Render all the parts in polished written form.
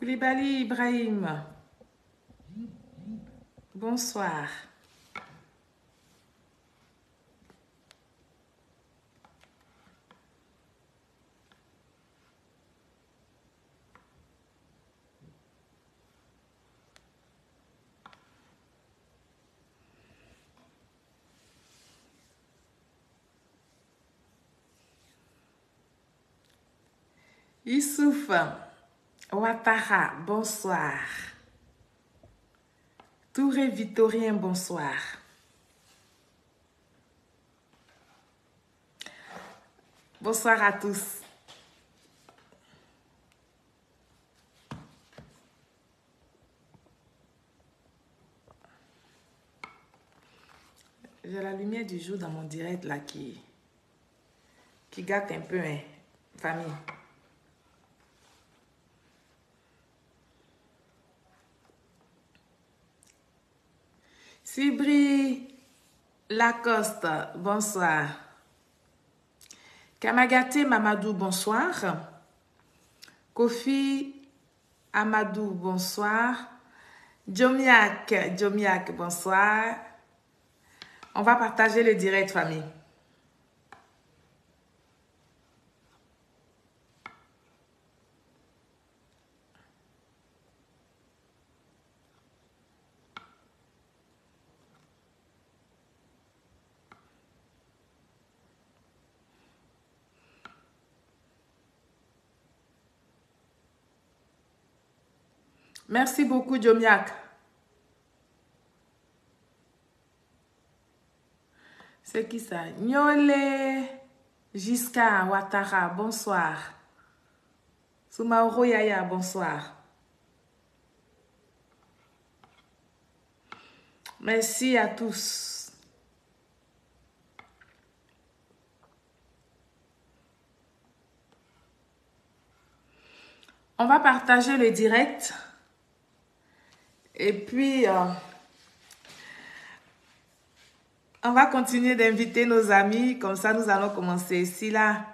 Koulibaly Ibrahim, bonsoir. Youssouf Ouattara, bonsoir. Touré Victorien, bonsoir. Bonsoir à tous. J'ai la lumière du jour dans mon direct là qui gâte un peu, hein, famille. Sibri Lacoste, bonsoir. Kamagate Mamadou, bonsoir. Kofi Amadou, bonsoir. Djomiak, bonsoir. On va partager le direct, famille. Merci beaucoup, Djomiak. C'est qui ça? Nyole Giscard Ouattara, bonsoir. Soumaoro Yaya, bonsoir. Merci à tous. On va partager le direct. Et puis, on va continuer d'inviter nos amis. Comme ça, nous allons commencer. Sila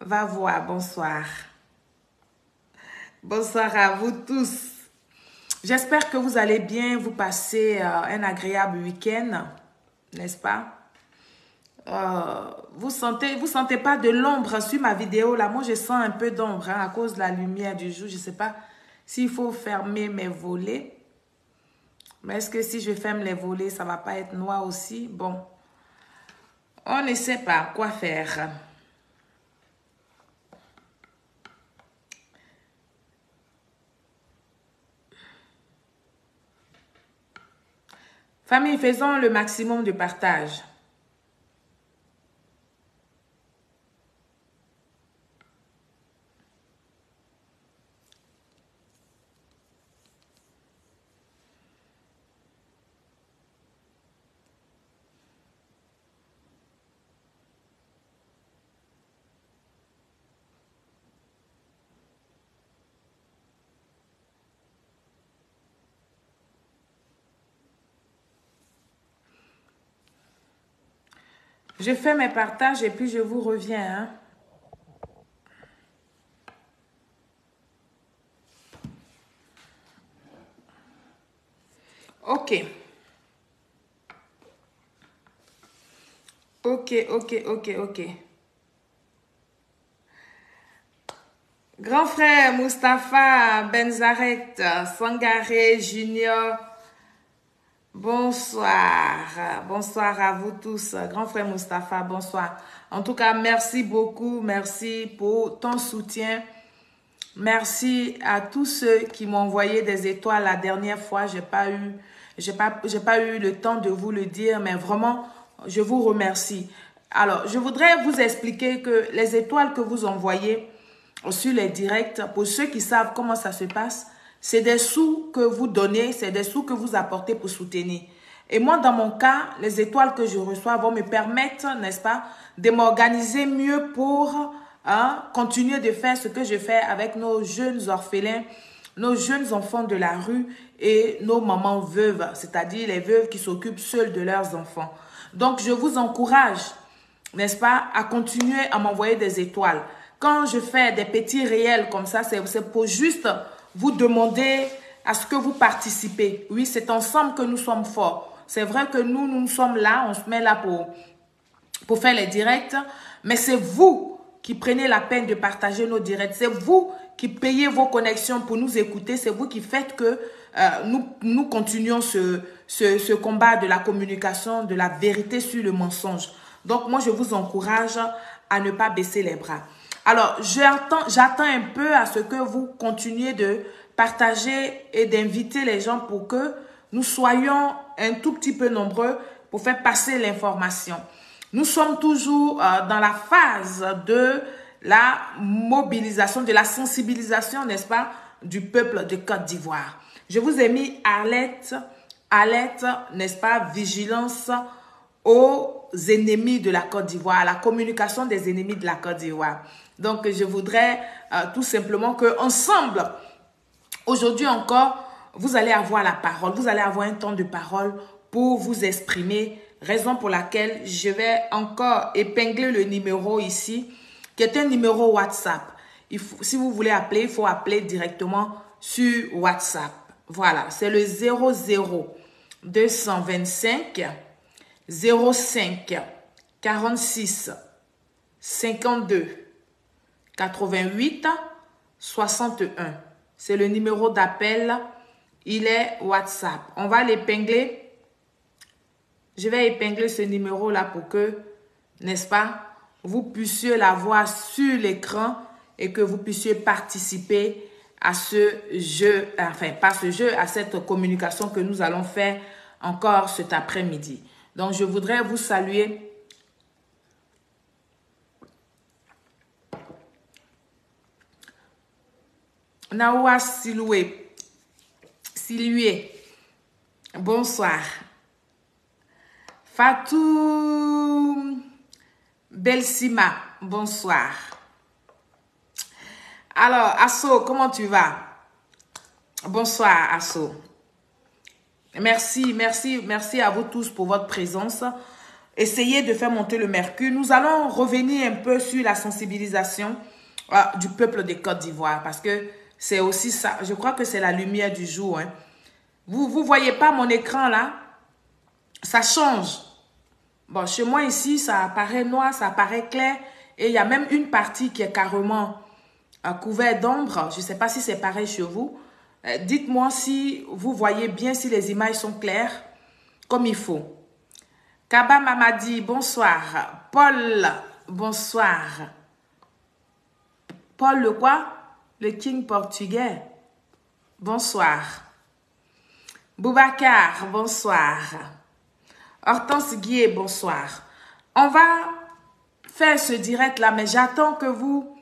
va voir. Bonsoir. Bonsoir à vous tous. J'espère que vous allez bien. Vous passez un agréable week-end. N'est-ce pas? Vous sentez pas de l'ombre sur ma vidéo là? Moi, je sens un peu d'ombre à cause de la lumière du jour. Je ne sais pas s'il faut fermer mes volets. Mais est-ce que si je ferme les volets, ça ne va pas être noir aussi? Bon, on ne sait pas quoi faire. Famille, faisons le maximum de partage. Je fais mes partages et puis je vous reviens. Hein. Ok. Ok. Grand frère Mustapha Benzaret Sangaré Junior. Bonsoir. Bonsoir à vous tous. Grand frère Mustapha, bonsoir. En tout cas, merci beaucoup. Merci pour ton soutien. Merci à tous ceux qui m'ont envoyé des étoiles la dernière fois. J'ai pas eu le temps de vous le dire, mais vraiment, je vous remercie. Alors, je voudrais vous expliquer que les étoiles que vous envoyez sur les directs, pour ceux qui savent comment ça se passe, c'est des sous que vous donnez, c'est des sous que vous apportez pour soutenir. Et moi, dans mon cas, les étoiles que je reçois vont me permettre, n'est-ce pas, de m'organiser mieux pour continuer de faire ce que je fais avec nos jeunes orphelins, nos jeunes enfants de la rue et nos mamans veuves, c'est-à-dire les veuves qui s'occupent seules de leurs enfants. Donc, je vous encourage, n'est-ce pas, à continuer à m'envoyer des étoiles. Quand je fais des petits réels comme ça, c'est pour juste vous demander à ce que vous participez. Oui, c'est ensemble que nous sommes forts. C'est vrai que nous sommes là, on se met là pour faire les directs, mais c'est vous qui prenez la peine de partager nos directs. C'est vous qui payez vos connexions pour nous écouter. C'est vous qui faites que nous continuons ce combat de la communication, de la vérité sur le mensonge. Donc, moi, je vous encourage à ne pas baisser les bras. Alors, j'attends un peu à ce que vous continuiez de partager et d'inviter les gens pour que nous soyons un tout petit peu nombreux pour faire passer l'information. Nous sommes toujours dans la phase de la mobilisation, de la sensibilisation, n'est-ce pas, du peuple de Côte d'Ivoire. Je vous ai mis alerte, n'est-ce pas, vigilance aux ennemis de la Côte d'Ivoire, à la communication des ennemis de la Côte d'Ivoire. Donc, je voudrais tout simplement qu'ensemble, aujourd'hui encore, vous allez avoir la parole, vous allez avoir un temps de parole pour vous exprimer, raison pour laquelle je vais encore épingler le numéro ici, qui est un numéro WhatsApp. Si vous voulez appeler, il faut appeler directement sur WhatsApp. Voilà, c'est le 00 225 05 46 52 88 61. C'est le numéro d'appel. Il est WhatsApp. On va l'épingler. Je vais épingler ce numéro-là pour que, n'est-ce pas, vous puissiez l'avoir sur l'écran et que vous puissiez participer à ce jeu, enfin, pas ce jeu, à cette communication que nous allons faire encore cet après-midi. Donc, je voudrais vous saluer. Nawa Siloué. Bonsoir. Fatou Belsima, bonsoir. Alors, Asso, comment tu vas? Bonsoir, Asso. Merci à vous tous pour votre présence. Essayez de faire monter le mercure. Nous allons revenir un peu sur la sensibilisation du peuple de Côte d'Ivoire parce que c'est aussi ça. Je crois que c'est la lumière du jour. Hein. Vous voyez pas mon écran là? Ça change. Bon, chez moi ici, ça apparaît noir, ça apparaît clair. Et il y a même une partie qui est carrément couverte d'ombre. Je ne sais pas si c'est pareil chez vous. Dites-moi si vous voyez bien, si les images sont claires, comme il faut. Kaba Mamadi, bonsoir. Paul, bonsoir. Paul le quoi? Le king portugais. Bonsoir. Boubacar, bonsoir. Hortense Guier, bonsoir. On va faire ce direct là, mais j'attends que vous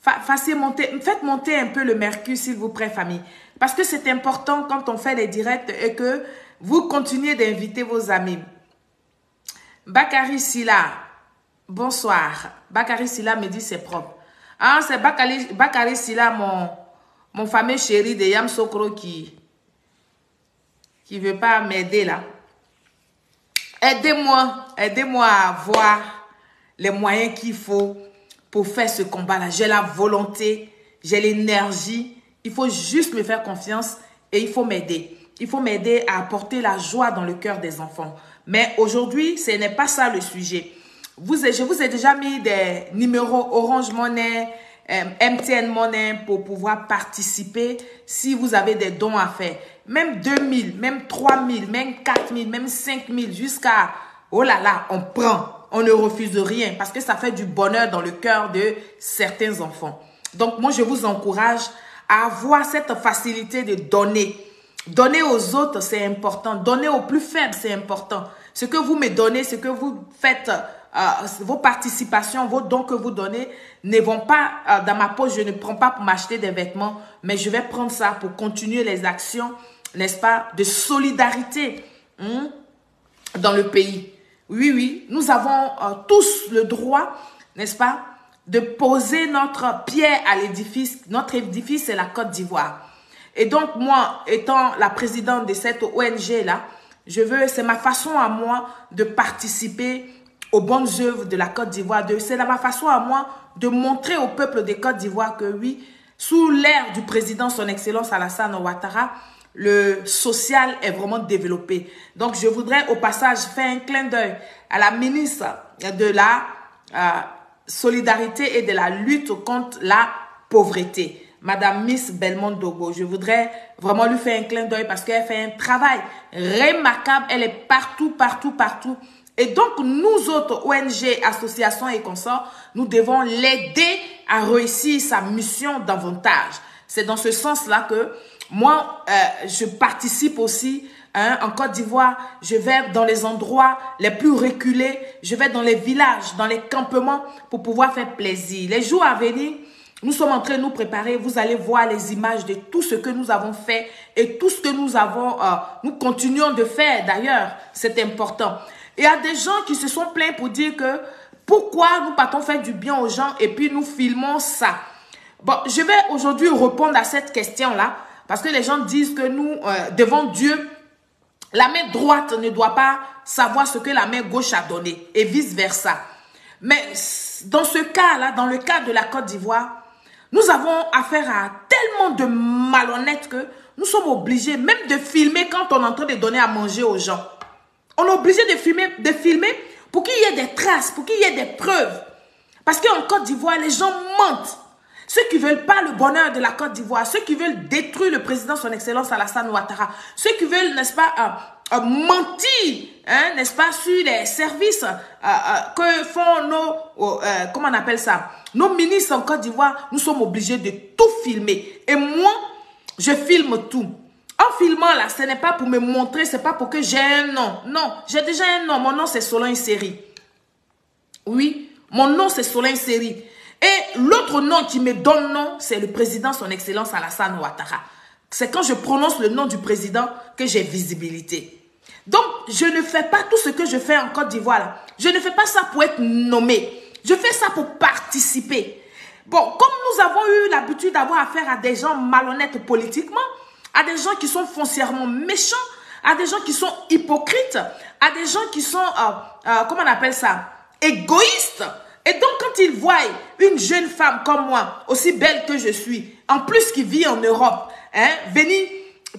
faites monter un peu le mercure, s'il vous plaît, famille. Parce que c'est important quand on fait les directs et que vous continuez d'inviter vos amis. Bakary Silla, bonsoir. Bakary Silla me dit c'est propre. Ah, c'est Bakary Silla, mon fameux chéri de Yam Sokro qui veut pas m'aider là. Aidez-moi à avoir les moyens qu'il faut pour faire ce combat-là. J'ai la volonté, j'ai l'énergie. Il faut juste me faire confiance et il faut m'aider. Il faut m'aider à apporter la joie dans le cœur des enfants. Mais aujourd'hui, ce n'est pas ça le sujet. Je vous ai déjà mis des numéros Orange Money, MTN Money pour pouvoir participer si vous avez des dons à faire. Même 2000, même 3000, même 4000, même 5000 jusqu'à... Oh là là, on prend. On ne refuse rien parce que ça fait du bonheur dans le cœur de certains enfants. Donc moi, je vous encourage à avoir cette facilité de donner. Donner aux autres, c'est important. Donner aux plus faibles, c'est important. Ce que vous me donnez, ce que vous faites... vos participations, vos dons que vous donnez ne vont pas dans ma poche. Je ne prends pas pour m'acheter des vêtements, mais je vais prendre ça pour continuer les actions, n'est-ce pas, de solidarité dans le pays. Oui, nous avons tous le droit, n'est-ce pas, de poser notre pierre à l'édifice. Notre édifice, c'est la Côte d'Ivoire. Et donc, moi, étant la présidente de cette ONG-là, c'est ma façon à moi de participer aux bonnes œuvres de la Côte d'Ivoire. C'est ma façon à moi de montrer au peuple de Côte d'Ivoire que oui, sous l'ère du président son excellence Alassane Ouattara, le social est vraiment développé. Donc, je voudrais au passage faire un clin d'œil à la ministre de la solidarité et de la lutte contre la pauvreté, Madame Miss Belmont Dogo. Je voudrais vraiment lui faire un clin d'œil parce qu'elle fait un travail remarquable. Elle est partout, partout, partout. Et donc, nous autres ONG, associations et consorts, nous devons l'aider à réussir sa mission davantage. C'est dans ce sens-là que moi, je participe aussi en Côte d'Ivoire. Je vais dans les endroits les plus reculés. Je vais dans les villages, dans les campements pour pouvoir faire plaisir. Les jours à venir, nous sommes en train de nous préparer. Vous allez voir les images de tout ce que nous avons fait et tout ce que nous avons, nous continuons de faire d'ailleurs. C'est important. Il y a des gens qui se sont plaints pour dire que pourquoi nous partons faire du bien aux gens et puis nous filmons ça. Bon, je vais aujourd'hui répondre à cette question-là parce que les gens disent que nous, devant Dieu, la main droite ne doit pas savoir ce que la main gauche a donné et vice-versa. Mais dans ce cas-là, dans le cas de la Côte d'Ivoire, nous avons affaire à tellement de malhonnêtes que nous sommes obligés même de filmer quand on est en train de donner à manger aux gens. On est obligé de filmer pour qu'il y ait des traces, pour qu'il y ait des preuves. Parce qu'en Côte d'Ivoire, les gens mentent. Ceux qui ne veulent pas le bonheur de la Côte d'Ivoire, ceux qui veulent détruire le président son excellence Alassane Ouattara, ceux qui veulent, n'est-ce pas, mentir, hein, n'est-ce pas, sur les services que font nos, comment on appelle ça, nos ministres en Côte d'Ivoire, nous sommes obligés de tout filmer. Et moi, je filme tout. En filmant là, ce n'est pas pour me montrer, c'est pas pour que j'ai un nom. Non, j'ai déjà un nom. Mon nom c'est Solange Seri. Oui, mon nom c'est Solange Seri. Et l'autre nom qui me donne nom, c'est le président son excellence Alassane Ouattara. C'est quand je prononce le nom du président que j'ai visibilité. Donc, je ne fais pas tout ce que je fais en Côte d'Ivoire. Je ne fais pas ça pour être nommé. Je fais ça pour participer. Bon, comme nous avons eu l'habitude d'avoir affaire à des gens malhonnêtes politiquement, à des gens qui sont foncièrement méchants, à des gens qui sont hypocrites, à des gens qui sont, comment on appelle ça, égoïstes. Et donc, quand ils voient une jeune femme comme moi, aussi belle que je suis, en plus qui vit en Europe, hein, venir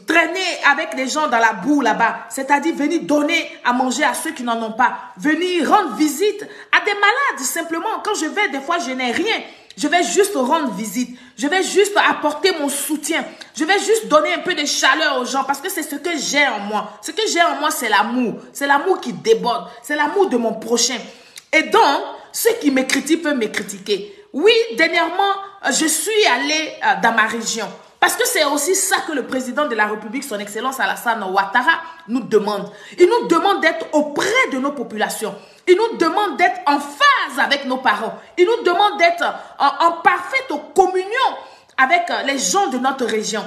traîner avec les gens dans la boue là-bas, c'est-à-dire venir donner à manger à ceux qui n'en ont pas, venir rendre visite à des malades simplement. Quand je vais, des fois, je n'ai rien. Je vais juste rendre visite. Je vais juste apporter mon soutien. Je vais juste donner un peu de chaleur aux gens parce que c'est ce que j'ai en moi. Ce que j'ai en moi, c'est l'amour. C'est l'amour qui déborde. C'est l'amour de mon prochain. Et donc, ceux qui me critiquent peuvent me critiquer. Oui, dernièrement, je suis allée dans ma région. Parce que c'est aussi ça que le président de la République, son excellence Alassane Ouattara, nous demande. Il nous demande d'être auprès de nos populations. Il nous demande d'être en phase avec nos parents. Il nous demande d'être en parfaite communion avec les gens de notre région.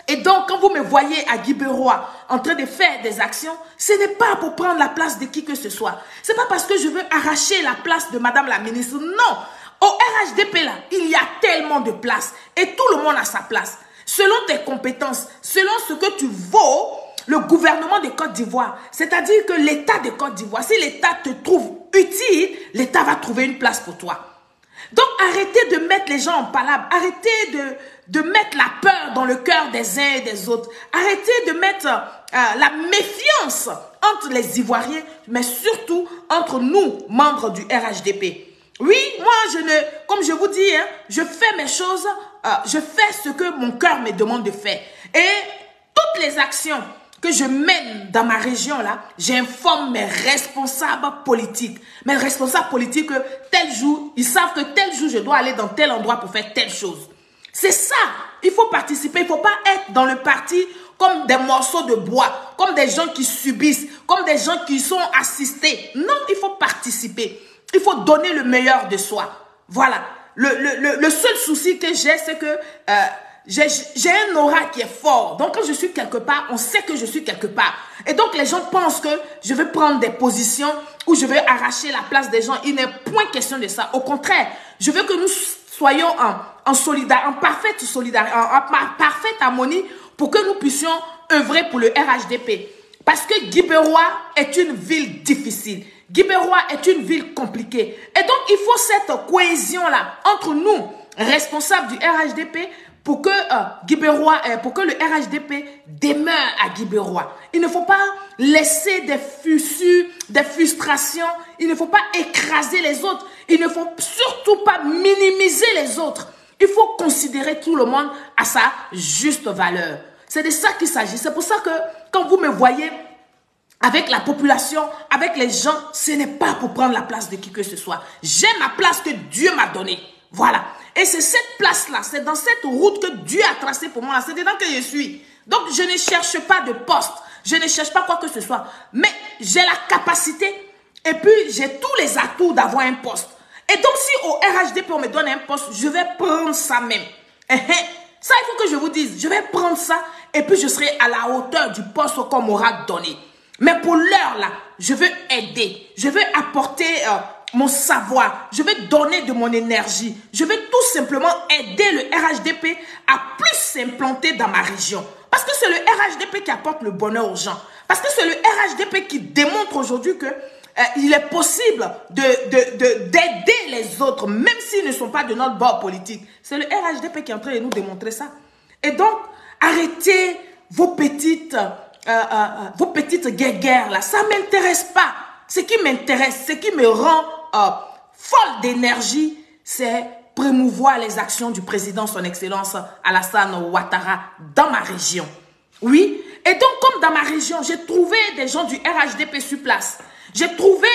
Et donc, quand vous me voyez à Guibérois en train de faire des actions, ce n'est pas pour prendre la place de qui que ce soit. Ce n'est pas parce que je veux arracher la place de Madame la ministre. Non. Au RHDP, là, il y a tellement de places et tout le monde a sa place. Selon tes compétences, selon ce que tu vaux, le gouvernement de Côte d'Ivoire, c'est-à-dire que l'État de Côte d'Ivoire, si l'État te trouve utile, l'État va trouver une place pour toi. Donc, arrêtez de mettre les gens en palabre. Arrêtez de mettre la peur dans le cœur des uns et des autres. Arrêtez de mettre la méfiance entre les Ivoiriens, mais surtout entre nous, membres du RHDP. Oui, moi, comme je vous dis, hein, je fais mes choses, je fais ce que mon cœur me demande de faire. Et toutes les actions que je mène dans ma région, là, j'informe mes responsables politiques. Mes responsables politiques, tel jour, ils savent que tel jour, je dois aller dans tel endroit pour faire telle chose. C'est ça. Il faut participer. Il ne faut pas être dans le parti comme des morceaux de bois, comme des gens qui subissent, comme des gens qui sont assistés. Non, il faut participer. Il faut donner le meilleur de soi. Voilà. Le seul souci que j'ai, c'est que j'ai un aura qui est fort. Donc, quand je suis quelque part, on sait que je suis quelque part. Et donc, les gens pensent que je vais prendre des positions où je vais arracher la place des gens. Il n'est point question de ça. Au contraire, je veux que nous soyons en parfaite solidarité, en parfaite harmonie pour que nous puissions œuvrer pour le RHDP. Parce que Guibérois est une ville difficile. Guibérois est une ville compliquée. Et donc, il faut cette cohésion-là entre nous, responsable du RHDP pour que pour que le RHDP demeure à Guibérois. Il ne faut pas laisser des fissures, des frustrations. Il ne faut pas écraser les autres. Il ne faut surtout pas minimiser les autres. Il faut considérer tout le monde à sa juste valeur. C'est de ça qu'il s'agit. C'est pour ça que quand vous me voyez avec la population, avec les gens, ce n'est pas pour prendre la place de qui que ce soit. J'ai ma place que Dieu m'a donnée. Voilà. Et c'est cette place-là, c'est dans cette route que Dieu a tracée pour moi. C'est dedans que je suis. Donc, je ne cherche pas de poste. Je ne cherche pas quoi que ce soit. Mais j'ai la capacité et puis j'ai tous les atouts d'avoir un poste. Et donc, si au RHDP, on me donne un poste, je vais prendre ça même. Ça, il faut que je vous dise. Je vais prendre ça et puis je serai à la hauteur du poste qu'on m'aura donné. Mais pour l'heure, là, je veux aider. Je veux apporter mon savoir. Je veux donner de mon énergie. Je veux tout simplement aider le RHDP à plus s'implanter dans ma région. Parce que c'est le RHDP qui apporte le bonheur aux gens. Parce que c'est le RHDP qui démontre aujourd'hui que il est possible d'aider les autres, même s'ils ne sont pas de notre bord politique. C'est le RHDP qui est en train de nous démontrer ça. Et donc, arrêtez vos petites guerres là. Ça ne m'intéresse pas. Ce qui m'intéresse, ce qui me rend folle d'énergie, c'est promouvoir les actions du président, son excellence Alassane Ouattara, dans ma région. Oui. Et donc, comme dans ma région, j'ai trouvé des gens du RHDP sur place. J'ai trouvé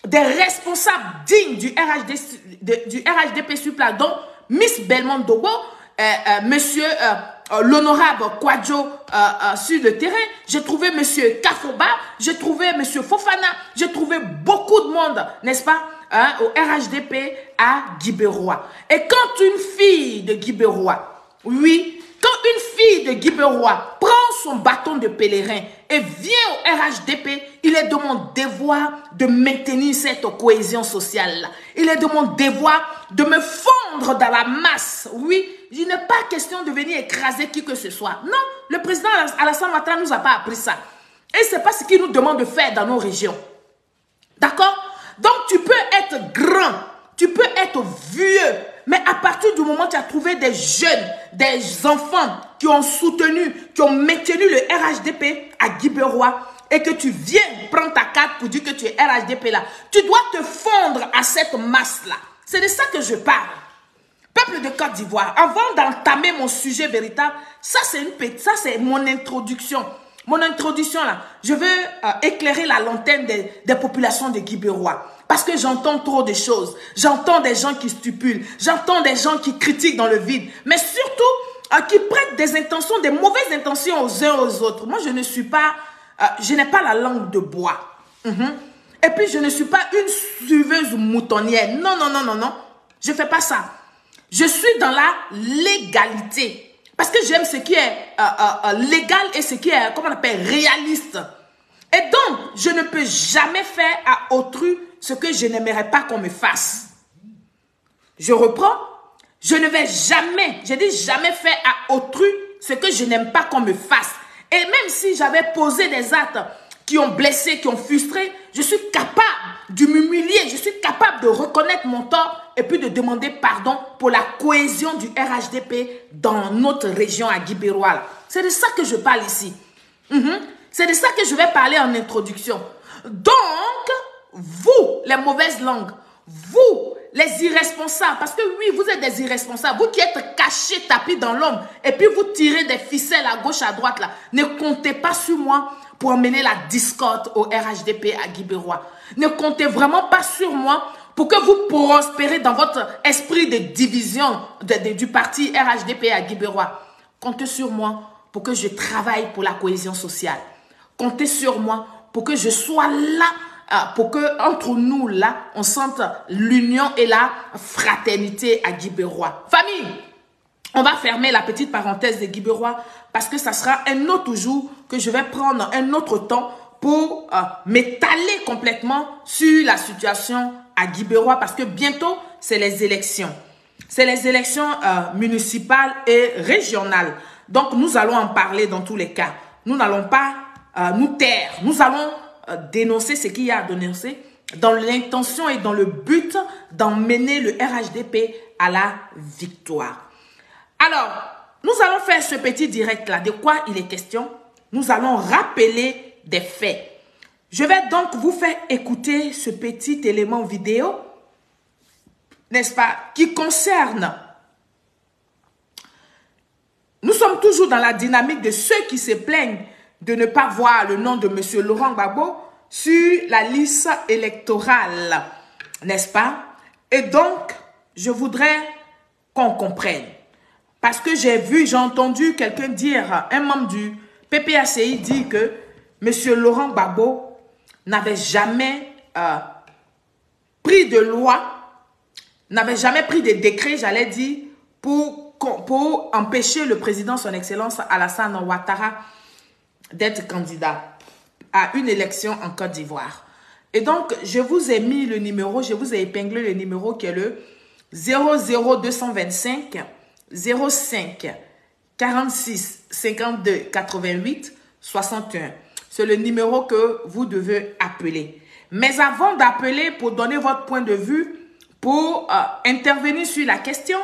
des responsables dignes du RHDP sur place, dont Miss Belmont Dogo, monsieur l'honorable Kwadjo sur le terrain. J'ai trouvé monsieur Kafoba, j'ai trouvé monsieur Fofana, j'ai trouvé beaucoup de monde, n'est-ce pas, au RHDP à Guibérois. Et quand une fille de Guibérois, oui, quand une fille de Guibérois prend son bâton de pèlerin et vient au RHDP, il est de mon devoir de maintenir cette cohésion sociale-là. Il est de mon devoir de me fondre dans la masse. Oui, il n'est pas question de venir écraser qui que ce soit. Non, le président Alassane Ouattara ne nous a pas appris ça. Et ce n'est pas ce qu'il nous demande de faire dans nos régions. D'accord? Donc tu peux être grand, tu peux être vieux, mais à partir du moment où tu as trouvé des jeunes, des enfants qui ont soutenu, qui ont maintenu le RHDP à Guibérois et que tu viens prendre ta carte pour dire que tu es RHDP là, tu dois te fondre à cette masse-là. C'est de ça que je parle. Peuple de Côte d'Ivoire, avant d'entamer mon sujet véritable, ça c'est mon introduction. Mon introduction là, je veux éclairer la lanterne des populations de Guibérois. Parce que j'entends trop de choses. J'entends des gens qui stipulent. J'entends des gens qui critiquent dans le vide. Mais surtout, qui prêtent des intentions, des mauvaises intentions aux uns aux autres. Moi, je ne suis pas, je n'ai pas la langue de bois. Et puis, je ne suis pas une suiveuse moutonnière. Non, non, non, non, non. Je ne fais pas ça. Je suis dans la légalité. Parce que j'aime ce qui est légal et ce qui est, comment on appelle, réaliste. Et donc, je ne peux jamais faire à autrui ce que je n'aimerais pas qu'on me fasse. Je reprends. Je ne vais jamais, je dis jamais faire à autrui ce que je n'aime pas qu'on me fasse. Et même si j'avais posé des actes qui ont blessé, qui ont frustré, je suis capable de m'humilier, je suis capable de reconnaître mon tort et puis de demander pardon pour la cohésion du RHDP dans notre région à Guibérois. C'est de ça que je parle ici. C'est de ça que je vais parler en introduction. Donc, vous, les mauvaises langues, vous, les irresponsables, parce que oui, vous êtes des irresponsables, vous qui êtes cachés, tapis dans l'ombre, et puis vous tirez des ficelles à gauche, à droite, là, ne comptez pas sur moi pour emmener la discorde au RHDP à Guibérois. Ne comptez vraiment pas sur moi pour que vous prospérez dans votre esprit de division du parti RHDP à Guibérois. Comptez sur moi pour que je travaille pour la cohésion sociale. Comptez sur moi pour que je sois là, pour que entre nous là, on sente l'union et la fraternité à Guibérois. Famille, on va fermer la petite parenthèse de Guibérois parce que ça sera un autre jour que je vais prendre un autre temps pour m'étaler complètement sur la situation à Guibérois parce que bientôt, c'est les élections. C'est les élections municipales et régionales. Donc, nous allons en parler dans tous les cas. Nous n'allons pas nous taire. Nous allons dénoncer ce qu'il y a à dénoncer dans l'intention et dans le but d'emmener le RHDP à la victoire. Alors, nous allons faire ce petit direct-là. De quoi il est question? Nous allons rappeler des faits. Je vais donc vous faire écouter ce petit élément vidéo, n'est-ce pas, qui concerne... Nous sommes toujours dans la dynamique de ceux qui se plaignent de ne pas voir le nom de M. Laurent Gbagbo sur la liste électorale, n'est-ce pas? Et donc, je voudrais qu'on comprenne. Parce que j'ai entendu quelqu'un dire, un membre du PPACI dit que M. Laurent Gbagbo n'avait jamais pris de loi, n'avait jamais pris de décret, j'allais dire, pour empêcher le président, son excellence Alassane Ouattara, d'être candidat à une élection en Côte d'Ivoire. Et donc, je vous ai mis le numéro, je vous ai épinglé le numéro qui est le 00225 05 46 52 88 61. C'est le numéro que vous devez appeler. Mais avant d'appeler pour donner votre point de vue, pour intervenir sur la question,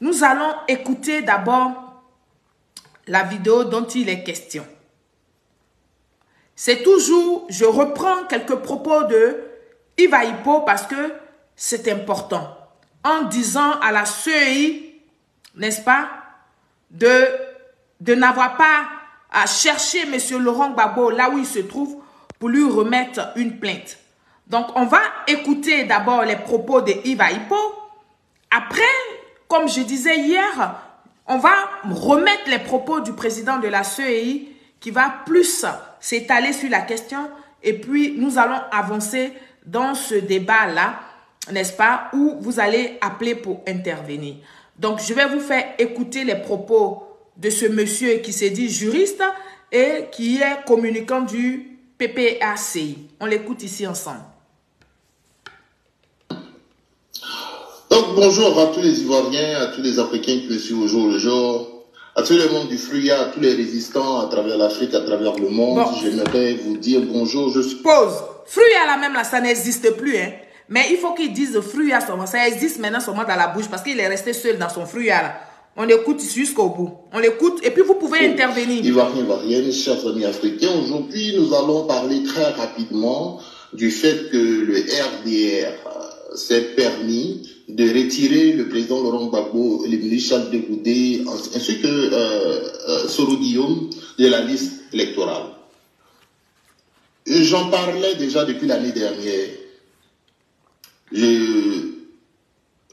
nous allons écouter d'abord la vidéo dont il est question. C'est toujours, je reprends quelques propos de Yves Haipo parce que c'est important. En disant à la CEI, n'est-ce pas, de n'avoir pas à chercher M. Laurent Gbagbo là où il se trouve pour lui remettre une plainte. Donc, on va écouter d'abord les propos de Yves Haipo. Après, comme je disais hier, on va remettre les propos du président de la CEI qui va plus s'étaler sur la question et puis nous allons avancer dans ce débat-là, n'est-ce pas, où vous allez appeler pour intervenir. Donc, je vais vous faire écouter les propos de ce monsieur qui s'est dit juriste et qui est communicant du PPACI. On l'écoute ici ensemble. Donc, bonjour à tous les Ivoiriens, à tous les Africains qui me suivent au jour le jour, à tout le monde du FRUIA, à tous les résistants à travers l'Afrique, à travers le monde. Bon. J'aimerais vous dire bonjour. Pause. FRUIA là même, là, ça n'existe plus. Hein. Mais il faut qu'ils disent FRUIA seulement. Ça existe maintenant seulement dans la bouche parce qu'il est resté seul dans son FRUIA là. On l'écoute jusqu'au bout. On l'écoute et puis vous pouvez intervenir. Ivoiriens, Ivoiriennes, chers amis africains, aujourd'hui nous allons parler très rapidement du fait que le RDR s'est permis de retirer le président Laurent Gbagbo et le ministre Charles de Goudet ainsi que Soro Guillaume de la liste électorale. J'en parlais déjà depuis l'année dernière.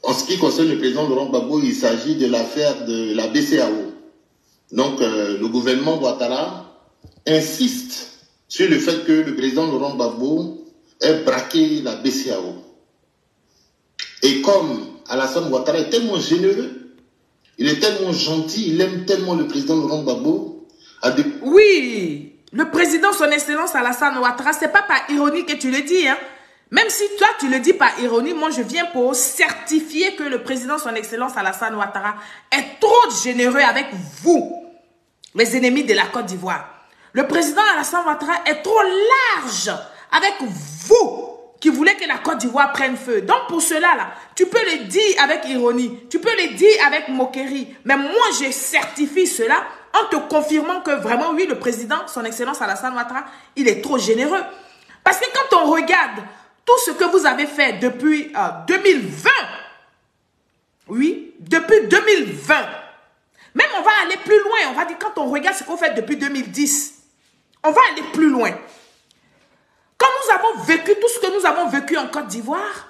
En ce qui concerne le président Laurent Gbagbo, il s'agit de l'affaire de la BCAO. Donc, le gouvernement Ouattara insiste sur le fait que le président Laurent Gbagbo ait braqué la BCAO. Et comme Alassane Ouattara est tellement généreux, il est tellement gentil, il aime tellement le président Laurent Gbagbo. Oui, le président, son excellence Alassane Ouattara, c'est pas par ironie que tu le dis, hein. Même si toi, tu le dis par ironie, moi, je viens pour certifier que le président, son excellence Alassane Ouattara, est trop généreux avec vous, les ennemis de la Côte d'Ivoire. Le président Alassane Ouattara est trop large avec vous qui voulez que la Côte d'Ivoire prenne feu. Donc, pour cela, là, tu peux le dire avec ironie, tu peux le dire avec moquerie. Mais moi, je certifie cela en te confirmant que vraiment, oui, le président, son excellence Alassane Ouattara, il est trop généreux. Parce que quand on regarde tout ce que vous avez fait depuis 2020, oui, depuis 2020, même on va aller plus loin, on va dire quand on regarde ce qu'on fait depuis 2010, on va aller plus loin. Quand nous avons vécu tout ce que nous avons vécu en Côte d'Ivoire,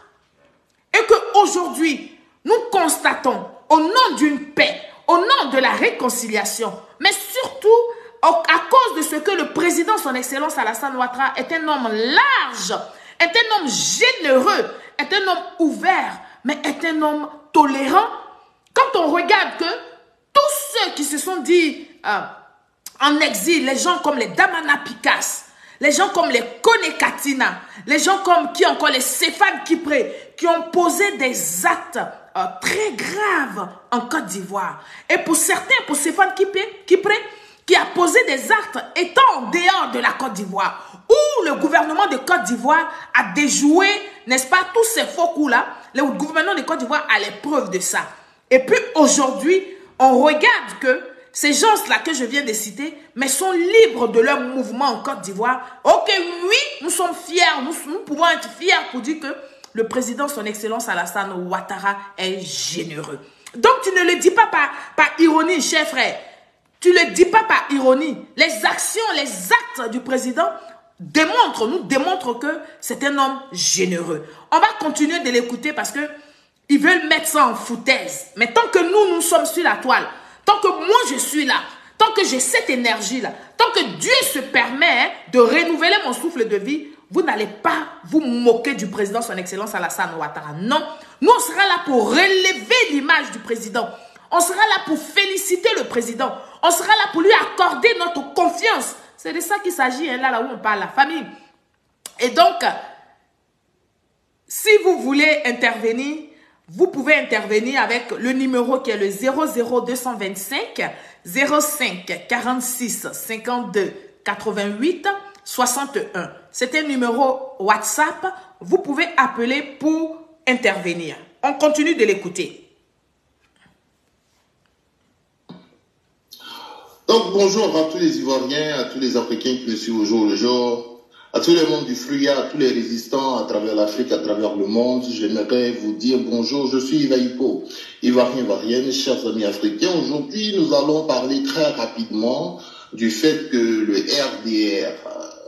et qu'aujourd'hui, nous constatons au nom d'une paix, au nom de la réconciliation, mais surtout à cause de ce que le président, son excellence Alassane Ouattara, est un homme large, est un homme généreux, est un homme ouvert, mais est un homme tolérant. Quand on regarde que tous ceux qui se sont dit en exil, les gens comme les Damana Picasse, les gens comme les Kone Katina, les gens comme qui encore les Stéphane Kipré, qui ont posé des actes très graves en Côte d'Ivoire. Et pour certains, pour Stéphane Kipré, qui a posé des actes étant en dehors de la Côte d'Ivoire, où le gouvernement de Côte d'Ivoire a déjoué, n'est-ce pas, tous ces faux coups-là, le gouvernement de Côte d'Ivoire a les preuves de ça. Et puis aujourd'hui, on regarde que ces gens-là que je viens de citer, mais sont libres de leur mouvement en Côte d'Ivoire. Ok, oui, nous sommes fiers, nous pouvons être fiers pour dire que le président, son excellence Alassane Ouattara, est généreux. Donc tu ne le dis pas par ironie, cher frère. Tu ne le dis pas par ironie. Les actions, les actes du président nous démontrent que c'est un homme généreux. On va continuer de l'écouter parce que ils veulent mettre ça en foutaise. Mais tant que nous sommes sur la toile, tant que moi je suis là, tant que j'ai cette énergie-là, tant que Dieu se permet de renouveler mon souffle de vie, vous n'allez pas vous moquer du président, son excellence Alassane Ouattara. Non, nous on sera là pour relever l'image du président. On sera là pour féliciter le président. On sera là pour lui accorder notre confiance. C'est de ça qu'il s'agit, hein, là où on parle, la famille. Et donc, si vous voulez intervenir, vous pouvez intervenir avec le numéro qui est le 00225 05 46 52 88 61. C'est un numéro WhatsApp. Vous pouvez appeler pour intervenir. On continue de l'écouter. Donc, bonjour à tous les Ivoiriens, à tous les Africains qui me suivent au jour le jour, à tous les membres du FRUIA, à tous les résistants à travers l'Afrique, à travers le monde. J'aimerais vous dire bonjour, je suis Ivaïpo, Ivoirien, Ivoirienne, chers amis africains. Aujourd'hui, nous allons parler très rapidement du fait que le RDR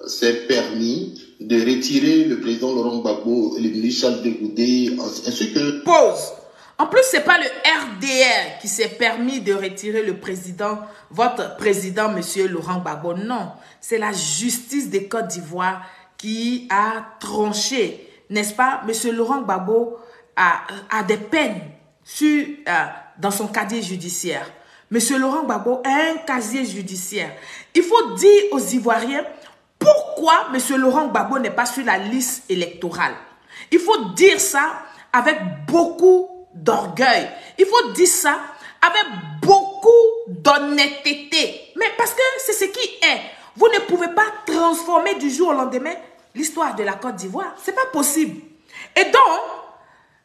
s'est permis de retirer le président Laurent Gbagbo et le ministre Charles de Goudet, ainsi que... Pause. En plus, ce n'est pas le RDR qui s'est permis de retirer le président, votre président, M. Laurent Gbagbo. Non, c'est la justice de Côte d'Ivoire qui a tranché, n'est-ce pas? M. Laurent Gbagbo a des peines dans son casier judiciaire. M. Laurent Gbagbo a un casier judiciaire. Il faut dire aux Ivoiriens pourquoi M. Laurent Gbagbo n'est pas sur la liste électorale. Il faut dire ça avec beaucoup d'orgueil. Il faut dire ça avec beaucoup d'honnêteté. Mais parce que c'est ce qui est. Vous ne pouvez pas transformer du jour au lendemain l'histoire de la Côte d'Ivoire. C'est pas possible. Et donc,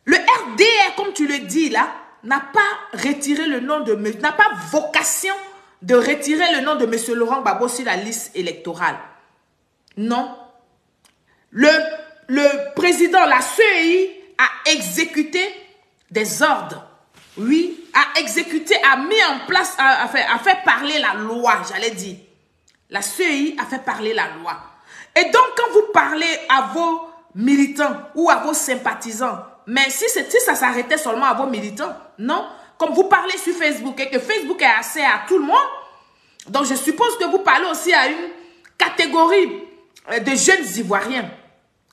le RDR, comme tu le dis là, n'a pas retiré le nom de... n'a pas vocation de retirer le nom de M. Laurent Gbagbo sur la liste électorale. Non. Le président, la CEI, a exécuté des ordres, oui, a exécuté, a mis en place, a fait parler la loi, j'allais dire. La CEI a fait parler la loi. Et donc, quand vous parlez à vos militants ou à vos sympathisants, mais si ça s'arrêtait seulement à vos militants, non, comme vous parlez sur Facebook et que Facebook est assez à tout le monde, donc je suppose que vous parlez aussi à une catégorie de jeunes Ivoiriens,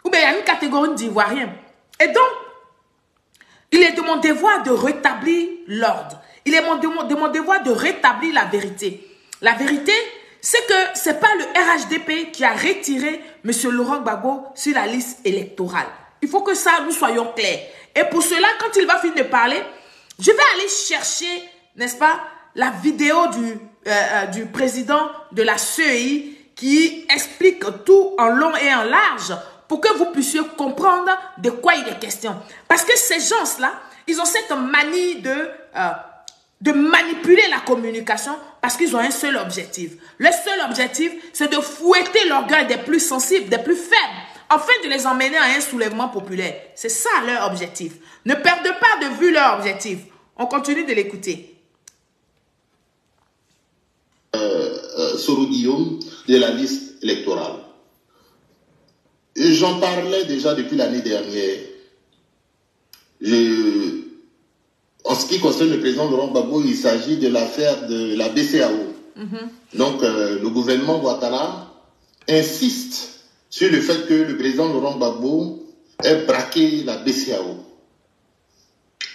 ou bien il y a une catégorie d'Ivoiriens. Et donc, il est de mon devoir de rétablir l'ordre. Il est de mon devoir de rétablir la vérité. La vérité, c'est que ce n'est pas le RHDP qui a retiré M. Laurent Gbagbo sur la liste électorale. Il faut que ça, nous soyons clairs. Et pour cela, quand il va finir de parler, je vais aller chercher, n'est-ce pas, la vidéo du président de la CEI qui explique tout en long et en large pour que vous puissiez comprendre de quoi il est question. Parce que ces gens-là, ils ont cette manie de manipuler la communication parce qu'ils ont un seul objectif. Le seul objectif, c'est de fouetter l'orgueil des plus sensibles, des plus faibles, afin de les emmener à un soulèvement populaire. C'est ça leur objectif. Ne perdez pas de vue leur objectif. On continue de l'écouter. Soro Guillaume de la liste électorale. J'en parlais déjà depuis l'année dernière. En ce qui concerne le président Laurent Gbagbo, il s'agit de l'affaire de la BCAO. Donc, le gouvernement Ouattara insiste sur le fait que le président Laurent Gbagbo ait braqué la BCAO.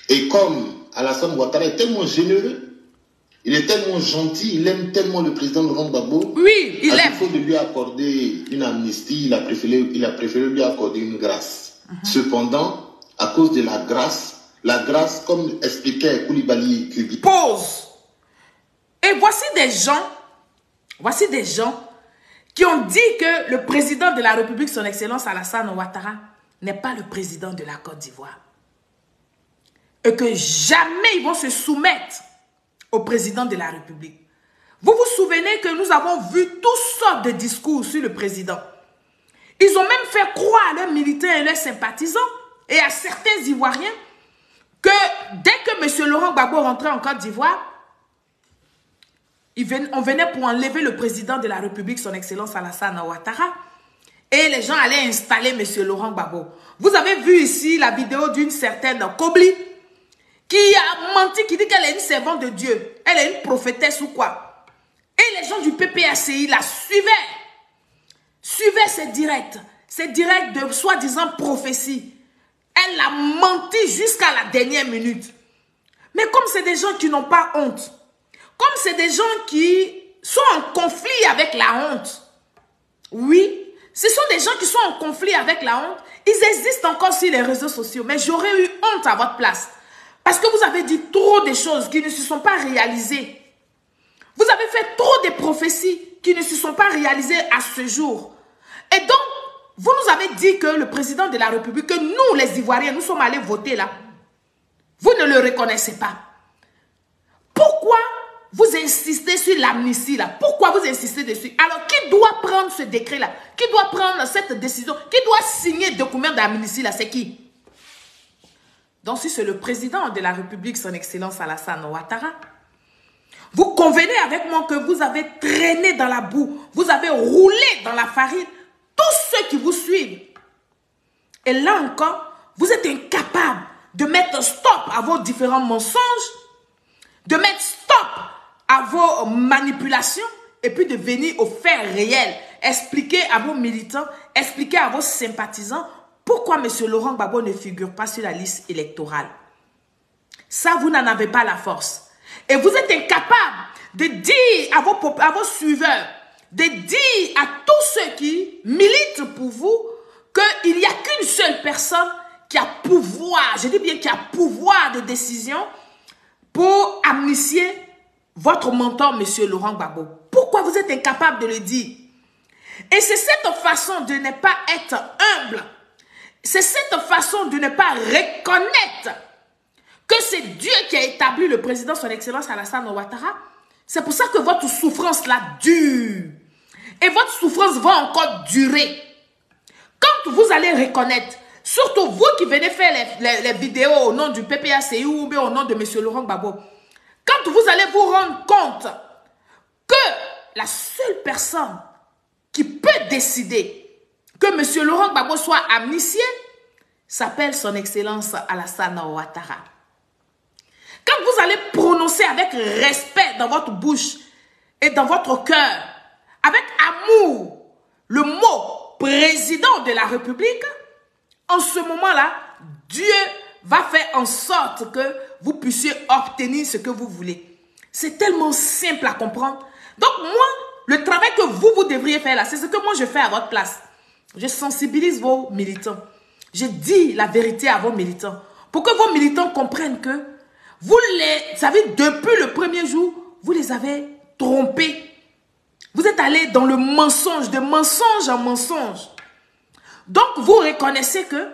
Et comme Alassane Ouattara est tellement généreux, il est tellement gentil, il aime tellement le président Laurent Gbagbo. Oui, il aime. À défaut de lui accorder une amnistie, il a préféré lui accorder une grâce. Cependant, à cause de la grâce, comme expliquait Koulibaly Kubi. Pause. Et voici des gens Voici des gens qui ont dit que le président de la République, son Excellence Alassane Ouattara, n'est pas le président de la Côte d'Ivoire. Et que jamais ils vont se soumettre au président de la République. Vous vous souvenez que nous avons vu toutes sortes de discours sur le président. Ils ont même fait croire à leurs militants et leurs sympathisants et à certains Ivoiriens que dès que M. Laurent Gbagbo rentrait en Côte d'Ivoire, on venait pour enlever le président de la République, son Excellence Alassane Ouattara, et les gens allaient installer M. Laurent Gbagbo. Vous avez vu ici la vidéo d'une certaine Kobli qui a menti, qui dit qu'elle est une servante de Dieu. Elle est une prophétesse ou quoi. Et les gens du PPACI la suivaient ses directs de soi-disant prophétie. Elle a menti jusqu'à la dernière minute. Mais comme c'est des gens qui n'ont pas honte, comme c'est des gens qui sont en conflit avec la honte, oui, ce sont des gens qui sont en conflit avec la honte, ils existent encore sur les réseaux sociaux, mais j'aurais eu honte à votre place. Parce que vous avez dit trop de choses qui ne se sont pas réalisées. Vous avez fait trop de prophéties qui ne se sont pas réalisées à ce jour. Et donc, vous nous avez dit que le président de la République, que nous, les Ivoiriens, nous sommes allés voter là. Vous ne le reconnaissez pas. Pourquoi vous insistez sur l'amnistie là? Pourquoi vous insistez dessus? Alors, qui doit prendre ce décret là? Qui doit prendre cette décision? Qui doit signer le document d'amnistie là? C'est qui? Donc, si c'est le président de la République, son Excellence Alassane Ouattara, vous convenez avec moi que vous avez traîné dans la boue, vous avez roulé dans la farine, tous ceux qui vous suivent. Et là encore, vous êtes incapables de mettre stop à vos différents mensonges, de mettre stop à vos manipulations, et puis de venir aux faits réels, expliquer à vos militants, expliquer à vos sympathisants, pourquoi M. Laurent Gbagbo ne figure pas sur la liste électorale? Ça, vous n'en avez pas la force. Et vous êtes incapable de dire à vos suiveurs, de dire à tous ceux qui militent pour vous, qu'il n'y a qu'une seule personne qui a pouvoir, je dis bien qui a pouvoir de décision pour amnistier votre mentor, M. Laurent Gbagbo. Pourquoi vous êtes incapable de le dire? Et c'est cette façon de ne pas être humble. C'est cette façon de ne pas reconnaître que c'est Dieu qui a établi le président, son Excellence Alassane Ouattara. C'est pour ça que votre souffrance là dure. Et votre souffrance va encore durer. Quand vous allez reconnaître, surtout vous qui venez faire les vidéos au nom du PPACI ou bien au nom de M. Laurent Gbagbo, quand vous allez vous rendre compte que la seule personne qui peut décider que M. Laurent Gbagbo soit amnistié, s'appelle son Excellence Alassane Ouattara. Quand vous allez prononcer avec respect dans votre bouche et dans votre cœur, avec amour, le mot président de la République, en ce moment-là, Dieu va faire en sorte que vous puissiez obtenir ce que vous voulez. C'est tellement simple à comprendre. Donc moi, le travail que vous devriez faire là, c'est ce que moi je fais à votre place. Je sensibilise vos militants. Je dis la vérité à vos militants. Pour que vos militants comprennent que vous savez, depuis le premier jour, vous les avez trompés. Vous êtes allés dans le mensonge, de mensonge en mensonge. Donc, vous reconnaissez que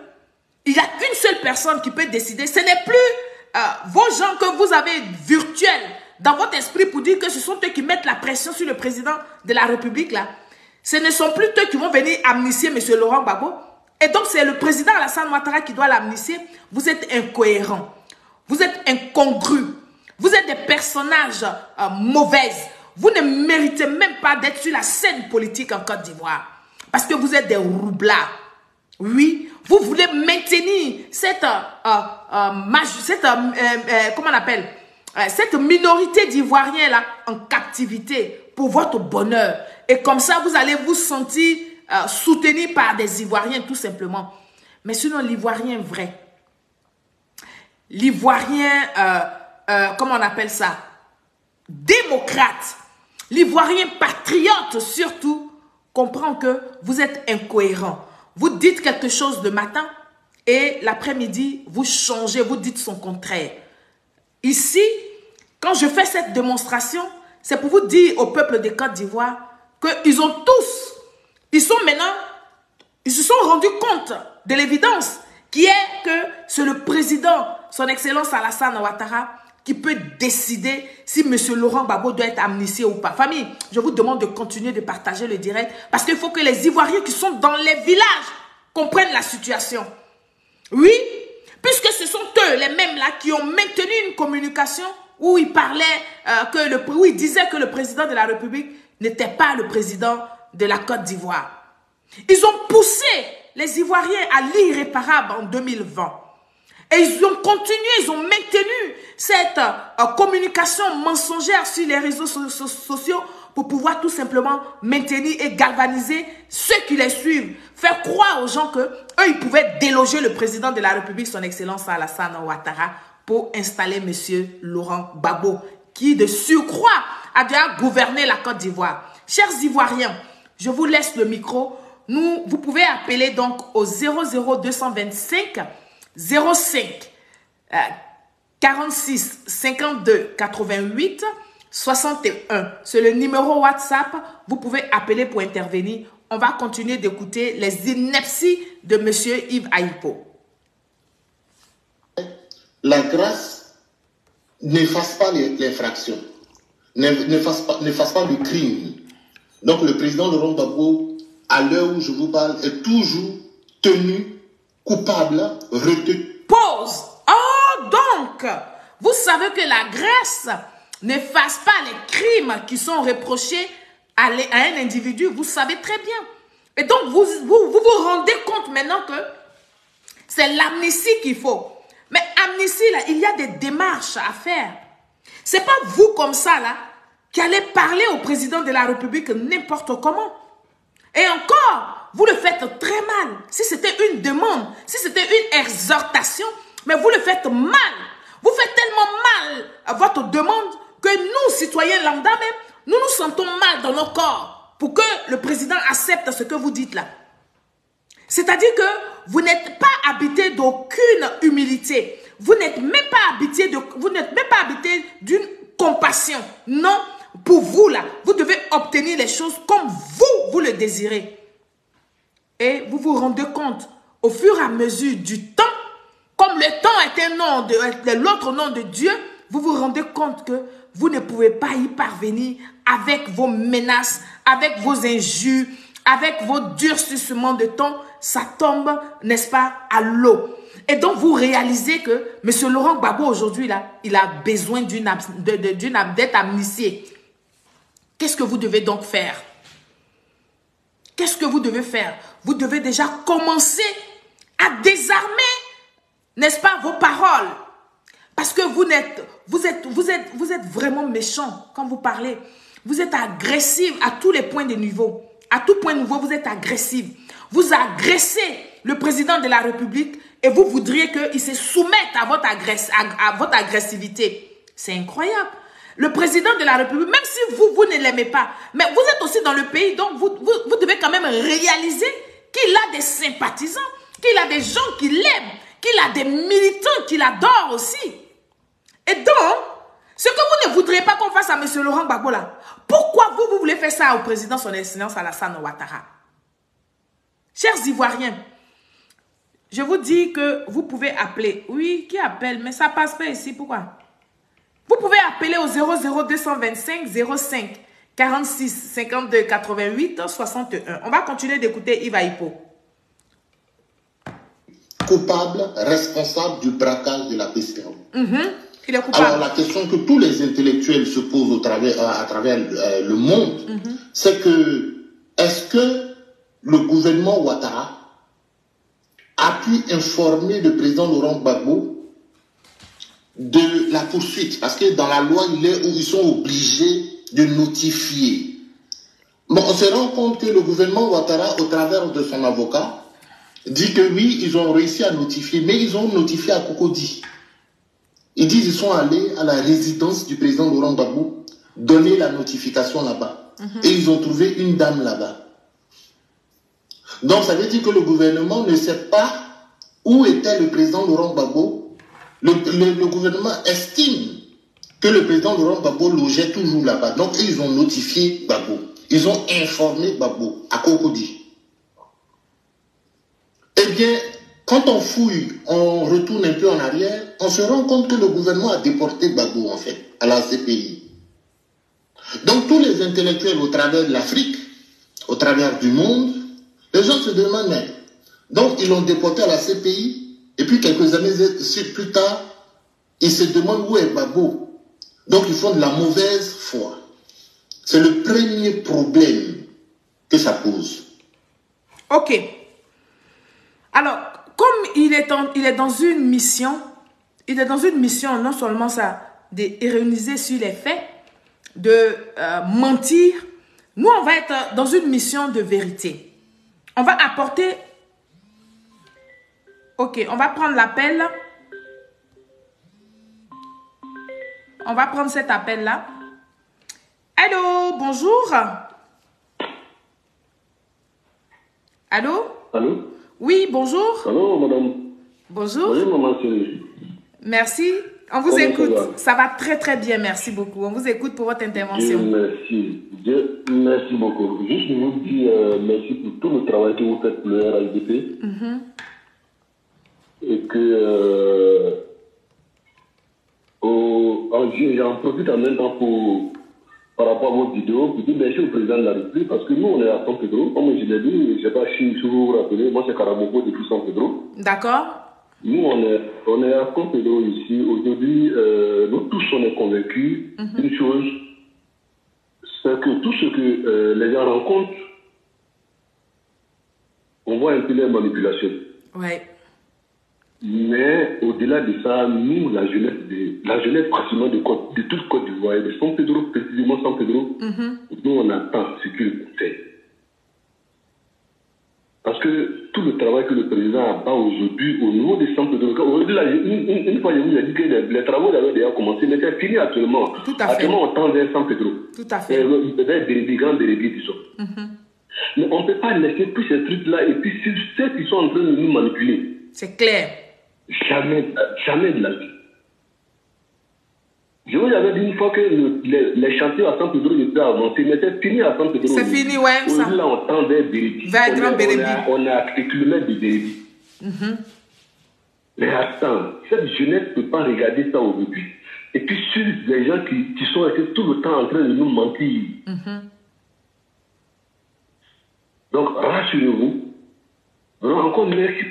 il n'y a qu'une seule personne qui peut décider. Ce n'est plus vos gens que vous avez virtuels dans votre esprit pour dire que ce sont eux qui mettent la pression sur le président de la République là. Ce ne sont plus eux qui vont venir amnistier M. Laurent Gbagbo. Et donc, c'est le président Alassane Ouattara qui doit l'amnistier. Vous êtes incohérents. Vous êtes incongrus. Vous êtes des personnages mauvais. Vous ne méritez même pas d'être sur la scène politique en Côte d'Ivoire. Parce que vous êtes des roublards. Oui, vous voulez maintenir cette comment on appelle, cette minorité d'Ivoiriens là en captivité pour votre bonheur. Et comme ça, vous allez vous sentir soutenu par des Ivoiriens tout simplement. Mais sinon, l'Ivoirien vrai, l'Ivoirien, comment on appelle ça, démocrate, l'Ivoirien patriote surtout, comprend que vous êtes incohérent. Vous dites quelque chose le matin et l'après-midi, vous changez, vous dites son contraire. Ici, quand je fais cette démonstration, c'est pour vous dire au peuple de Côte d'Ivoire qu'ils ont tous, ils se sont rendus compte de l'évidence qui est que c'est le président, son excellence Alassane Ouattara, qui peut décider si M. Laurent Gbagbo doit être amnistié ou pas. Famille, je vous demande de continuer de partager le direct parce qu'il faut que les Ivoiriens qui sont dans les villages comprennent la situation. Oui, puisque ce sont eux, les mêmes là, qui ont maintenu une communication où ils parlaient, où ils disaient que le président de la République n'était pas le président de la Côte d'Ivoire. Ils ont poussé les Ivoiriens à l'irréparable en 2020. Et ils ont continué, ils ont maintenu cette communication mensongère sur les réseaux sociaux pour pouvoir tout simplement maintenir et galvaniser ceux qui les suivent. Faire croire aux gens qu'eux, ils pouvaient déloger le président de la République, son excellence Alassane Ouattara, pour installer M. Laurent Gbagbo, qui de surcroît a déjà gouverné la Côte d'Ivoire. Chers Ivoiriens, je vous laisse le micro. Vous pouvez appeler donc au 00225 05 46 52 88 61. C'est le numéro WhatsApp. Vous pouvez appeler pour intervenir. On va continuer d'écouter les inepties de M. Yves Aïpo. La grâce n'efface pas l'infraction, n'efface pas le crime. Donc le président Laurent Gbagbo, à l'heure où je vous parle, est toujours tenu coupable, retenu. Pause. Oh, donc, vous savez que la grâce n'efface pas les crimes qui sont reprochés à un individu. Vous savez très bien. Et donc, vous vous rendez compte maintenant que c'est l'amnistie qu'il faut. Mais amnistie, là, il y a des démarches à faire. C'est pas vous comme ça, là, qui allez parler au président de la République n'importe comment. Et encore, vous le faites très mal. Si c'était une demande, si c'était une exhortation, mais vous le faites mal. Vous faites tellement mal à votre demande que nous, citoyens lambda même, nous nous sentons mal dans nos corps pour que le président accepte ce que vous dites là. C'est-à-dire que vous n'êtes pas habité d'aucune humilité. Vous n'êtes même pas habité d'une compassion. Non, pour vous là, vous devez obtenir les choses comme vous le désirez. Et vous vous rendez compte, au fur et à mesure du temps, comme le temps est l'autre nom de Dieu, vous vous rendez compte que vous ne pouvez pas y parvenir avec vos menaces, avec vos injures, avec vos durcissements de ton, ça tombe, n'est-ce pas, à l'eau. Et donc, vous réalisez que M. Laurent Gbagbo, aujourd'hui, là, il a besoin d'être amnistié. Qu'est-ce que vous devez donc faire? Qu'est-ce que vous devez faire? Vous devez déjà commencer à désarmer, n'est-ce pas, vos paroles. Parce que vous êtes vraiment méchant quand vous parlez. Vous êtes agressif à tous les points de niveau. À tout point de niveau, vous êtes agressif. Vous agressez le président de la République et vous voudriez qu'il se soumette à votre agressivité. C'est incroyable. Le président de la République, même si vous ne l'aimez pas, mais vous êtes aussi dans le pays, donc vous devez quand même réaliser qu'il a des sympathisants, qu'il a des gens qui l'aiment, qu'il a des militants qui l'adorent aussi. Et donc, ce que vous ne voudriez pas qu'on fasse à M. Laurent Gbagbo là, pourquoi vous voulez faire ça au président son excellence Alassane Ouattara? Chers Ivoiriens, je vous dis que vous pouvez appeler. Oui, qui appelle? Mais ça passe pas ici, pourquoi? Vous pouvez appeler au 00225 05 46 52 88 61. On va continuer d'écouter Yves Aïpo. Coupable, responsable du braquage de la BCEAO. Il est coupable. Alors la question que tous les intellectuels se posent à travers le monde, c'est que est-ce que le gouvernement Ouattara a pu informer le président Laurent Gbagbo de la poursuite? Parce que dans la loi, ils sont obligés de notifier. Bon, on se rend compte que le gouvernement Ouattara, au travers de son avocat, dit que oui, ils ont réussi à notifier, mais ils ont notifié à Cocody. Ils disent qu'ils sont allés à la résidence du président Laurent Gbagbo, donner la notification là-bas. Et ils ont trouvé une dame là-bas. Donc ça veut dire que le gouvernement ne sait pas où était le président Laurent Gbagbo. Le gouvernement estime que le président Laurent Gbagbo logeait toujours là-bas. Donc, ils ont notifié Gbagbo. Ils ont informé Gbagbo à Cocody. Eh bien, quand on fouille, on retourne un peu en arrière, on se rend compte que le gouvernement a déporté Gbagbo, en fait, à la CPI. Donc, tous les intellectuels au travers de l'Afrique, au travers du monde, les gens se demandent, mais, donc, ils l'ont déporté à la CPI, et puis quelques années plus tard, ils se demandent où est Gbagbo. Donc, ils font de la mauvaise foi. C'est le premier problème que ça pose. Ok. Alors, comme il est dans une mission, non seulement ça, d'ironiser sur les faits, de mentir, nous, on va être dans une mission de vérité. On va apporter... Ok, on va prendre l'appel. On va prendre cet appel-là. Allô, bonjour. Allô? Allô? Oui, bonjour. Allô, madame. Bonjour. Oui, maman chérie. Merci. On vous Comment écoute. ça Ça va très très bien, merci beaucoup. On vous écoute pour votre intervention. Dieu merci. Dieu merci beaucoup. Juste vous dire merci pour tout le travail que vous faites pour le RLDP. Et que j'en profite en même temps par rapport à votre vidéo pour dire merci au président de la République parce que nous on est à San Pedro. Comme je l'ai dit, je ne sais pas si vous vous rappelez, moi c'est Carabobo depuis San Pedro. D'accord. Nous, on est à San Pedro ici. Aujourd'hui, nous tous, on est convaincus d'une chose, c'est que tout ce que les gens rencontrent, on voit un peu les manipulations. Ouais. Mais au-delà de ça, nous, la jeunesse pratiquement de toute Côte d'Ivoire, de San Pedro, précisément San Pedro, nous, on attend ce qu'il fait. Parce que tout le travail que le président a fait aujourd'hui au niveau des centres de aujourd'hui, une fois, je vous ai dit que les travaux avaient déjà commencé, mais c'est fini actuellement. Tout à fait. Actuellement, on tend vers San Pedro. Tout à fait. Vers des grands délégués, disons. Mais on ne peut pas laisser tous ces trucs-là et puis ceux qui sont en train de nous manipuler. C'est clair. Jamais de la vie. Je vous avais dit une fois que les chantiers à San Pedro étaient avancés, mais c'est fini à San Pedro. C'est fini, ouais. Aujourd'hui, là, on tend vers Bérébi. Vers Grand Bérébi. On est à quelques kilomètres de Bérébi. Mais attends, cette jeunesse ne peut pas regarder ça aujourd'hui. Et puis, sur les gens qui sont restés tout le temps en train de nous mentir. Donc, rassurez-vous. Encore merci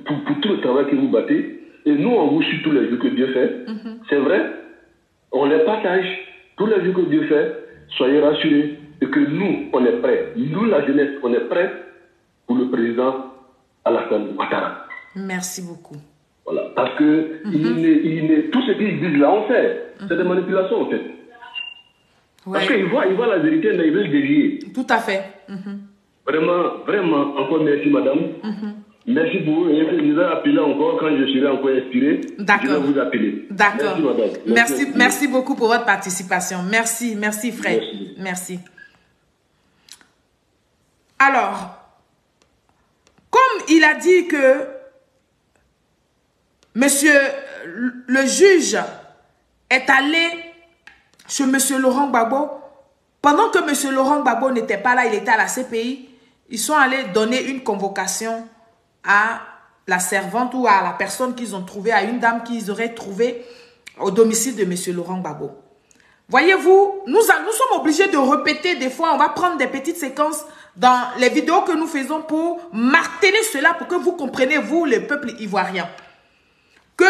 pour tout le travail que vous battez. Et nous, on vous suit tous les jours que Dieu fait. C'est vrai. On les partage. Tous les jours que Dieu fait, soyez rassurés. Et que nous, on est prêts. Nous, la jeunesse, on est prêts pour le président Alassane Ouattara. Merci beaucoup. Voilà. Parce que tout ce qu'ils disent là, on fait. C'est des manipulations, en fait. Ouais. Parce qu'ils voient la vérité, mais ils veulent dévier. Tout à fait. Vraiment, encore merci, madame. Merci pour vous. Je vais appeler encore quand je serai encore inspiré. D'accord. Je vais vous appeler. D'accord. Merci, madame. Merci beaucoup pour votre participation. Merci, frère. Merci. Alors, comme il a dit que monsieur le juge est allé chez monsieur Laurent Gbagbo, pendant que monsieur Laurent Gbagbo n'était pas là, il était à la CPI, ils sont allés donner une convocation à la servante ou à la personne qu'ils ont trouvée, à une dame qu'ils auraient trouvée au domicile de monsieur Laurent Gbagbo. Voyez-vous, nous sommes obligés de répéter des fois, on va prendre des petites séquences dans les vidéos que nous faisons pour marteler cela, pour que vous compreniez, vous, le peuple ivoirien, que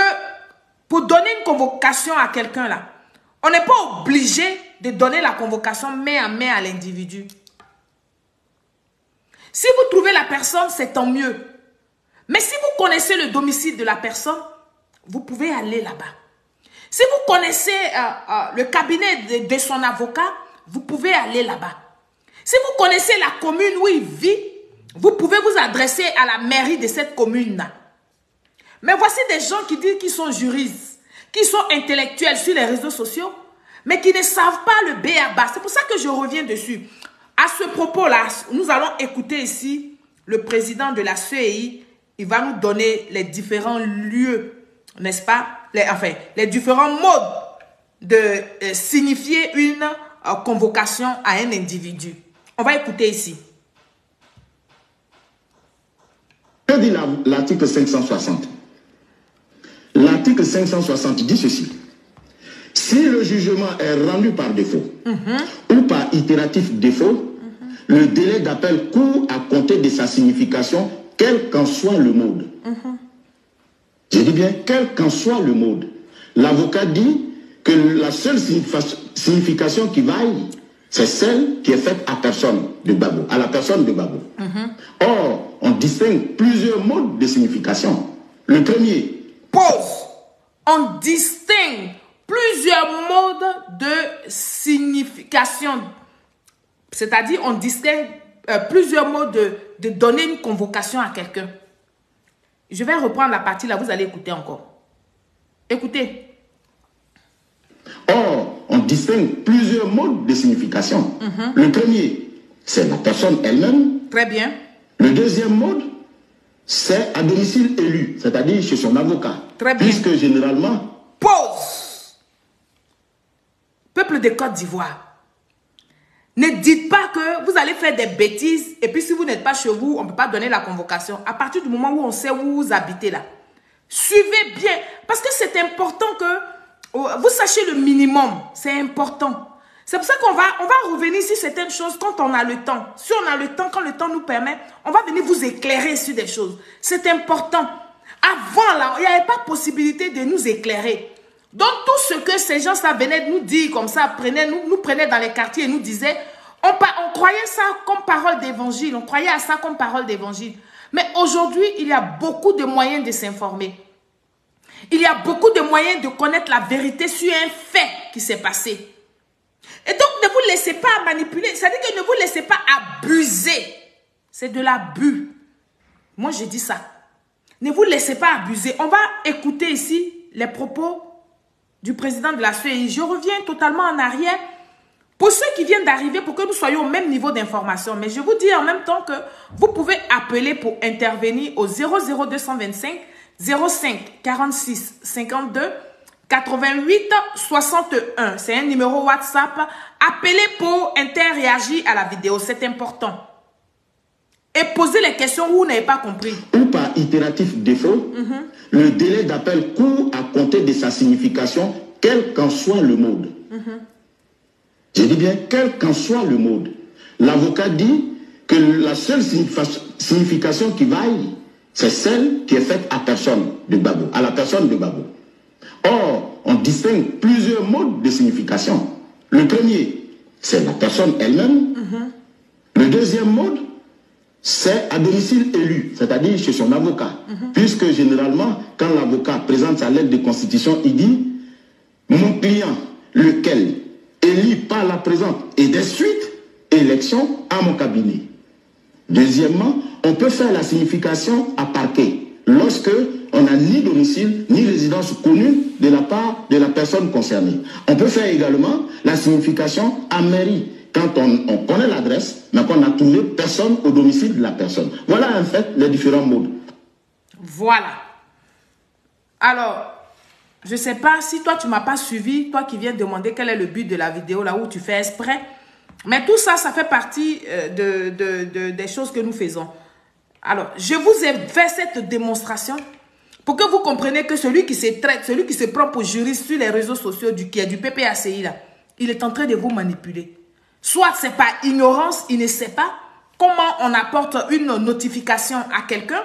pour donner une convocation à quelqu'un là, on n'est pas obligé de donner la convocation main à main à l'individu. Si vous trouvez la personne, c'est tant mieux. Mais si vous connaissez le domicile de la personne, vous pouvez aller là-bas. Si vous connaissez le cabinet de son avocat, vous pouvez aller là-bas. Si vous connaissez la commune où il vit, vous pouvez vous adresser à la mairie de cette commune-là. Mais voici des gens qui disent qu'ils sont juristes, qui sont intellectuels sur les réseaux sociaux, mais qui ne savent pas le b.a.-ba. C'est pour ça que je reviens dessus. À ce propos-là, nous allons écouter ici le président de la CEI. Il va nous donner les différents lieux, n'est-ce pas? Les différents modes de signifier une convocation à un individu. On va écouter ici. Que dit l'article 560? L'article 560 dit ceci. Si le jugement est rendu par défaut ou par itératif défaut, le délai d'appel court à compter de sa signification, quel qu'en soit le mode. Je dis bien, quel qu'en soit le mode. L'avocat dit que la seule signification qui vaille, c'est celle qui est faite à personne de Gbagbo, à la personne de Gbagbo. Or, on distingue plusieurs modes de signification. Le premier. Pause. On distingue plusieurs modes de signification. C'est-à-dire, on distingue plusieurs modes de donner une convocation à quelqu'un. Je vais reprendre la partie là, vous allez écouter encore. Écoutez. Or, on distingue plusieurs modes de signification. Le premier, c'est la personne elle-même. Très bien. Le deuxième mode, c'est à domicile élu, c'est-à-dire chez son avocat. Très bien. Puisque généralement... Pause. Peuple de Côte d'Ivoire. Ne dites pas que vous allez faire des bêtises et puis si vous n'êtes pas chez vous, on ne peut pas donner la convocation. À partir du moment où on sait où vous habitez là, suivez bien. Parce que c'est important que vous sachiez le minimum. C'est important. C'est pour ça qu'on va revenir sur certaines choses quand on a le temps. Si on a le temps, quand le temps nous permet, on va venir vous éclairer sur des choses. C'est important. Avant là, il n'y avait pas possibilité de nous éclairer. Donc, tout ce que ces gens-là venaient nous dire comme ça, nous prenaient dans les quartiers et nous disaient, on croyait ça comme parole d'évangile, on croyait à ça comme parole d'évangile. Mais aujourd'hui, il y a beaucoup de moyens de s'informer. Il y a beaucoup de moyens de connaître la vérité sur un fait qui s'est passé. Et donc, ne vous laissez pas manipuler, c'est-à-dire que ne vous laissez pas abuser. C'est de l'abus. Moi, j'ai dit ça. Ne vous laissez pas abuser. On va écouter ici les propos du président de la CEI. Je reviens totalement en arrière pour ceux qui viennent d'arriver, pour que nous soyons au même niveau d'information. Mais je vous dis en même temps que vous pouvez appeler pour intervenir au 00225 05 46 52 88 61. C'est un numéro WhatsApp. Appelez pour interréagir à la vidéo. C'est important. Et posez les questions où vous n'avez pas compris. Ou par itératif défaut, le délai d'appel court à compter de sa signification, quel qu'en soit le mode. Je dis bien, quel qu'en soit le mode. L'avocat dit que la seule signification qui vaille, c'est celle qui est faite à personne de Gbagbo, à la personne de Gbagbo. Or, on distingue plusieurs modes de signification. Le premier, c'est la personne elle-même. Le deuxième mode, c'est à domicile élu, c'est-à-dire chez son avocat. Puisque généralement, quand l'avocat présente sa lettre de constitution, il dit « Mon client, lequel élit par la présente et des suites, élection à mon cabinet. » Deuxièmement, on peut faire la signification à parquet, lorsque on n'a ni domicile, ni résidence connue de la part de la personne concernée. On peut faire également la signification à mairie, quand on connaît l'adresse, mais qu'on n'a trouvé personne au domicile de la personne. Voilà en fait les différents modes. Voilà. Alors, je ne sais pas si toi tu ne m'as pas suivi, toi qui viens demander quel est le but de la vidéo là où tu fais exprès. Mais tout ça, ça fait partie des choses que nous faisons. Alors, je vous ai fait cette démonstration pour que vous compreniez que celui qui se traite, celui qui se prend pour juriste sur les réseaux sociaux, qui est du PPACI là, il est en train de vous manipuler. Soit c'est par ignorance, il ne sait pas comment on apporte une notification à quelqu'un.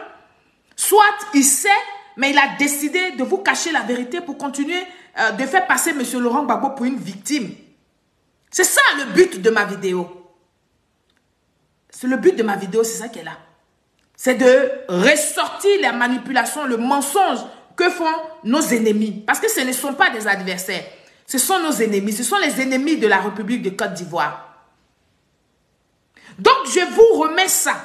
Soit il sait, mais il a décidé de vous cacher la vérité pour continuer de faire passer M. Laurent Gbagbo pour une victime. C'est ça le but de ma vidéo. C'est le but de ma vidéo, c'est ça qui est là. C'est de ressortir la manipulation, le mensonge que font nos ennemis. Parce que ce ne sont pas des adversaires. Ce sont nos ennemis. Ce sont les ennemis de la République de Côte d'Ivoire. Donc, je vous remets ça.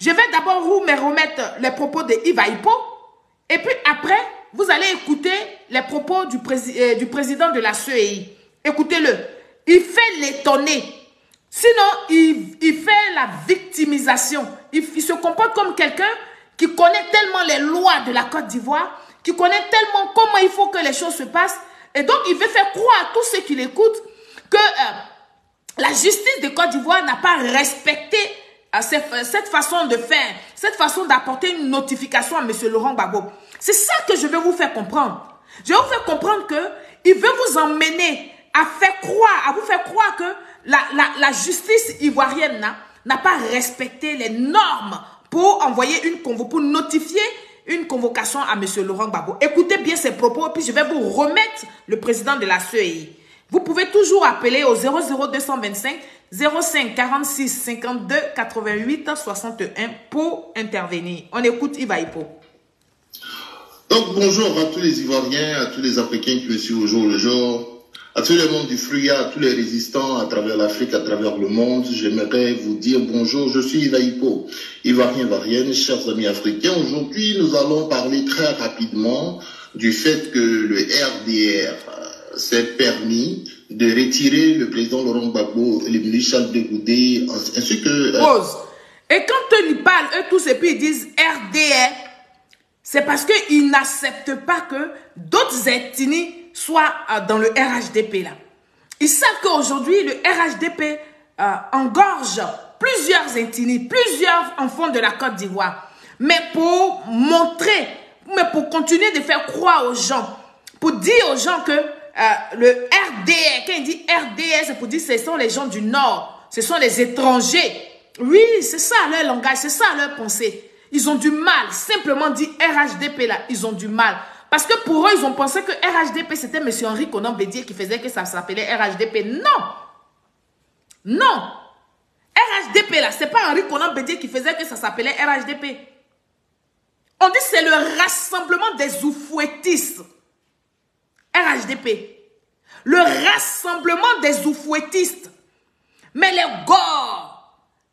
Je vais d'abord vous remettre les propos de Yves Aipo. Et puis après, vous allez écouter les propos du président de la CEI. Écoutez-le. Il fait l'étonner. Sinon, il fait la victimisation. Il se comporte comme quelqu'un qui connaît tellement les lois de la Côte d'Ivoire, qui connaît tellement comment il faut que les choses se passent. Et donc, il veut faire croire à tous ceux qui l'écoutent que la justice de Côte d'Ivoire n'a pas respecté cette façon de faire, cette façon d'apporter une notification à M. Laurent Gbagbo. C'est ça que je veux vous faire comprendre. Je vais vous faire comprendre qu'il veut vous emmener à vous faire croire que la justice ivoirienne n'a pas respecté les normes pour envoyer pour notifier une convocation à M. Laurent Gbagbo. Écoutez bien ces propos, puis je vais vous remettre le président de la CEI. Vous pouvez toujours appeler au 00225 05 46 52 88 61 pour intervenir. On écoute Iba Hippo. Donc bonjour à tous les Ivoiriens, à tous les Africains qui me suivent au jour le jour, à tous les membres du FRUIA, à tous les résistants à travers l'Afrique, à travers le monde. J'aimerais vous dire bonjour, je suis Iba Hippo, Ivoirien, Ivoirienne, chers amis africains. Aujourd'hui, nous allons parler très rapidement du fait que le RDR s'est permis de retirer le président Laurent Gbagbo, le ministre Charles de Goudet, ainsi que... Pause. Et quand ils parlent, eux tous, et puis ils disent RDR, c'est parce qu'ils n'acceptent pas que d'autres ethnies soient dans le RHDP là. Ils savent qu'aujourd'hui, le RHDP engorge plusieurs ethnies, plusieurs enfants de la Côte d'Ivoire. Mais pour montrer, pour continuer de faire croire aux gens, pour dire aux gens que le RDR, quand il dit RDR, c'est pour dire que ce sont les gens du Nord, ce sont les étrangers. Oui, c'est ça leur langage, c'est ça leur pensée. Ils ont du mal, simplement dit RHDP là, ils ont du mal. Parce que pour eux, ils ont pensé que RHDP, c'était M. Henri Konan Bédier qui faisait que ça s'appelait RHDP. Non! Non! RHDP là, c'est pas Henri Konan Bédier qui faisait que ça s'appelait RHDP. On dit que c'est le rassemblement des oufouettistes. RHDP. Le rassemblement des oufouettistes. Mais les gores,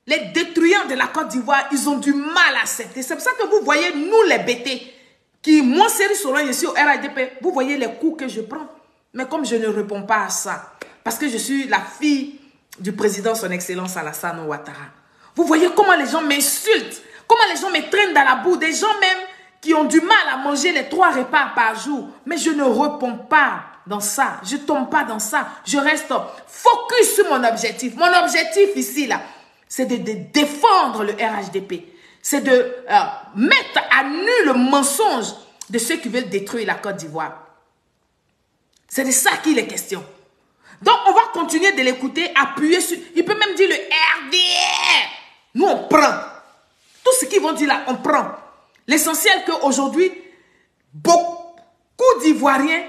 les détruisants de la Côte d'Ivoire, ils ont du mal à accepter. C'est pour ça que vous voyez, nous les bêtés, qui, moi, Série Solon, je suis au RHDP, vous voyez les coups que je prends. Mais comme je ne réponds pas à ça, parce que je suis la fille du président, son excellence Alassane Ouattara. Vous voyez comment les gens m'insultent, comment les gens me traînent dans la boue, des gens même qui ont du mal à manger les 3 repas par jour. Mais je ne réponds pas dans ça, je ne tombe pas dans ça. Je reste focus sur mon objectif. Mon objectif ici, là, c'est de défendre le RHDP. C'est de mettre à nu le mensonge de ceux qui veulent détruire la Côte d'Ivoire. C'est de ça qu'il est question. Donc, on va continuer de l'écouter, appuyer sur... Il peut même dire le RDR. Nous, on prend. Tout ce qu'ils vont dire là, on prend. L'essentiel qu'aujourd'hui, beaucoup d'Ivoiriens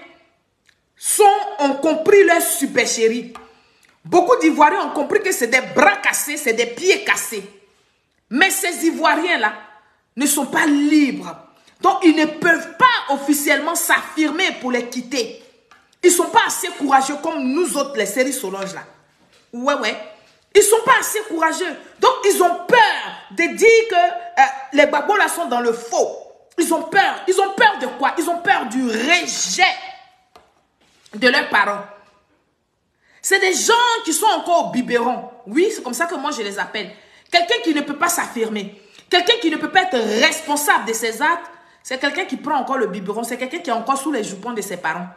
ont compris leur supercherie. Beaucoup d'Ivoiriens ont compris que c'est des bras cassés, c'est des pieds cassés. Mais ces Ivoiriens-là ne sont pas libres. Donc, ils ne peuvent pas officiellement s'affirmer pour les quitter. Ils ne sont pas assez courageux comme nous autres, les séries Solange là. Ouais. Ils ne sont pas assez courageux. Donc, ils ont peur de dire que les Gbagbo là sont dans le faux. Ils ont peur. Ils ont peur de quoi? Ils ont peur du rejet de leurs parents. C'est des gens qui sont encore au biberon. Oui, c'est comme ça que moi je les appelle. Quelqu'un qui ne peut pas s'affirmer. Quelqu'un qui ne peut pas être responsable de ses actes. C'est quelqu'un qui prend encore le biberon. C'est quelqu'un qui est encore sous les jupons de ses parents.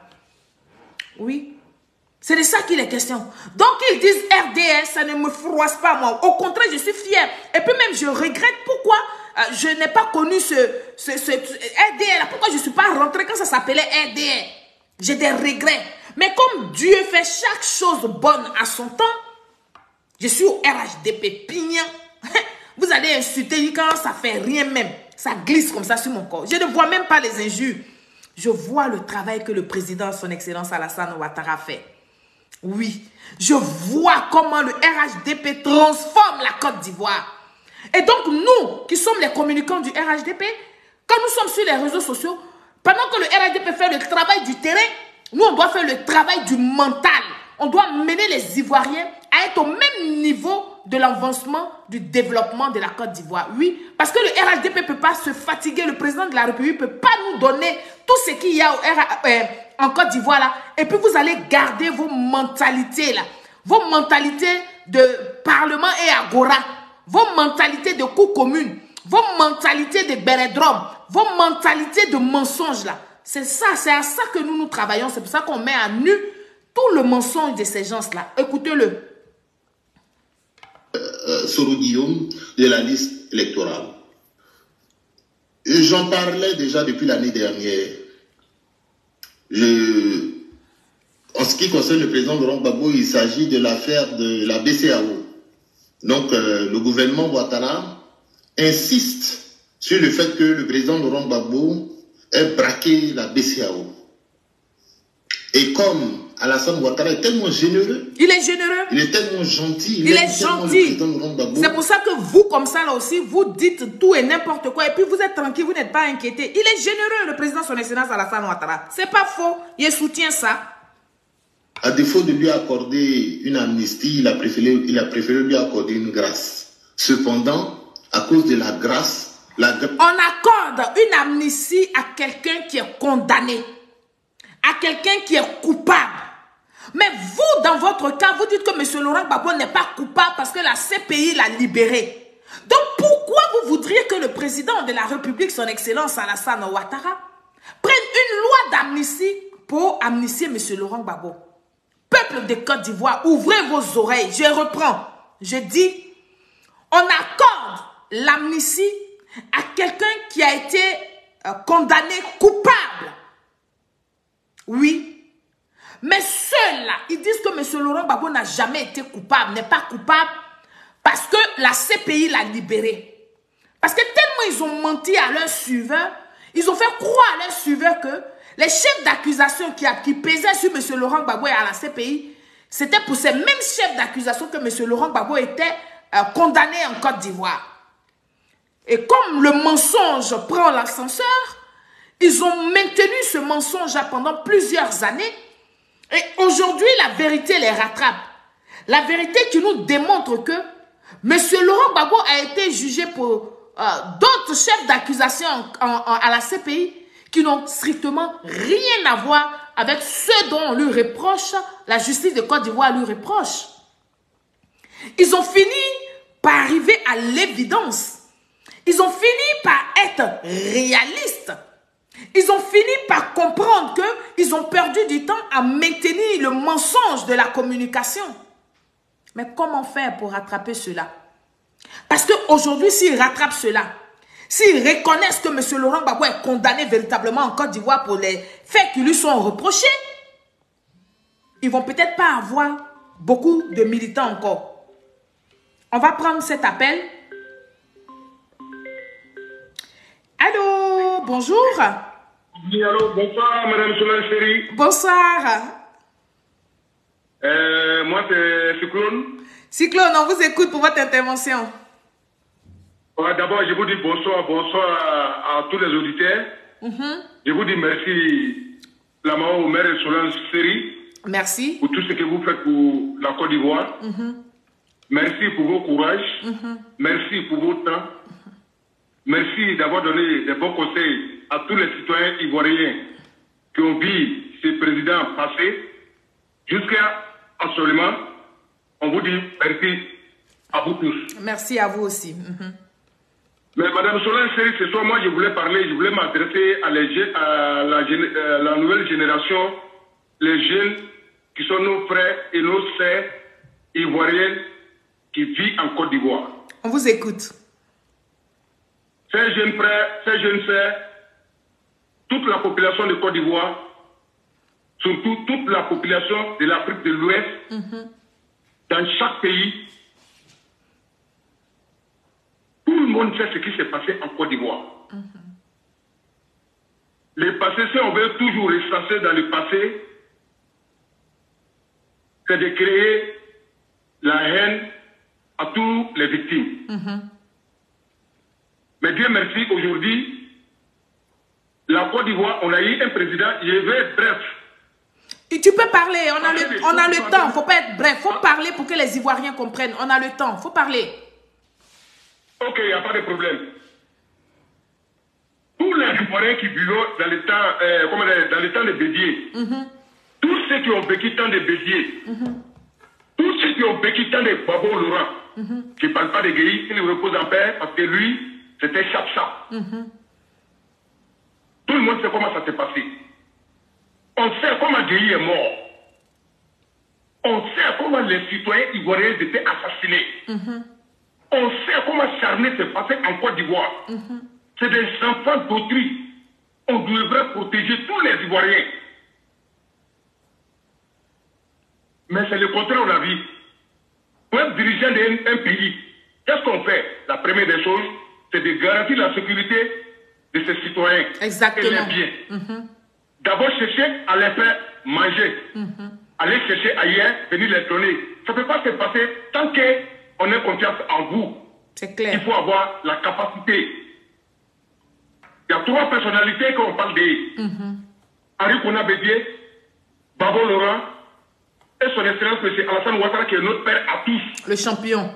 Oui. C'est de ça qu'il est question. Donc ils disent RDS, ça ne me froisse pas moi. Au contraire, je suis fière. Et puis même, je regrette pourquoi je n'ai pas connu ce RDR. Pourquoi je ne suis pas rentrée quand ça s'appelait RDR. J'ai des regrets. Mais comme Dieu fait chaque chose bonne à son temps, je suis au RHDP Pignan. Vous allez insulter quand ça fait rien même. Ça glisse comme ça sur mon corps. Je ne vois même pas les injures. Je vois le travail que le président, son excellence Alassane Ouattara fait. Oui, je vois comment le RHDP transforme la Côte d'Ivoire. Et donc nous, qui sommes les communicants du RHDP, quand nous sommes sur les réseaux sociaux, pendant que le RHDP fait le travail du terrain, nous on doit faire le travail du mental. On doit mener les Ivoiriens à être au même niveau de l'avancement du développement de la Côte d'Ivoire. Oui, parce que le RHDP ne peut pas se fatiguer, le président de la République ne peut pas nous donner tout ce qu'il y a en Côte d'Ivoire là. Et puis vous allez garder vos mentalités là, vos mentalités de Parlement et Agora, vos mentalités de cours communes, vos mentalités de Bérédrome, vos mentalités de mensonges là. C'est ça, c'est à ça que nous travaillons. C'est pour ça qu'on met à nu tout le mensonge de ces gens-là. Écoutez-le. Soro Guillaume de la liste électorale. J'en parlais déjà depuis l'année dernière. En ce qui concerne le président Laurent Gbagbo, il s'agit de l'affaire de la BCEAO. Donc, le gouvernement Ouattara insiste sur le fait que le président Laurent Gbagbo ait braqué la BCEAO. Et comme Alassane Ouattara est tellement généreux, il est généreux, il est tellement gentil, il est gentil. C'est pour ça que vous, comme ça là aussi, vous dites tout et n'importe quoi. Et puis vous êtes tranquille, vous n'êtes pas inquiété. Il est généreux, le président son excellence Alassane Ouattara. C'est pas faux, il soutient ça. À défaut de lui accorder une amnistie, il a préféré lui accorder une grâce. Cependant, à cause de la grâce, on accorde une amnistie à quelqu'un qui est condamné, à quelqu'un qui est coupable. Mais vous, dans votre cas, vous dites que M. Laurent Gbagbo n'est pas coupable parce que la CPI l'a libéré. Donc pourquoi vous voudriez que le président de la République, son excellence Alassane Ouattara, prenne une loi d'amnistie pour amnistier M. Laurent Gbagbo? Peuple de Côte d'Ivoire, ouvrez vos oreilles. Je reprends. Je dis, on accorde l'amnistie à quelqu'un qui a été condamné coupable. Oui. Mais ceux-là, ils disent que M. Laurent Gbagbo n'a jamais été coupable, n'est pas coupable parce que la CPI l'a libéré. Parce que tellement ils ont menti à leurs suiveurs, ils ont fait croire à leurs suiveurs que les chefs d'accusation qui pesaient sur M. Laurent Gbagbo et à la CPI, c'était pour ces mêmes chefs d'accusation que M. Laurent Gbagbo était condamné en Côte d'Ivoire. Et comme le mensonge prend l'ascenseur, ils ont maintenu ce mensonge pendant plusieurs années. Et aujourd'hui, la vérité les rattrape. La vérité qui nous démontre que M. Laurent Gbagbo a été jugé pour d'autres chefs d'accusation à la CPI qui n'ont strictement rien à voir avec ce dont on lui reproche, la justice de Côte d'Ivoire lui reproche. Ils ont fini par arriver à l'évidence. Ils ont fini par être réalistes. Ils ont fini par comprendre qu'ils ont perdu du temps à maintenir le mensonge de la communication. Mais comment faire pour rattraper cela? Parce qu'aujourd'hui, s'ils rattrapent cela, s'ils reconnaissent que M. Laurent Gbagbo est condamné véritablement en Côte d'Ivoire pour les faits qui lui sont reprochés, ils ne vont peut-être pas avoir beaucoup de militants encore. On va prendre cet appel. Allô, bonjour. Oui, allô, bonsoir, Madame Solange Ferry. Bonsoir. Moi, c'est Cyclone. Cyclone, on vous écoute pour votre intervention. D'abord, je vous dis bonsoir à tous les auditeurs. Je vous dis merci, la maman au maire Solange Ferry. Merci. Pour tout ce que vous faites pour la Côte d'Ivoire. Merci pour vos courages. Merci pour votre temps. Merci d'avoir donné des bons conseils à tous les citoyens ivoiriens qui ont vu ce président passer jusqu'à absolument. On vous dit merci à vous tous. Merci à vous aussi. Mais Madame Solange Ferry, ce soir, moi, je voulais m'adresser à la nouvelle génération, les jeunes qui sont nos frères et nos sœurs ivoiriennes qui vivent en Côte d'Ivoire. On vous écoute. Ces jeunes frères, ces jeunes sœurs, toute la population de Côte d'Ivoire, surtout toute la population de l'Afrique de l'Ouest, dans chaque pays, tout le monde sait ce qui s'est passé en Côte d'Ivoire. Le passé, si on veut toujours rester dans le passé, c'est de créer la haine à toutes les victimes. Mais Dieu merci, aujourd'hui, la Côte d'Ivoire, on a eu un président, je vais être bref. Et tu peux parler, on a le temps, il ne faut pas être bref, il faut parler pour que les Ivoiriens comprennent, on a le temps, il faut parler. Ok, il n'y a pas de problème. Tous les Ivoiriens qui vivent dans le temps, dans le temps de Bédier, tous ceux qui ont vécu tant de Bédier, tous ceux qui ont vécu tant de Gbagbo Laurent, qui ne parlent pas de Guéhi, qui ne repose en paix, parce que lui, c'était chap-chap. Tous Tout le monde sait comment ça s'est passé. On sait comment Guéhi est mort. On sait comment les citoyens ivoiriens étaient assassinés. On sait comment Charnay s'est passé en Côte d'Ivoire. C'est des enfants d'autrui. On devrait protéger tous les Ivoiriens. Mais c'est le contraire, on a vu. Pour être dirigeant d'un pays, qu'est-ce qu'on fait? La première des choses, c'est de garantir la sécurité de ses citoyens. Exactement. Et les biens. D'abord chercher à les faire manger. Aller chercher ailleurs, venir les donner. Ça ne peut pas se passer tant qu'on ait confiance en vous. C'est clair. Il faut avoir la capacité. Il y a 3 personnalités qu'on parle d'eux. Henri Konan Bédié, Babo Laurent et son excellence M. Alassane Ouattara qui est notre père à tous. Le champion.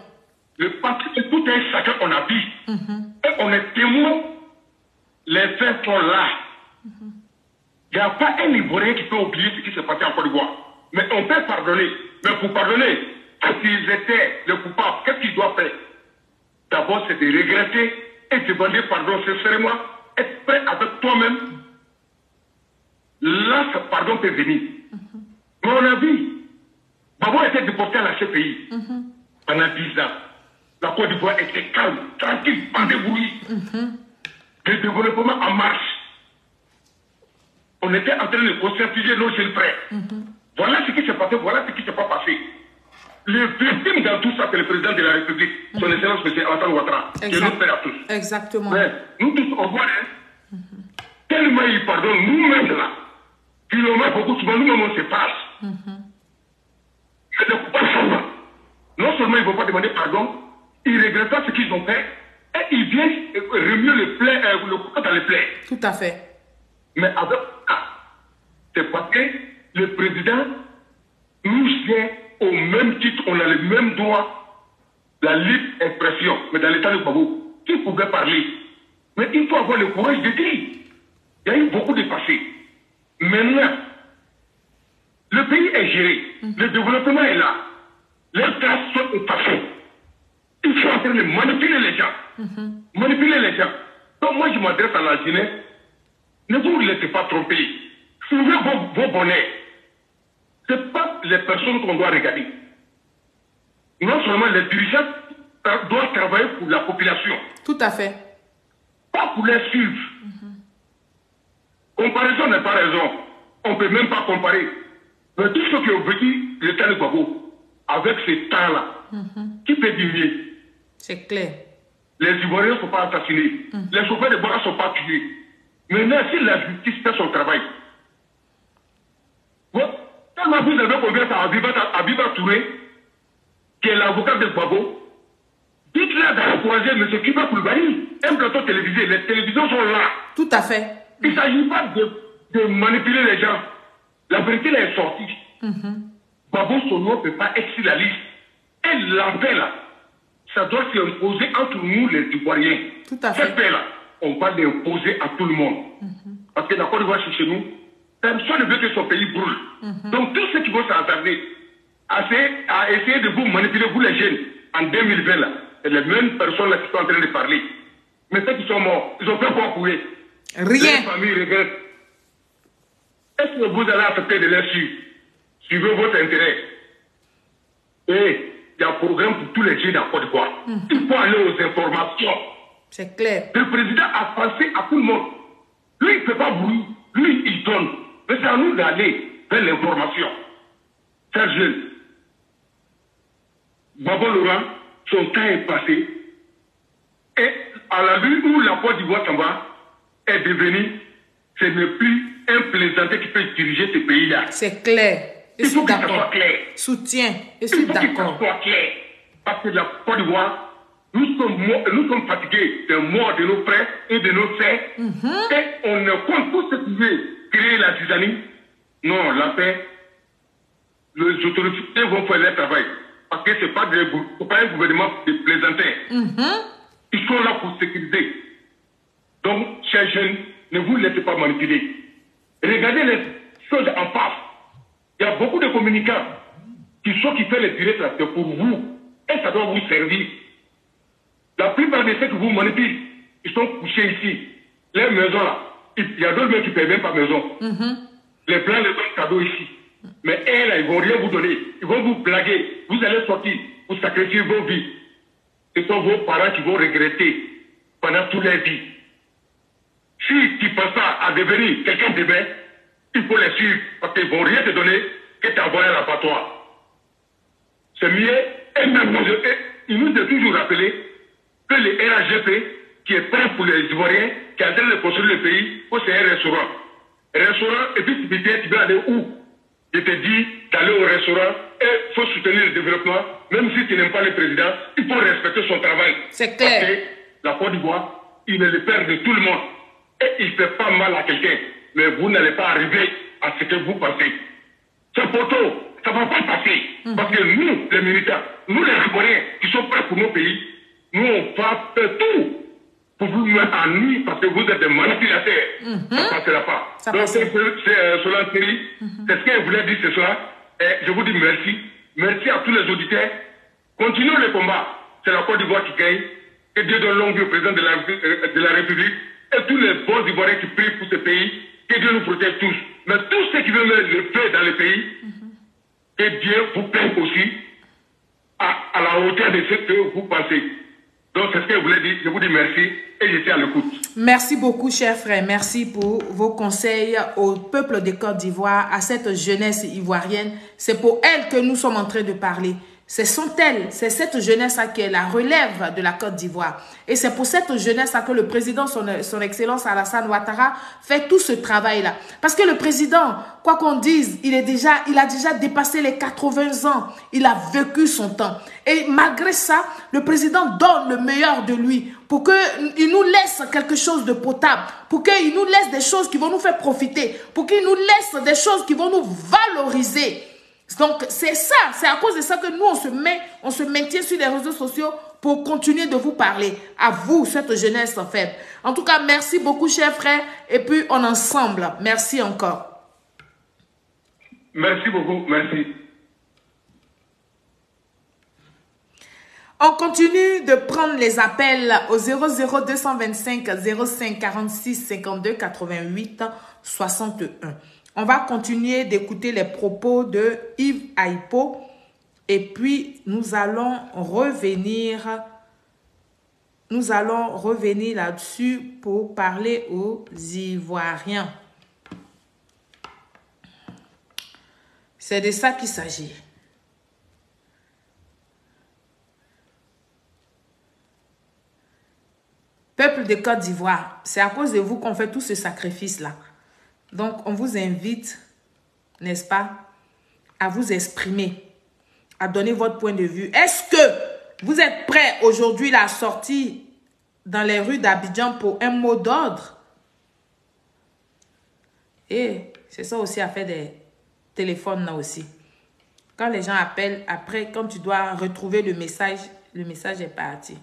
Le parti de tout un chacun on a vu. Et on est témoin. Les faits sont là. Il n'y a pas un Ivoirien qui peut oublier ce qui s'est passé en Côte d'Ivoire. Mais on peut pardonner. Mais pour pardonner, s'ils étaient les coupables, qu'est-ce qu'ils doivent faire? D'abord, c'est de regretter et demander pardon sincèrement, être prêt avec toi-même. Là, ce pardon peut venir. Mais on a vu, Babo était déporté à la CPI pendant 10 ans. La Côte d'Ivoire était calme, tranquille, pas de bruit. Le développement en marche. On était en train de conscientiser nos jeunes frères. Voilà ce qui s'est passé, voilà ce qui ne s'est pas passé. Le victime dans tout ça, c'est le président de la République, son excellence M. Alassane Ouattara, qui est notre père à tous. Exactement. Mais nous tous, on voit, tellement il pardonne, nous-mêmes là, puis on a beaucoup souvent, nous-mêmes on se passe. C'est ne pas savoir. Non seulement ils ne vont pas demander pardon, ils regrettent pas ce qu'ils ont fait, et ils viennent remuer le couteau dans les plaies. Tout à fait. Mais avec ça, c'est parce que le président nous tient au même titre, on a le même droit, la libre expression. Mais dans l'état de Babo, qui pouvait parler? Mais il faut avoir le courage de dire. Il y a eu beaucoup de passé. Maintenant, le pays est géré, le développement est là, les classes sont effacées. Ils sont en train de manipuler les gens. Manipuler les gens. Donc moi je m'adresse à la jeunesse, ne vous laissez pas tromper. Suivez vos bonnets. Ce n'est pas les personnes qu'on doit regarder. Non seulement les dirigeants doivent travailler pour la population. Tout à fait. Pas pour les suivre. Comparaison n'est pas raison. On ne peut même pas comparer. Mais tout ce qui ont vécu l'état de Babo, avec ces temps-là, qui peut dire mieux? C'est clair. Les Ivoiriens ne sont pas assassinés. Les chauffeurs de bois ne sont pas tués. Maintenant, si la justice fait son travail, tellement vous avez combien ça Abiba Touré, qui est l'avocat de Babo, dites-le d'encourager M. Kiba Koulibaly, un plateau télévisé. Les télévisions sont là. Tout à fait. Il ne s'agit pas de manipuler les gens. La vérité là est sortie. Babo, son nom ne peut pas être sur la liste. Et l'enfer là, ça doit s'imposer entre nous les Ivoiriens. Tout à fait. Cette paix là, on va l'imposer à tout le monde. Parce que la Côte d'Ivoire, chez nous, personne ne veut que son pays brûle. Donc tous ceux qui vont s'attarder à essayer de vous manipuler, vous les jeunes, en 2020 là, c'est les mêmes personnes là qui sont en train de parler. Mais ceux qui sont morts, ils ont fait quoi pour eux? Rien. Les familles regrettent. Est-ce que vous allez accepter de les suivre? Suivez votre intérêt. Et il y a un programme pour tous les jeunes en Côte d'Ivoire. Il faut aller aux informations. C'est clair. Le président a pensé à tout le monde. Lui, il ne fait pas bruit. Lui, il donne. Mais c'est à nous d'aller vers l'information. Chers jeunes, Babo Laurent, son temps est passé. Et à la vue où la Côte d'Ivoire s'en va, est devenue, ce n'est plus un plaisantin qui peut diriger ce pays-là. C'est clair. Il faut que ça soit clair. Soutien. Je suis d'accord. Il faut que ça soit clair. Parce que la Côte d'Ivoire, nous sommes fatigués des morts de nos frères et de nos sœurs. Et on ne compte pour ce qui veut créer la zizanie. Non, la paix, les autorités vont faire leur travail. Parce que ce n'est pas un gouvernement de plaisantins. Ils sont là pour sécuriser. Donc, chers jeunes, ne vous laissez pas manipuler. Regardez les choses en face. Il y a beaucoup de communicants qui font les directs là, c'est pour vous. Et ça doit vous servir. La plupart de ceux qui vous manipulent, ils sont couchés ici. Les maisons là, Il y a d'autres mecs qui ne payent même pas maison. Les blancs les donnent cadeaux ici. Mais elles, là, ils ne vont rien vous donner. Ils vont vous blaguer. Vous allez sortir. Vous sacrifiez vos vies. Ce sont vos parents qui vont regretter pendant toute leur vie. Si tu ne penses pas à devenir quelqu'un de bien, il faut les suivre parce qu'ils ne vont rien te donner que t'envoyer à l'abattoir. C'est mieux. Et même, il nous a toujours rappelé que le RAGP, qui est prêt pour les Ivoiriens, qui est en train de construire le pays, c'est un restaurant. Et puis tu veux aller où? Je te dis d'aller au restaurant et il faut soutenir le développement. Même si tu n'aimes pas le président, il faut respecter son travail. C'est clair. Parce que la Côte d'Ivoire, il est le père de tout le monde. Et il ne fait pas mal à quelqu'un. Mais vous n'allez pas arriver à ce que vous pensez. C'est poteau, ça ne va pas passer. Parce que nous, les militaires, nous les Ivoiriens qui sont prêts pour nos pays, nous on va faire tout pour vous mettre en nuit parce que vous êtes des manipulateurs. Ça ne passera pas. Donc c'est Solange Thierry, c'est ce qu'elle voulait dire ce soir. Et je vous dis merci. Merci à tous les auditeurs. Continuons le combat. C'est la Côte d'Ivoire qui gagne. Et Dieu donne longue vie au président de la République. Et tous les bons Ivoiriens qui prient pour ce pays. Que Dieu nous protège tous. Mais tous ceux qui veulent mettre le feu dans le pays, que Dieu vous plaît aussi à la hauteur de ce que vous pensez. Donc c'est ce que je voulais dire. Je vous dis merci et je suis à l'écoute. Merci beaucoup, cher frère. Merci pour vos conseils au peuple de Côte d'Ivoire, à cette jeunesse ivoirienne. C'est pour elle que nous sommes en train de parler. C'est cette jeunesse-là qui est la relève de la Côte d'Ivoire. Et c'est pour cette jeunesse-là que le président, son excellence Alassane Ouattara, fait tout ce travail-là. Parce que le président, quoi qu'on dise, il a déjà dépassé les 80 ans. Il a vécu son temps. Et malgré ça, le président donne le meilleur de lui pour qu'il nous laisse quelque chose de potable, pour qu'il nous laisse des choses qui vont nous faire profiter, pour qu'il nous laisse des choses qui vont nous valoriser. Donc, c'est ça, c'est à cause de ça que nous, on se maintient sur les réseaux sociaux pour continuer de vous parler. À vous, cette jeunesse faible. En tout cas, merci beaucoup, chers frères. Et puis, on est ensemble. Merci encore. Merci beaucoup, merci. On continue de prendre les appels au 00225 05 46 52 88 61. On va continuer d'écouter les propos de Yves Aipo et puis nous allons revenir là-dessus pour parler aux Ivoiriens. C'est de ça qu'il s'agit. Peuple de Côte d'Ivoire, c'est à cause de vous qu'on fait tout ce sacrifice-là. Donc, on vous invite, n'est-ce pas, à vous exprimer, à donner votre point de vue. Est-ce que vous êtes prêts aujourd'hui à sortir dans les rues d'Abidjan pour un mot d'ordre? Et c'est ça aussi à faire des téléphones là aussi. Quand les gens appellent, après, quand tu dois retrouver le message est parti.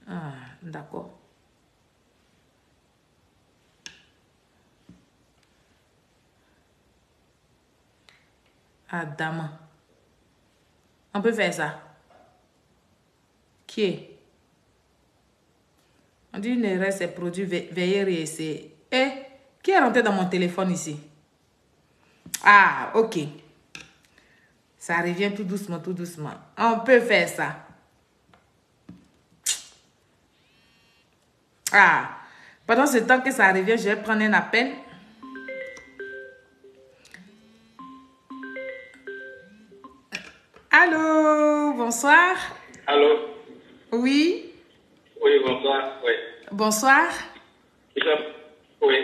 Ah, d'accord. Adama. On peut faire ça. Qui est? On dit une erreur, c'est produit, veuillez réessayer. Et qui est rentré dans mon téléphone ici? Ah, ok. Ça revient tout doucement, tout doucement. On peut faire ça. Ah, pendant ce temps que ça revient, je vais prendre un appel. Allô, bonsoir. Allô? Oui? Oui, bonsoir. Oui. Bonsoir. Oui,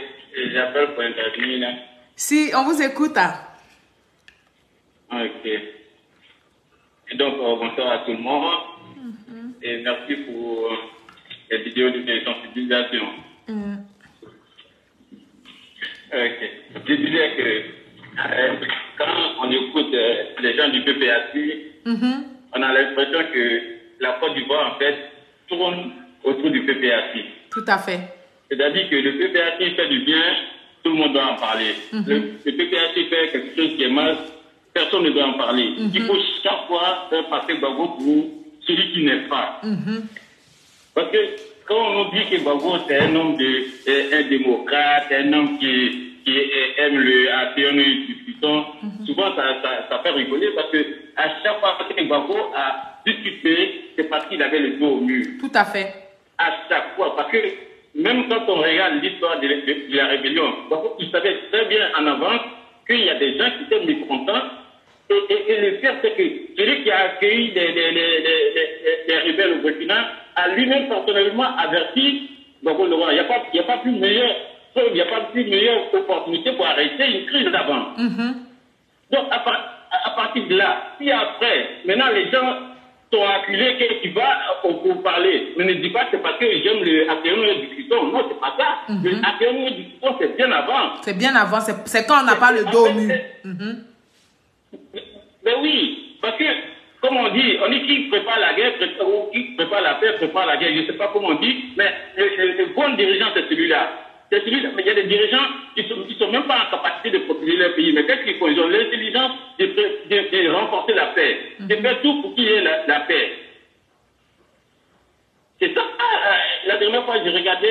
j'appelle pour intervenir là. Si, on vous écoute. Ok. Et donc, bonsoir à tout le monde. Et merci pour les vidéos de sensibilisation. Ok. Je disais que quand on écoute les gens du PPAC, on a l'impression que la Côte d'Ivoire, en fait, tourne autour du PPAC. Tout à fait. C'est-à-dire que le PPAC fait du bien, tout le monde doit en parler. Le PPAC fait quelque chose qui est mal, personne ne doit en parler. Il faut chaque fois faire passer Gbagbo pour celui qui n'est pas. Parce que quand on nous dit que Gbagbo c'est un homme un démocrate, un homme qui aime le APN du Python, souvent ça fait rigoler parce que à chaque fois que Gbagbo a discuté, c'est parce qu'il avait le dos au mur. Tout à fait. À chaque fois, parce que même quand on regarde l'histoire de la rébellion, Gbagbo, il savait très bien en avance qu'il y a des gens qui étaient mécontents. Et le fait, c'est que celui qui a accueilli les rebelles au Burkina a lui-même personnellement averti Gbagbo le roi. Il n'y a pas plus meilleure opportunité pour arrêter une crise d'avant. Donc, à partir de là, si après, maintenant les gens sont acculés que tu vas pour parler, mais ne dis pas que c'est parce que j'aime le APN du Python. Non, c'est pas ça. Le APN du Python, c'est bien avant. C'est bien avant. C'est quand on n'a pas le dos au mur. Mais oui, parce que, comme on dit qui prépare la guerre, ou qui prépare la paix, prépare la guerre. Je ne sais pas comment on dit, mais le bon dirigeant, c'est celui-là. C'est celui-là. Mais il y a des dirigeants qui ne sont même pas en capacité de protéger leur pays. Mais qu'est-ce qu'ils font? Ils ont l'intelligence de renforcer la paix, de faire tout pour qu'il y ait la paix. C'est ça. La dernière fois, j'ai regardé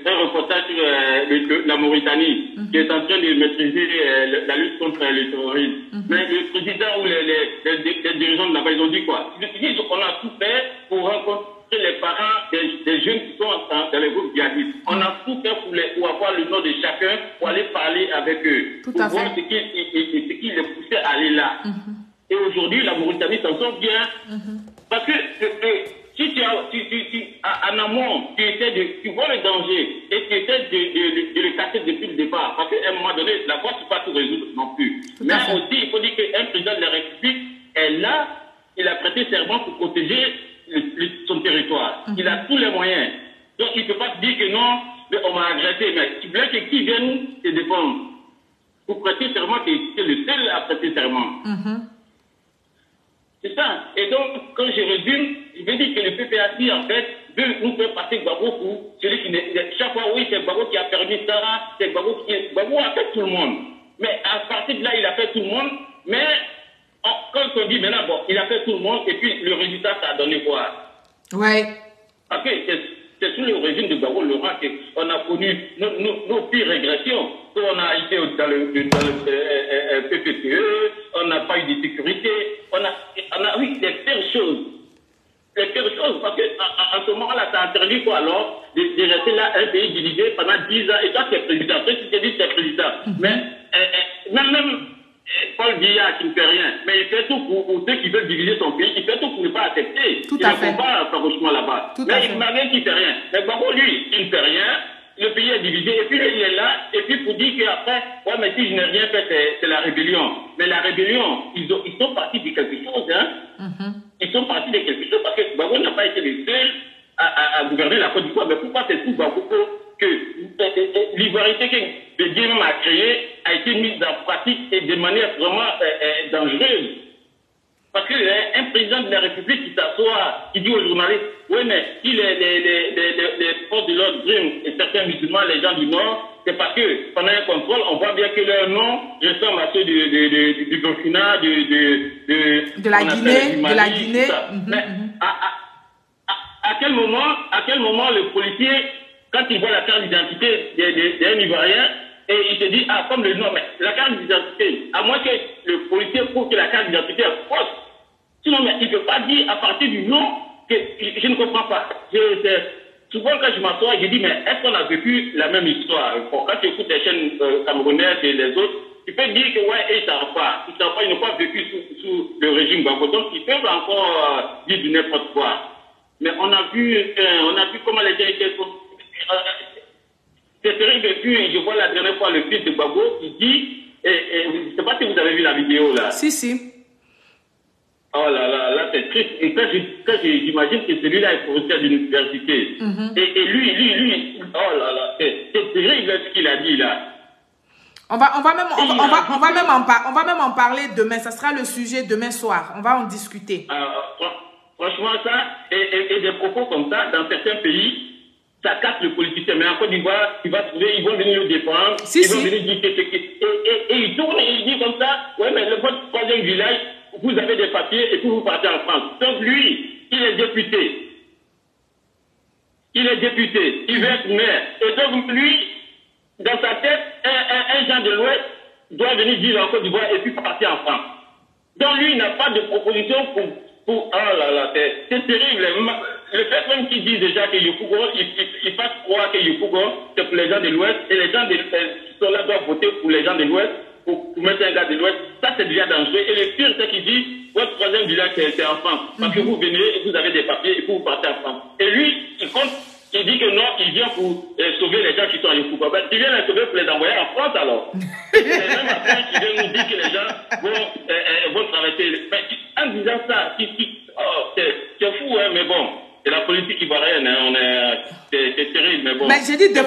un reportage sur la Mauritanie, qui est en train de maîtriser la lutte contre le terrorisme. Mais le président ou les dirigeants de là-bas, ils ont dit quoi? Ils disent qu'on a tout fait pour rencontrer les parents des jeunes qui sont dans les groupes djihadistes. On a tout fait pour avoir le nom de chacun, pour aller parler avec eux, pour voir ce qui les poussait à aller là. Et aujourd'hui, la Mauritanie s'en sort bien. Parce que si en amont, tu vois le danger et tu essaies de le casser depuis le départ, parce qu'à un moment donné, la force ne peut pas tout résoudre non plus. Mais aussi, il faut dire qu'un président de la République est là, il a prêté serment pour protéger son territoire. Il a tous les moyens. Donc, il ne peut pas te dire que non, mais on m'a agressé. Mais tu voulais que qui vienne te défendre? Pour prêter serment, tu es le seul à prêter serment. C'est ça. Et donc, quand je résume, je veux dire que le PPAC, en fait, veut nous faire passer Gbagbo pour celui qui n'est. Chaque fois, oui, c'est Gbagbo qui a permis ça, c'est Gbagbo qui. Gbagbo a fait tout le monde. Mais à partir de là, il a fait tout le monde. Mais quand on dit maintenant, bon, il a fait tout le monde, et puis le résultat, ça a donné quoi? Ouais. Parce que c'est sous le régime de Gbagbo Laurent qu'on a connu nos pires régressions. On a été dans le PPPE, on n'a pas eu de sécurité, on a oui, les pires choses. Les pires choses, parce qu'en ce moment-là, ça a interdit quoi alors de rester là, un pays divisé pendant 10 ans, et toi, tu es président. Toi, tu te dis que tu es président. Mais même Paul Biya qui ne fait rien, mais il fait tout pour ceux qui veulent diviser son pays, il fait tout pour ne pas accepter. Tout à fait. Il ne pas farouchement là-bas. Mais il m'a même qui ne fait rien. Mais Gbagbo, lui, il ne fait rien. Le pays est divisé, et puis il est là, et puis pour dire qu'après, ouais, mais si je n'ai rien fait, c'est la rébellion. Mais la rébellion, ils sont partis de quelque chose, hein. Ils sont partis de quelque chose, parce que Gbagbo n'a pas été le seul à gouverner la Côte d'Ivoire. Mais pourquoi c'est tout Gbagbo que l'ivoirité que Dieu a créée a été mise en pratique et de manière vraiment dangereuse? Parce qu'un président de la République qui s'assoit, qui dit aux journalistes, oui, mais si les forces de l'ordre et certains musulmans, les gens du Nord, c'est parce que pendant un contrôle, on voit bien que leur nom ressemble à ceux du Burkina, de la Guinée. Mais à quel moment le policier, quand il voit la carte d'identité d'un Ivoirien, et il se dit, ah, comme le nom, mais la carte d'identité, à moins que le policier prouve que la carte d'identité est fausse. Sinon, mais il ne peut pas dire à partir du nom que je ne comprends pas. Souvent, quand je m'assois, je dis, mais est-ce qu'on a vécu la même histoire? Bon, quand tu écoutes les chaînes camerounaises et les autres, tu peux dire que, ouais, ils ne savent pas. Ils n'ont pas vécu sous le régime Gbagbo. Donc, ils peuvent encore dire du n'importe quoi. Mais on a vu comment les gens étaient. C'est terrible. Et puis, je vois la dernière fois le fils de Gbagbo qui dit, et je ne sais pas si vous avez vu la vidéo là. Si. Oh là, c'est triste. Et quand j'imagine que celui-là est professeur d'université. Et lui, oh là, c'est terrible ce qu'il a dit là. On va même en parler demain. Ça sera le sujet demain soir. On va en discuter. Franchement, ça, et des propos comme ça, dans certains pays, ça casse le politicien. Mais en Côte d'Ivoire, ils vont venir le défendre. Ils vont venir dire et ils tournent et ils disent comme ça, ouais, mais votre troisième village, vous avez des papiers et puis vous partez en France. Donc lui, il est député. il est député, il veut être maire. Et donc, lui, dans sa tête, un gens de l'Ouest doit venir vivre en Côte d'Ivoire et puis partir en France. Donc, lui, il n'a pas de proposition pour oh là là, c'est terrible. Le fait même qu'il dit déjà que Yopougon, il fasse croire que Yopougon, c'est pour les gens de l'Ouest, et les gens qui sont là doivent voter pour les gens de l'Ouest, pour mettre un gars de l'Ouest, ça c'est déjà dangereux. Et le pire, c'est qu'il dit, votre troisième village, c'est en France. Parce que vous venez et vous avez des papiers et puis vous partez en France. Et lui, il dit que non, il vient pour sauver les gens qui sont à Yopougon. Ben, il vient les sauver pour les envoyer en France alors. C'est même après qu'il vient nous dire que les gens vont traverser. En disant ça, c'est fou, hein, mais bon. C'est la politique ivoirienne, hein, c'est terrible, mais bon. Mais j'ai dit, des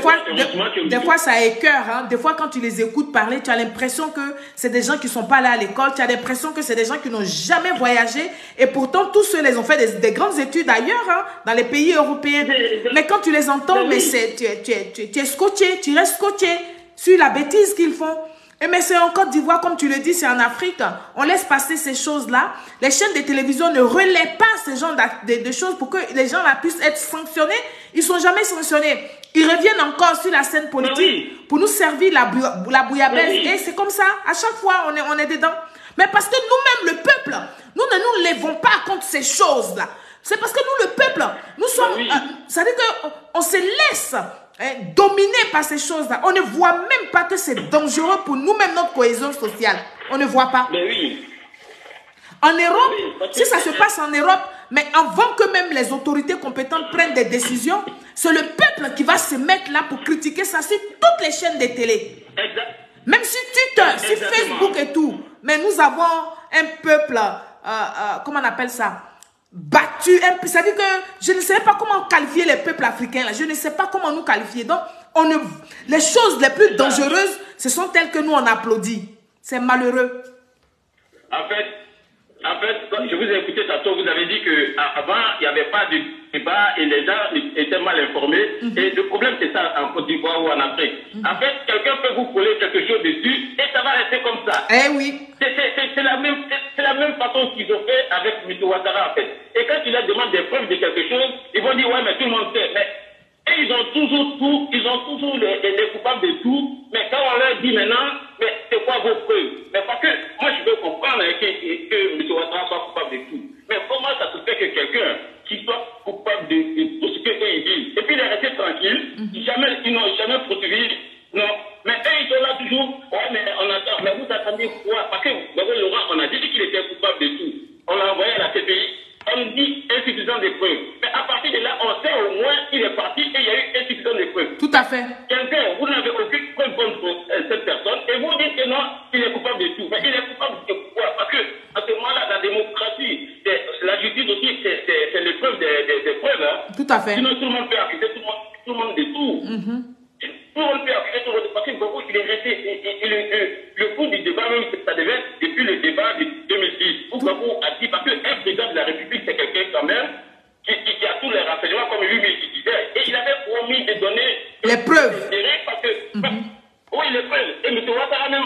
fois ça écœure, hein. Des fois quand tu les écoutes parler, tu as l'impression que c'est des gens qui ne sont pas là à l'école, tu as l'impression que c'est des gens qui n'ont jamais voyagé, et pourtant tous ceux, ils ont fait des grandes études ailleurs, hein, dans les pays européens. Mais quand tu les entends, mais tu es scotché, tu restes scotché sur la bêtise qu'ils font. Et mais c'est en Côte d'Ivoire, comme tu le dis, c'est en Afrique. On laisse passer ces choses-là. Les chaînes de télévision ne relaient pas ce genre de choses pour que les gens là puissent être sanctionnés. Ils ne sont jamais sanctionnés. Ils reviennent encore sur la scène politique pour nous servir la bouillabaisse. Et c'est comme ça. À chaque fois, on est dedans. Mais parce que nous-mêmes, le peuple, nous ne nous lèvons pas contre ces choses-là. C'est parce que nous, le peuple, nous sommes... ça veut dire qu'on se laisse... dominé par ces choses-là. On ne voit même pas que c'est dangereux pour nous-mêmes, notre cohésion sociale. On ne voit pas. Mais oui. En Europe, si ça se passe en Europe, mais avant que même les autorités compétentes prennent des décisions, c'est le peuple qui va se mettre là pour critiquer ça sur toutes les chaînes de télé. Exact. Même sur Twitter, sur Facebook et tout. Mais nous avons un peuple, comment on appelle ça? Battu, ça veut dire que je ne sais pas comment qualifier les peuples africains là. Je ne sais pas comment nous qualifier. Donc les choses les plus dangereuses, ce sont telles que nous on applaudit. C'est malheureux. En fait, je vous ai écouté tantôt, vous avez dit qu'avant, il n'y avait pas de débat et les gens étaient mal informés. Et le problème, c'est ça en Côte d'Ivoire ou en Afrique. En fait, quelqu'un peut vous coller quelque chose dessus et ça va rester comme ça. Eh oui. C'est la même façon qu'ils ont fait avec M. Ouattara, en fait. Et quand tu leur demandes des preuves de quelque chose, ils vont dire, ouais, mais tout le monde sait. Mais et ils ont toujours les coupables de tout. Mais quand on leur dit maintenant, mais c'est quoi vos preuves? Mais parce que moi, je peux comprendre que M. Ouattara soit coupable de tout. Mais comment ça se fait que quelqu'un qui soit coupable de tout ce qu'eux ils disent, et puis il est resté tranquille, ils n'ont jamais poursuivi, non. Mais eux, ils sont là toujours, ouais, mais on attend. Mais vous attendez quoi? Parce que Laurent, on a dit qu'il était coupable de tout. On l'a envoyé à la CPI. On dit insuffisant de preuves. Mais à partir de là, on sait au moins qu'il est parti et il y a eu insuffisant de preuves. Tout à fait. Quelqu'un, vous n'avez aucune preuve contre cette personne et vous dites que non, il est coupable de tout. Mais il est coupable de quoi? Parce que à ce moment-là, la démocratie, la justice aussi, c'est l'épreuve des preuves. Hein. Tout à fait. Sinon, tout le monde peut accuser tout le monde de tout. Tout le monde peut accuser tout le monde. Parce que beaucoup, il est resté. Le cours du débat, même, ça devait être depuis le débat de 2010. Où Gbagbo a dit, parce qu'un président de la République, c'est quelqu'un quand même qui a tous les renseignements, comme lui-même il disait. Et il avait promis de donner les preuves. Parce que, oui, les preuves. Et M. Ouattara même,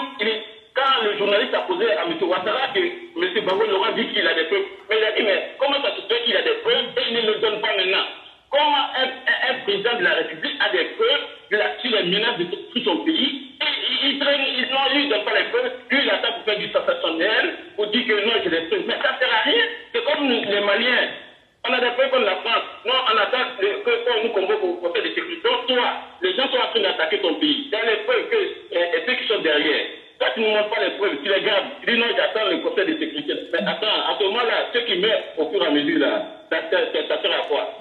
quand le journaliste a posé à M. Ouattara que M. Gbagbo Laurent dit qu'il a des preuves, mais il a dit, mais comment ça se fait qu'il a des preuves et il ne le donne pas maintenant? Comment un président de la République a des preuves sur les menaces de tout son pays? Il ne lui donne pas les preuves. Lui, il attend pour faire du sensationnel, pour dire que non, j'ai des preuves. Mais ça ne sert à rien. C'est comme les Maliens. On a des preuves comme la France. Non, on attend que nous convoque au Conseil de sécurité. Donc, toi, les gens sont en train d'attaquer ton pays. Il y a les preuves et ceux qui sont derrière. Toi, tu ne montres pas les preuves, tu les gardes. Tu dis non, j'attends le Conseil de sécurité. Mais attends, à ce moment-là, ceux qui meurent au fur et à mesure, là, ça sert à quoi?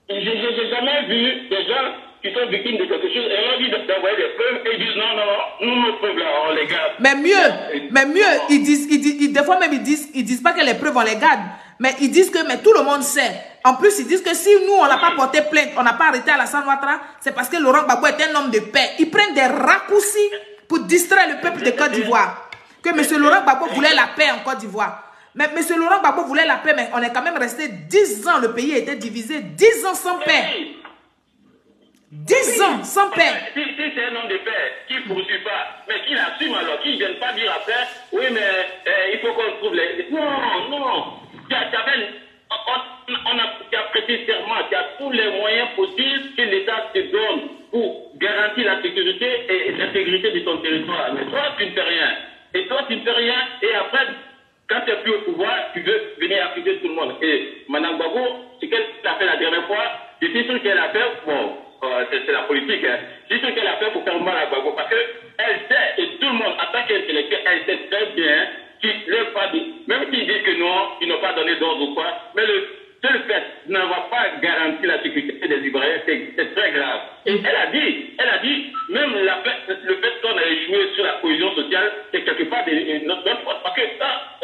Je n'ai jamais vu des gens qui sont victimes de quelque chose et on a dit d'envoyer des preuves et ils disent non, nous, nos preuves là, on les garde. Mais mieux, ils disent, des fois même ils disent pas que les preuves on les garde, mais ils disent que mais tout le monde sait. En plus, ils disent que si nous on n'a pas porté plainte, on n'a pas arrêté Alassane Ouattara, c'est parce que Laurent Gbagbo est un homme de paix. Ils prennent des raccourcis pour distraire le peuple de Côte d'Ivoire. Que M. Laurent Gbagbo voulait la paix en Côte d'Ivoire. Mais M. Laurent Gbagbo voulait la paix, mais on est quand même resté 10 ans, le pays a été divisé, 10 ans sans paix. 10 ans sans paix. Si c'est un homme de paix qui ne poursuit pas, mais qui l'assume alors, qui ne vienne pas dire après, oui, mais il faut qu'on trouve les... Non. Tu as prêté serment, tu as tous les moyens possibles que l'État te donne pour garantir la sécurité et l'intégrité de ton territoire. Mais toi, tu ne fais rien. Et toi, tu ne fais rien. Et après, quand tu n'es plus au pouvoir, tu veux venir accuser tout le monde. Et Mme Gbagbo, ce qu'elle a fait la dernière fois, je suis sûr qu'elle a fait, bon, c'est la politique, hein. Je suis sûr qu'elle a fait pour faire mal à Gbagbo parce qu'elle sait, et tout le monde, en tant qu'intellectuel, elle sait très bien qu'ils ne pas dit, même s'ils disent que non, ils n'ont pas donné d'ordre ou quoi, mais le seul fait n'avoir pas garanti la sécurité des Ivoiriens, c'est très grave. Et elle a dit, même le fait qu'on a échoué sur la cohésion sociale, c'est quelque part notre faute. Parce que ça,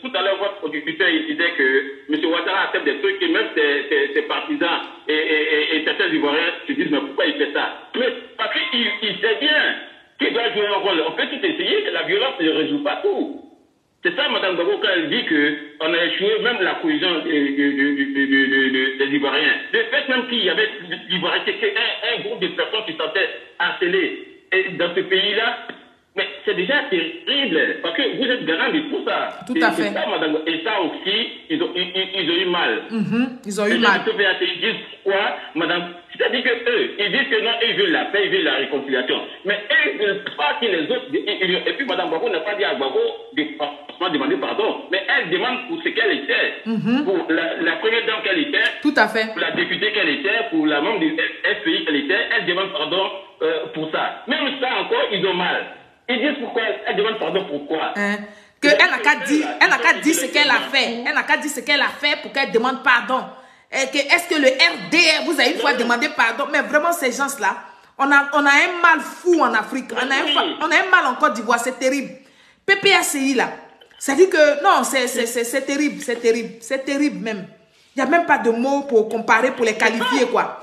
tout à l'heure, votre producteur, il disait que M. Ouattara accepte des trucs et même ses partisans et certains Ivoiriens se disent, mais pourquoi il fait ça? Mais parce qu'il sait bien qu'il doit jouer un rôle. On peut tout essayer, la violence ne résout pas tout. C'est ça, Mme Gbagbo, quand elle dit qu'on a échoué même la cohésion des Ivoiriens. Le fait même qu'il y avait l'Ivoirien, c'était un groupe de personnes qui sentaient harcelées. Et dans ce pays-là, mais c'est déjà terrible, parce que vous êtes garant de tout ça. Tout à fait. Ça, Madame, et ça aussi, ils ont eu mal. Ils ont eu mal. Ils disent quoi, Madame? C'est-à-dire qu'eux, ils disent que non, ils veulent la paix, ils veulent la réconciliation. Mais eux, ils ne veulent pas que les autres... Et puis Mme Gbagbo n'a pas dit à Gbagbo de demander pardon, mais elle demande pour ce qu'elle était. Pour la première dame qu'elle était, tout à fait. pour la députée qu'elle était, pour la membre du FPI qu'elle était, elle demande pardon pour ça. Même ça encore, ils ont mal. Ils disent pourquoi, elle demande pardon pourquoi. Elle n'a qu'à dire ce qu'elle a fait. Elle n'a qu'à dire ce qu'elle a fait pour qu'elle demande pardon. Est-ce que le RDR vous a une fois demandé pardon? Mais vraiment, ces gens-là, on a un mal fou en Afrique. On a un mal en Côte d'Ivoire, c'est terrible. PPACI, là, ça dit que non, c'est terrible, c'est terrible même. Il n'y a même pas de mots pour comparer, pour les qualifier, quoi.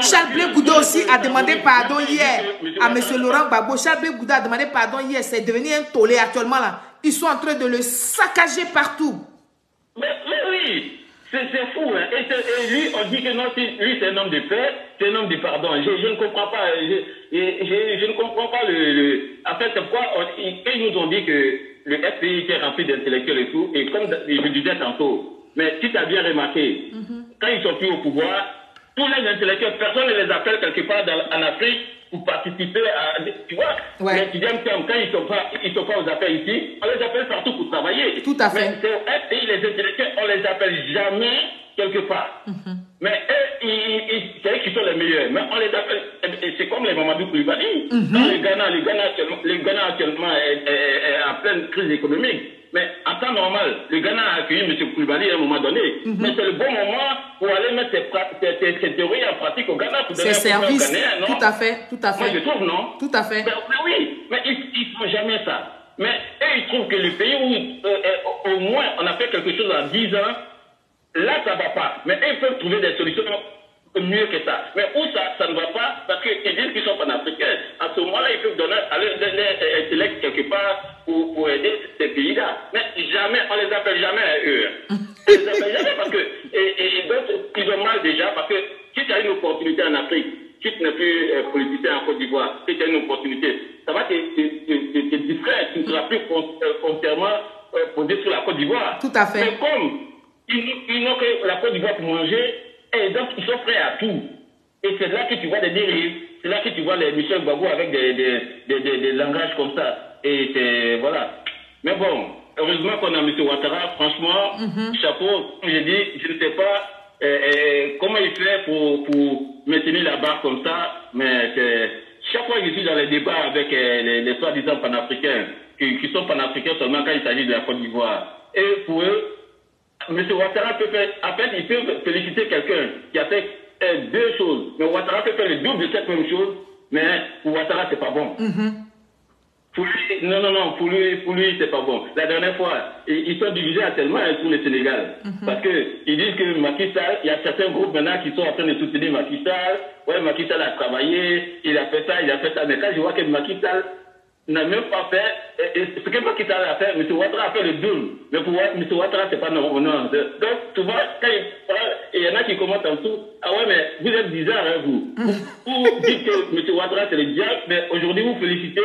Charles Blé Goudou aussi a demandé pardon hier à M. Laurent Gbagbo. Charles Blé Goudou a demandé pardon hier. C'est devenu un tollé actuellement là. Ils sont en train de le saccager partout. Mais oui, c'est fou. Hein. Et lui, on dit que non, lui c'est un homme de paix, c'est un homme de pardon. Je ne comprends pas. Je ne comprends pas En fait, c'est pourquoi ils nous ont dit que le FPI était rempli d'intellectuels et tout. Et comme je disais tantôt, mais si tu as bien remarqué, quand ils sont plus au pouvoir, tous les intellectuels, personne ne les appelle quelque part en Afrique pour participer à... Tu vois, les étudiants, quand ils sont pas aux affaires ici, on les appelle partout pour travailler. Tout à fait. Mais c'est un pays, les intellectuels, on les appelle jamais quelque part. Mais eux, c'est eux qui sont les meilleurs. Mais on les appelle... C'est comme les Mamadou Koulibaly. Quand le Ghana actuellement est en pleine crise économique. Mais en temps normal, le Ghana a accueilli M. Koulibaly à un moment donné. Mais c'est le bon moment pour aller mettre ces théories en pratique au Ghana. Ces services, Ghanéen, non? Tout à fait. Moi, je trouve, non? Tout à fait. Mais oui, mais ils ne font jamais ça. Mais eux, ils trouvent que le pays où au moins on a fait quelque chose en 10 ans, là, ça ne va pas. Mais eux, ils peuvent trouver des solutions mieux que ça. Mais où ça ne va pas, parce qu'ils disent qu'ils sont panafricains. À ce moment-là, ils peuvent donner à leur intellect quelque part pour aider ces pays-là. Mais jamais, on les appelle jamais eux. On les appelle jamais parce que, et d'autres, ils ont mal déjà, parce que si tu as une opportunité en Afrique, si tu n'es plus politicien en Côte d'Ivoire, si tu as une opportunité, ça va te distraire, tu ne seras plus foncièrement posé sur la Côte d'Ivoire. Tout à fait. Mais comme ils n'ont que la Côte d'Ivoire pour manger, et donc, ils sont prêts à tout. Et c'est là que tu vois des dérives. C'est là que tu vois les Michel Gbagbo avec des langages comme ça. Et c'est... Voilà. Mais bon, heureusement qu'on a M. Ouattara. Franchement, chapeau. Comme j'ai dit, je ne sais pas comment il fait pour maintenir la barre comme ça. Mais chaque fois que je suis dans les débats avec les soi-disant panafricains, qui sont panafricains seulement quand il s'agit de la Côte d'Ivoire. Et pour eux, M. Ouattara peut faire, en fait, il peut féliciter quelqu'un qui a fait deux choses. Mais Ouattara peut faire le double de cette même chose, mais pour Ouattara, c'est pas bon. Pour lui, non, pour lui, c'est pas bon. La dernière fois, ils sont divisés tellement pour le Sénégal. Parce qu'ils disent que Macky Sall, il y a certains groupes maintenant qui sont en train de soutenir Macky Sall. Ouais, Macky Sall a travaillé, il a fait ça. Mais quand je vois que Macky Sall n'a même pas fait, ce que Macky Sall a fait, M. Ouattara a fait le double. Mais pour M. Ouattara, c'est pas non. Donc, tu vois, quand il y en a qui commentent en dessous, ah ouais, mais vous êtes bizarre, hein, vous. Vous dites que M. Ouattara, c'est le diable, mais aujourd'hui, vous félicitez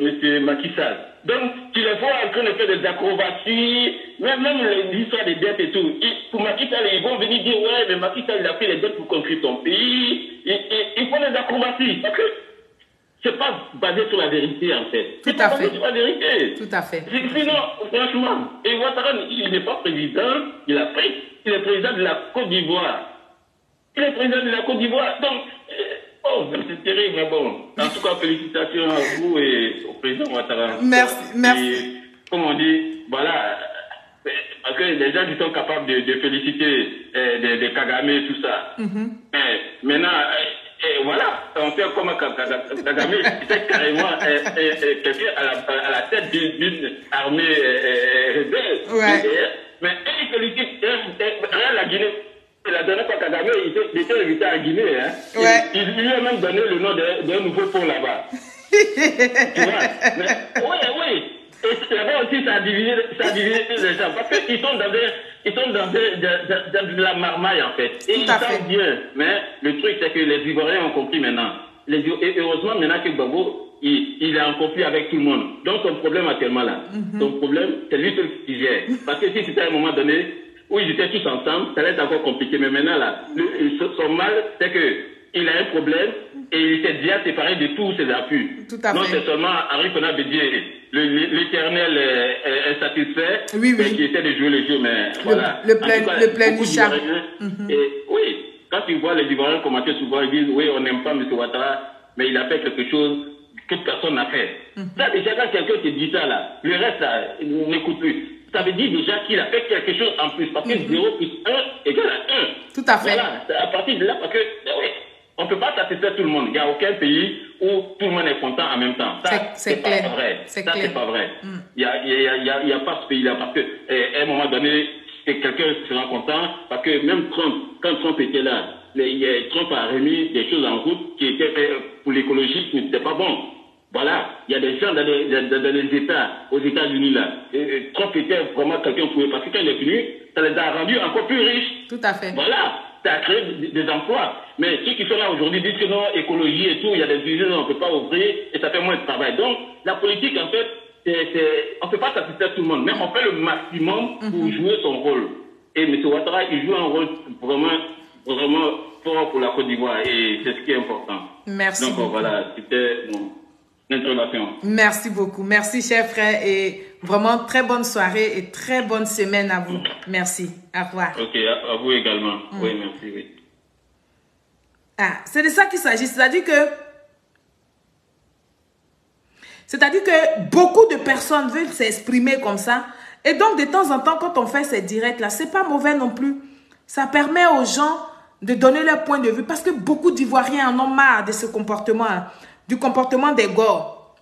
M. Macky Sall. Donc, tu les vois en train de faire des acrobaties, même l'histoire des dettes et tout. Pour Macky Sall, ils vont venir dire, ouais, mais Macky Sall, il a fait les dettes pour construire ton pays. Ils font des acrobaties. Parce que c'est pas basé sur la vérité, en fait. Tout à fait. Basé sur la vérité. Tout à fait. Sinon, franchement, et Ouattara, il n'est pas président de l'Afrique, il est président de la Côte d'Ivoire. Il est président de la Côte d'Ivoire. Donc, c'est terrible, mais bon. En tout cas, félicitations à vous et au président Ouattara. Merci. Et, comme on dit, voilà, parce que les gens qui sont capables de féliciter des Kagame et tout ça. Maintenant, voilà, on fait comme Kagame, c'est carrément quelqu'un à la tête d'une armée rebelle. Ouais. Mais il félicite, rien la Guinée. La dernière fois Kagame, il était invité à Guinée. Hein. Ouais. Il lui a même donné le nom d'un nouveau pont là-bas. Tu vois? Mais, oui. Et là-bas aussi, ça a divisé les gens. Parce qu'ils sont dans de la marmaille, en fait. Et ils savent bien. Mais le truc, c'est que les Ivoiriens ont compris maintenant. Et heureusement, maintenant que Gbagbo, il est en conflit avec tout le monde. Donc, son problème actuellement là, son problème, c'est lui seul qui gère. Parce que si c'était à un moment donné, où ils étaient tous ensemble, ça allait être encore compliqué. Mais maintenant, là, son mal, c'est qu'il a un problème et il s'est déjà séparé de tous ses appuis. Tout à fait. Non, c'est seulement Henri Konan Bédié, l'éternel insatisfait, oui. qui essaie de jouer le jeu. Mais voilà. Le plein Nichard. Oui, quand tu vois les Ivoiriens commenter souvent, ils disent, oui, on n'aime pas M. Ouattara, mais il a fait quelque chose que personne n'a fait. Ça, déjà, quand quelqu'un te dit ça, là, le reste, là, n'écoute plus. Ça veut dire déjà qu'il a fait quelque chose en plus. Parce que 0 plus 1 égale à 1. Tout à fait. Voilà, c'est à partir de là, parce que, oui, on ne peut pas satisfaire tout le monde. Il n'y a aucun pays où tout le monde est content en même temps. Ça, c'est pas vrai. Ça, c'est pas vrai. Il n'y a pas ce pays-là. Parce qu'à un moment donné, quelqu'un sera content. Parce que même Trump, quand Trump était là, Trump a remis des choses en route qui étaient pour l'écologie, qui n'étaient pas bon. Voilà, il y a des gens dans les États, aux États-Unis là. Trump était vraiment quelqu'un pour eux, parce que quand il est venu, ça les a rendus encore plus riches. Tout à fait. Voilà, ça a créé des emplois. Mais ceux qui sont là aujourd'hui disent que non, écologie et tout, il y a des usines, on ne peut pas ouvrir et ça fait moins de travail. Donc, la politique, en fait, on ne peut pas satisfaire tout le monde, mais on fait le maximum pour jouer son rôle. Et M. Ouattara, il joue un rôle vraiment fort pour la Côte d'Ivoire et c'est ce qui est important. Merci. Donc, voilà, c'était mon introduction. Merci beaucoup. Merci, cher frère, et vraiment très bonne soirée et très bonne semaine à vous. Merci. Au revoir. Ok, à vous également. Oui, merci. Oui. Ah, c'est de ça qu'il s'agit. C'est-à-dire que beaucoup de personnes veulent s'exprimer comme ça. Et donc, de temps en temps, quand on fait ces directs-là, c'est pas mauvais non plus. Ça permet aux gens de donner leur point de vue. Parce que beaucoup d'Ivoiriens en ont marre de ce comportement-là. Du comportement des Gors.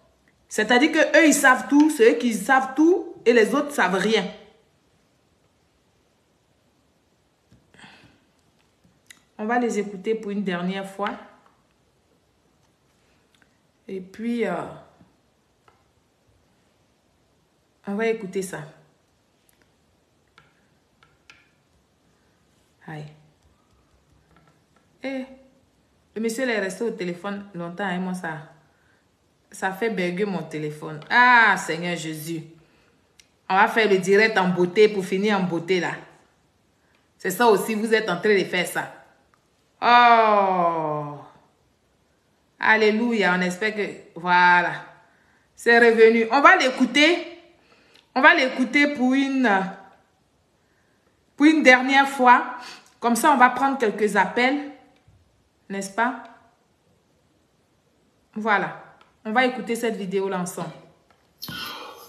C'est-à-dire qu'eux, ils savent tout, c'est eux qui savent tout, et les autres ne savent rien. On va les écouter pour une dernière fois. Et puis, on va écouter ça. Aïe. Eh. Le monsieur est resté au téléphone longtemps et moi, ça fait bugger mon téléphone. Ah, Seigneur Jésus. On va faire le direct en beauté pour finir en beauté là. C'est ça aussi, vous êtes en train de faire ça. Oh. Alléluia, on espère que... Voilà. C'est revenu. On va l'écouter. On va l'écouter pour une dernière fois. Comme ça, on va prendre quelques appels. N'est-ce pas? Voilà. On va écouter cette vidéo-là ensemble.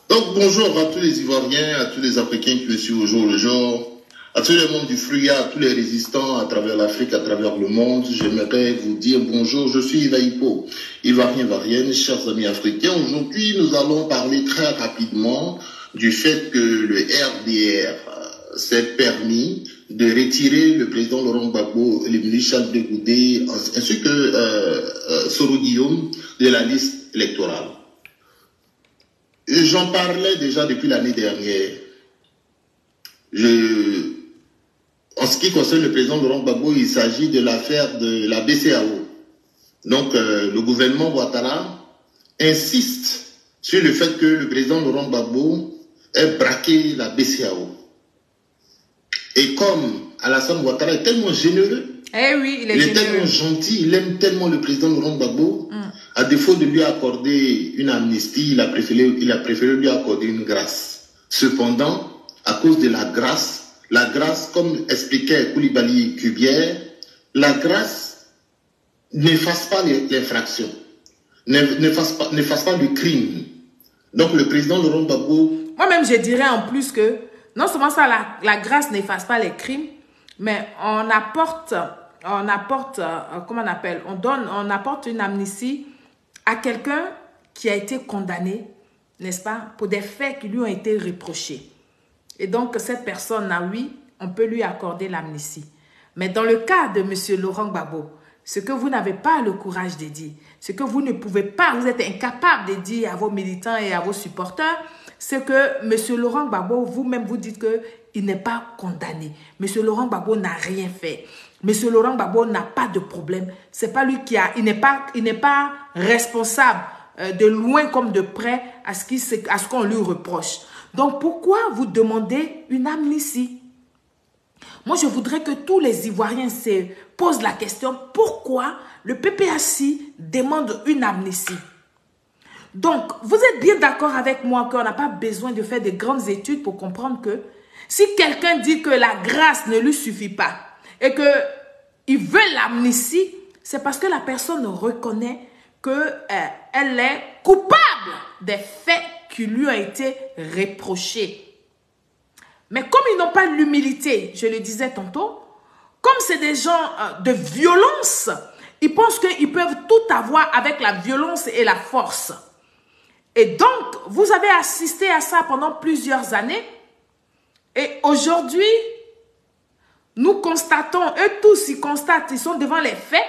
Donc, bonjour à tous les Ivoiriens, à tous les Africains qui me suivent au jour le jour, à tous les membres du FRUIA, à tous les résistants à travers l'Afrique, à travers le monde. J'aimerais vous dire bonjour, je suis Ivaïpo, Ivoirien, Ivoirienne, chers amis africains. Aujourd'hui, nous allons parler très rapidement du fait que le RDR s'est permis de retirer le président Laurent Gbagbo et le ministre Charles de Goudet, ainsi que Soro Guillaume, de la liste électorale. J'en parlais déjà depuis l'année dernière. En ce qui concerne le président Laurent Gbagbo, il s'agit de l'affaire de la BCAO. Donc, le gouvernement Ouattara insiste sur le fait que le président Laurent Gbagbo ait braqué la BCEAO. Et comme Alassane Ouattara est tellement généreux, oui, il est tellement gentil, il aime tellement le président Laurent Gbagbo, à défaut de lui accorder une amnistie, il a préféré lui accorder une grâce. Cependant, à cause de la grâce, comme expliquait Koulibaly Kubière, la grâce n'efface pas l'infraction, n'efface pas le crime. Donc le président Laurent Gbagbo... Moi-même, je dirais en plus que, non seulement ça, la grâce n'efface pas les crimes, mais on apporte, comment on appelle, on apporte une amnistie à quelqu'un qui a été condamné, n'est-ce pas, pour des faits qui lui ont été reprochés. Et donc, cette personne-là, oui, on peut lui accorder l'amnistie. Mais dans le cas de M. Laurent Gbagbo, ce que vous n'avez pas le courage de dire, ce que vous ne pouvez pas, vous êtes incapable de dire à vos militants et à vos supporters, c'est que M. Laurent Gbagbo, vous-même, vous dites qu'il n'est pas condamné. M. Laurent Gbagbo n'a rien fait. M. Laurent Gbagbo n'a pas de problème. C'est pas lui qui a... Il n'est pas responsable de loin comme de près à ce qu'on lui reproche. Donc, pourquoi vous demandez une amnistie? Moi, je voudrais que tous les Ivoiriens se posent la question, pourquoi le PPAC demande une amnistie? Donc, vous êtes bien d'accord avec moi qu'on n'a pas besoin de faire de grandes études pour comprendre que si quelqu'un dit que la grâce ne lui suffit pas et qu'il veut l'amnistie, c'est parce que la personne reconnaît qu'elle est coupable des faits qui lui ont été reprochés. Mais comme ils n'ont pas l'humilité, je le disais tantôt, comme c'est des gens de violence, ils pensent qu'ils peuvent tout avoir avec la violence et la force. Et donc, vous avez assisté à ça pendant plusieurs années. Et aujourd'hui, nous constatons, eux tous, ils constatent, ils sont devant les faits,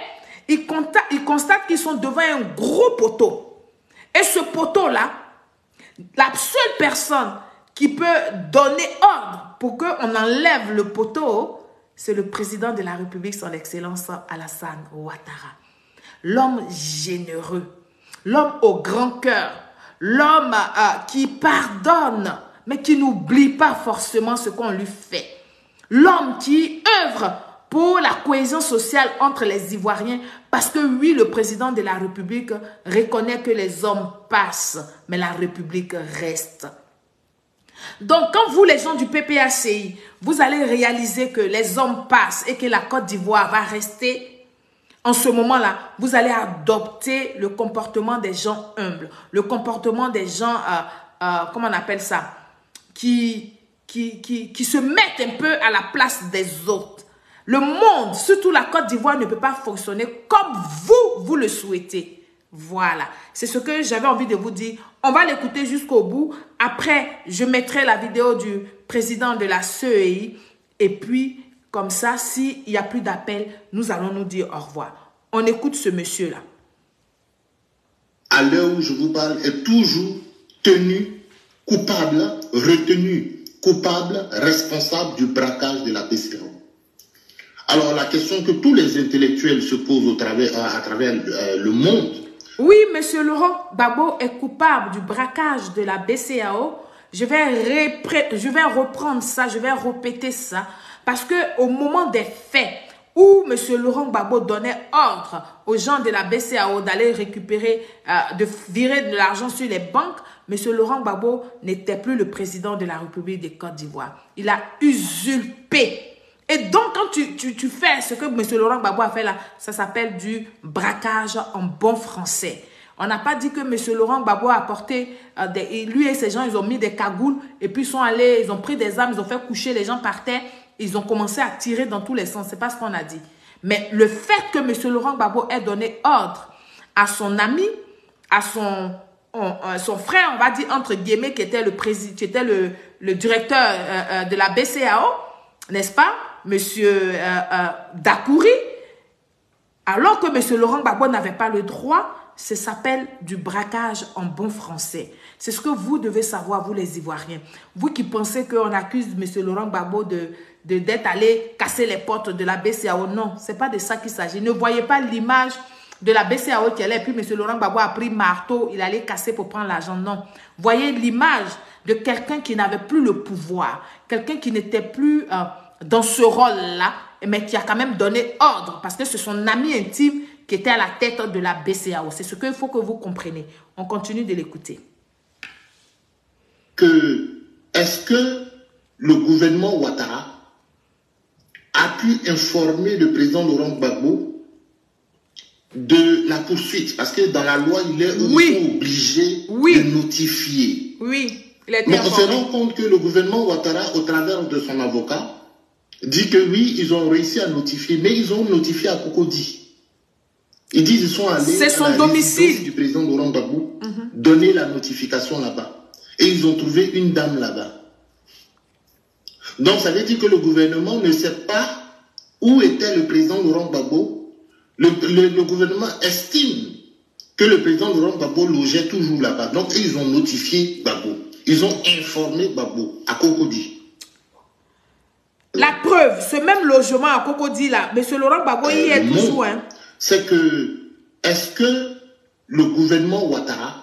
ils constatent qu'ils sont devant un gros poteau. Et ce poteau-là, la seule personne qui peut donner ordre pour qu'on enlève le poteau, c'est le président de la République, son Excellence Alassane Ouattara. L'homme généreux, l'homme au grand cœur, l'homme qui pardonne, mais qui n'oublie pas forcément ce qu'on lui fait. L'homme qui œuvre pour la cohésion sociale entre les Ivoiriens, parce que oui, le président de la République reconnaît que les hommes passent, mais la République reste. Donc, quand vous, les gens du PPACI, vous allez réaliser que les hommes passent et que la Côte d'Ivoire va rester, en ce moment-là, vous allez adopter le comportement des gens humbles, le comportement des gens, comment on appelle ça, qui se mettent un peu à la place des autres. Le monde, surtout la Côte d'Ivoire, ne peut pas fonctionner comme vous le souhaitez. Voilà, c'est ce que j'avais envie de vous dire. On va l'écouter jusqu'au bout. Après, je mettrai la vidéo du président de la CEI. Et puis, comme ça, s'il n'y a plus d'appel, nous allons nous dire au revoir. On écoute ce monsieur-là. À l'heure où je vous parle, est toujours tenu coupable, retenu coupable, responsable du braquage de la BCEAO. Alors, la question que tous les intellectuels se posent à travers le monde. Oui, monsieur Laurent Gbagbo est coupable du braquage de la BCEAO. Je vais reprendre ça, je vais répéter ça. Parce qu'au moment des faits, où monsieur Laurent Gbagbo donnait ordre aux gens de la BCEAO d'aller récupérer, de virer de l'argent sur les banques, monsieur Laurent Gbagbo n'était plus le président de la République de Côte d'Ivoire. Il a usurpé. Et donc, quand tu fais ce que M. Laurent Gbagbo a fait là, ça s'appelle du braquage en bon français. On n'a pas dit que M. Laurent Gbagbo a apporté, lui et ses gens, ils ont mis des cagoules et puis ils sont allés, ils ont pris des armes, ils ont fait coucher les gens par terre, ils ont commencé à tirer dans tous les sens. C'est pas ce qu'on a dit. Mais le fait que M. Laurent Gbagbo ait donné ordre à son ami, à son frère, on va dire entre guillemets, qui était le directeur de la BCEAO, n'est-ce pas, monsieur Dakouri, alors que monsieur Laurent Gbagbo n'avait pas le droit, ça s'appelle du braquage en bon français. C'est ce que vous devez savoir, vous les Ivoiriens. Vous qui pensez qu'on accuse monsieur Laurent Gbagbo d'être allé casser les portes de la BCEAO. Non, ce n'est pas de ça qu'il s'agit. Ne voyez pas l'image de la BCAO qui allait, et puis M. Laurent Gbagbo a pris marteau, il allait casser pour prendre l'argent. Non. Voyez l'image de quelqu'un qui n'avait plus le pouvoir, quelqu'un qui n'était plus dans ce rôle-là, mais qui a quand même donné ordre, parce que c'est son ami intime qui était à la tête de la BCAO. C'est ce qu'il faut que vous compreniez. On continue de l'écouter. Est-ce que le gouvernement Ouattara a pu informer le président Laurent Gbagbo de la poursuite? Parce que dans la loi, il est obligé de notifier. Oui, il a été Mais on se informé. rend compte que le gouvernement Ouattara, au travers de son avocat, dit que oui, ils ont réussi à notifier, mais ils ont notifié à Cocody. Ils disent qu'ils sont allés à la résidence du président Laurent Gbagbo donner la notification là-bas. Et ils ont trouvé une dame là-bas. Donc ça veut dire que le gouvernement ne sait pas où était le président Laurent Gbagbo. Le gouvernement estime que le président Laurent Gbagbo logeait toujours là-bas. Donc ils ont notifié Gbagbo. Ils ont informé Gbagbo à Cocody. La preuve, ce même logement à Cocody là, M. Laurent Gbagbo y est toujours. Hein. C'est que, est-ce que le gouvernement Ouattara,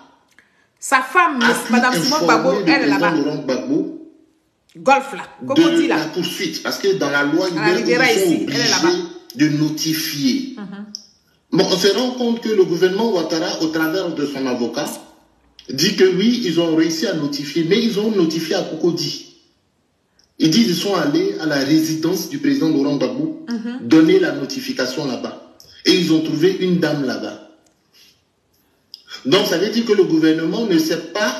sa femme, Mme Simone Gbagbo, elle est là-bas. Golf là, Cocody là. La poursuite, parce que dans la loi, ils sont obligés de notifier. Bon, on se rend compte que le gouvernement Ouattara, au travers de son avocat, dit que oui, ils ont réussi à notifier, mais ils ont notifié à Cocody. Ils disent qu'ils sont allés à la résidence du président Laurent Gbagbo donner la notification là-bas. Et ils ont trouvé une dame là-bas. Donc ça veut dire que le gouvernement ne sait pas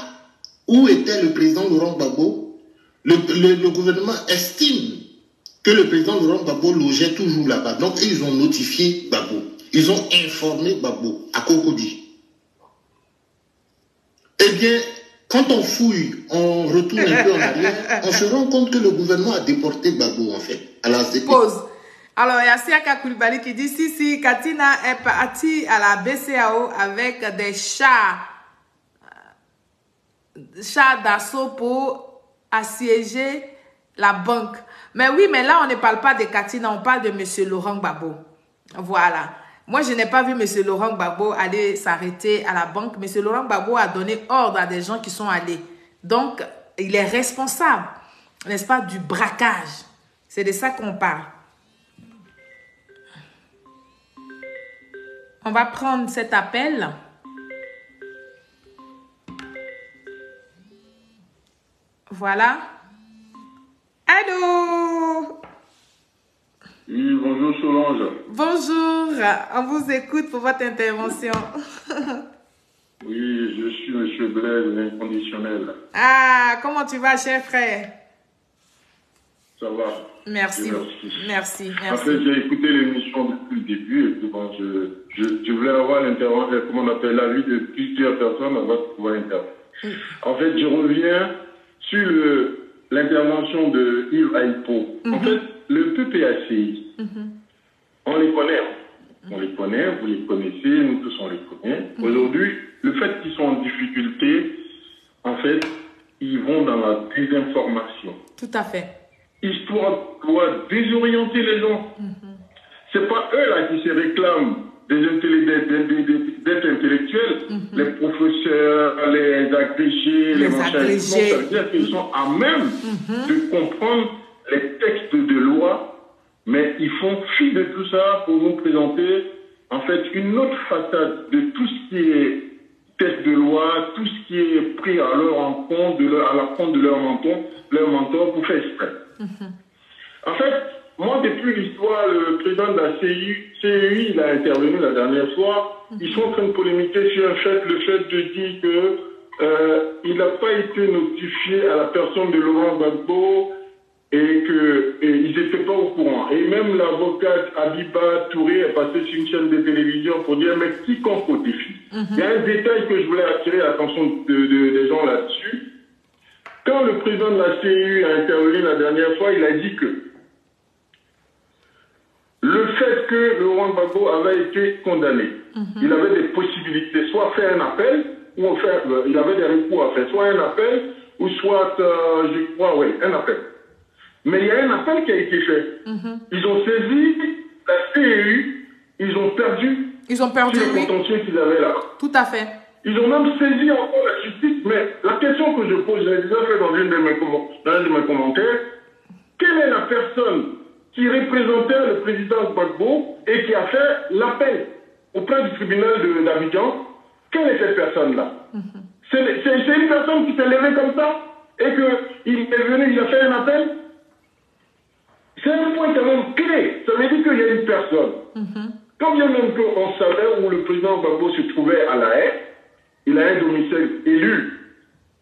où était le président Laurent Gbagbo. Le gouvernement estime que le président Laurent Gbagbo logeait toujours là-bas. Donc ils ont notifié Gbagbo. Ils ont informé Gbagbo à Cocody. Eh bien, quand on fouille, on retourne un peu en arrière, on se rend compte que le gouvernement a déporté Gbagbo en fait. À la CP. Pause. Alors, il y a Siaka Koulibaly qui dit, si, Katina est partie à la BCAO avec des chars d'assaut pour assiéger la banque. Mais oui, mais là, on ne parle pas de Katina, on parle de M. Laurent Gbagbo. Voilà. Moi, je n'ai pas vu M. Laurent Gbagbo aller s'arrêter à la banque. M. Laurent Gbagbo a donné ordre à des gens qui sont allés. Donc, il est responsable, n'est-ce pas, du braquage. C'est de ça qu'on parle. On va prendre cet appel. Voilà. Allô? Oui, bonjour Solange. Bonjour, on vous écoute pour votre intervention. Oui, je suis M. Blaise, l'inconditionnel. Ah, comment tu vas, cher frère? Ça va. Merci. Merci. En fait, j'ai écouté l'émission depuis le début et puis bon, je voulais avoir l'intervention, comment on appelle, l'avis de plusieurs personnes avant de pouvoir intervenir. En fait, je reviens sur l'intervention de Yves Aïpo. En fait, le PPACI, on les connaît. On les connaît, vous les connaissez, nous tous on les connaît. Aujourd'hui, le fait qu'ils sont en difficulté, en fait, ils vont dans la désinformation. Tout à fait. Histoire doit désorienter les gens. C'est pas eux là qui se réclament d'être intellectuels, les professeurs, les agrégés, les machins. Ça veut dire qu'ils sont à même de comprendre les textes de loi, mais ils font fi de tout ça pour nous présenter en fait une autre façade de tout ce qui est texte de loi, tout ce qui est pris à leur encontre, à la compte de leur mentor pour faire exprès. En fait, moi, depuis l'histoire, le président de la CEI, il a intervenu la dernière fois. Ils sont en train de polémiquer sur le fait de dire qu'il n'a pas été notifié à la personne de Laurent Gbagbo et qu'ils n'étaient pas au courant. Et même l'avocate Abiba Touré est passée sur une chaîne de télévision pour dire, mais quiconque au défi. Il y a un détail que je voulais attirer l'attention des gens là-dessus. Quand le président de la CEI a intervenu la dernière fois, il a dit que le fait que Laurent Gbagbo avait été condamné, il avait des possibilités, soit faire un appel, ou il avait des recours à faire, soit un appel, ou soit, je crois, oui, un appel. Mais il y a un appel qui a été fait. Ils ont saisi la CEI, ils ont perdu Ils ont perdu, sur le oui. potentiel qu'ils avaient là. Tout à fait. Ils ont même saisi encore la justice, mais la question que je pose, je l'ai déjà fait dans un de mes commentaires, quelle est la personne qui représentait le président Gbagbo et qui a fait l'appel auprès du tribunal d'Abidjan? Quelle est cette personne-là? C'est une personne qui s'est levée comme ça et qu'il est venu, il a fait un appel. C'est un point quand même clé. Ça veut dire qu'il y a une personne. Quand bien même qu'on savait où le président Gbagbo se trouvait à La Haye, il a un domicile élu,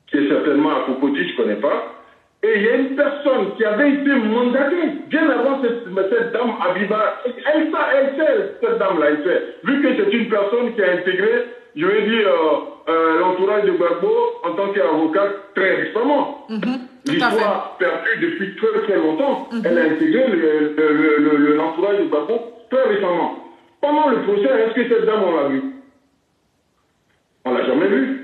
qui est certainement à Cocody, je ne connais pas, et il y a une personne qui avait été mandatée bien avant cette dame Abiba. Elle sait, cette dame-là, elle sait. Vu que c'est une personne qui a intégré, je vais dire, l'entourage de Gbagbo en tant qu'avocat très récemment. L'histoire perdue depuis très très longtemps. Elle a intégré l'entourage de Gbagbo très récemment. Pendant le procès, est-ce que cette dame, on l'a vue? On ne l'a jamais vue.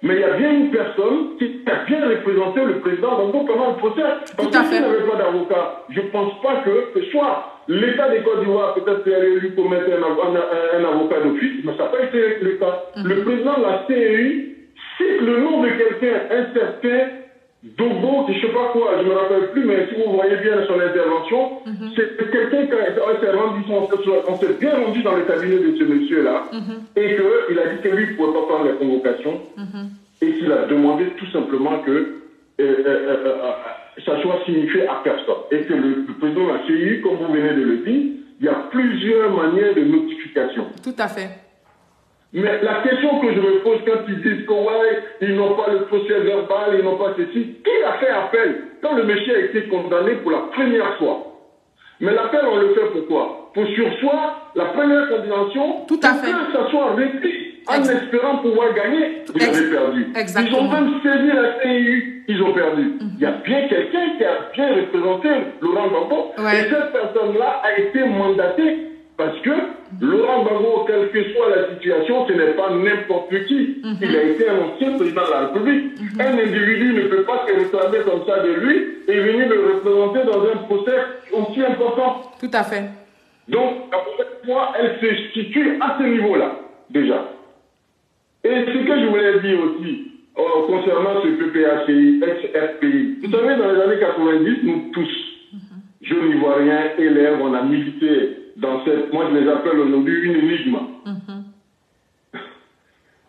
Mais il y a bien une personne qui a bien représenté le président Gbagbo pendant le procès. Parce que s'il n'avait pas d'avocat, je ne pense pas que soit l'État des Côte d'Ivoire peut-être qu'il aurait dû commettre un avocat d'office, mais ça n'a pas été le cas. Le président de la CEI cite le nom de quelqu'un, un certain Dogo, je ne sais pas quoi, je ne me rappelle plus, mais si vous voyez bien son intervention, c'est quelqu'un qui s'est rendu, on s'est bien rendu dans le cabinet de ce monsieur-là, et qu'il a dit que lui ne pouvait pas prendre les convocations, et qu'il a demandé tout simplement que ça soit signifié à personne. Et que le président de la CEI, comme vous venez de le dire, il y a plusieurs manières de notification. Tout à fait. Mais la question que je me pose quand ils disent que ouais, ils n'ont pas le procès verbal, ils n'ont pas ceci, qui a fait appel quand le monsieur a été condamné pour la première fois? Mais l'appel, on le fait pourquoi? Pour sursoir la première condamnation, tout à fait, que ça soit repris en espérant pouvoir gagner. Vous avez perdu. Exactement. Ils ont même saisi la CIU, ils ont perdu. Il y a bien quelqu'un qui a bien représenté Laurent Gbagbo, et cette personne-là a été mandatée. Parce que Laurent Gbagbo, quelle que soit la situation, ce n'est pas n'importe qui. Il a été un ancien président de la République. Un individu ne peut pas se réclamer comme ça de lui et venir le représenter dans un procès aussi important. Tout à fait. Donc, la première fois, elle se situe à ce niveau-là, déjà. Et ce que je voulais dire aussi, concernant ce PPACI, ex-FPI, vous savez, dans les années 90, nous tous, jeunes Ivoiriens, élèves, on a milité dans cette, moi je les appelle aujourd'hui une énigme.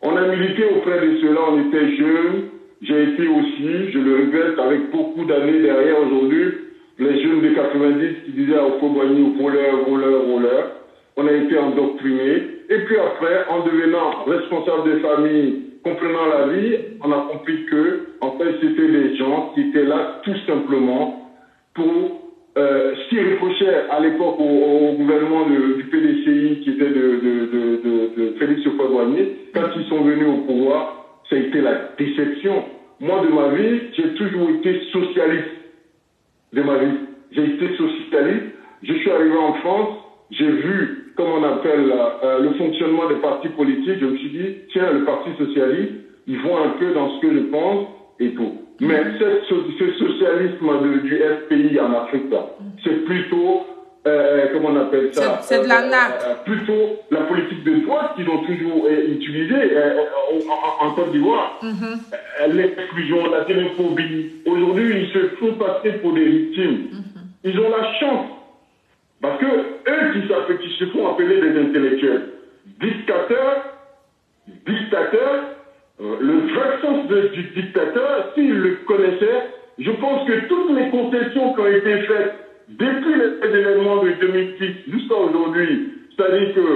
On a milité auprès de ceux-là, on était jeunes, j'ai été aussi, je le regrette, avec beaucoup d'années derrière aujourd'hui, les jeunes de 90 qui disaient au Fauboigny, voleur. On a été endoctrinés. Et puis après, en devenant responsable de famille, comprenant la vie, on a compris que, en fait, c'était des gens qui étaient là tout simplement pour ce qui reprochait à l'époque au gouvernement du PDCI, qui était de Félix Houphouët-Boigny, quand ils sont venus au pouvoir, ça a été la déception. Moi, de ma vie, j'ai toujours été socialiste. De ma vie. J'ai été socialiste. Je suis arrivé en France, j'ai vu, comme on appelle, le fonctionnement des partis politiques. Je me suis dit, tiens, le Parti socialiste, ils vont un peu dans ce que je pense et tout. Mais ce socialisme du FPI en Afrique, c'est plutôt, comment on appelle ça? C'est de la nappe. Plutôt la politique de droite qu'ils ont toujours utilisée en Côte d'Ivoire. L'exclusion, la xénophobie. Aujourd'hui, ils se font passer pour des victimes. Ils ont la chance. Parce que eux qui se font appeler des intellectuels, dictateurs, le vrai sens du dictateur, s'ils le connaissaient, je pense que toutes les concessions qui ont été faites depuis les événements de 2006 jusqu'à aujourd'hui, c'est-à-dire que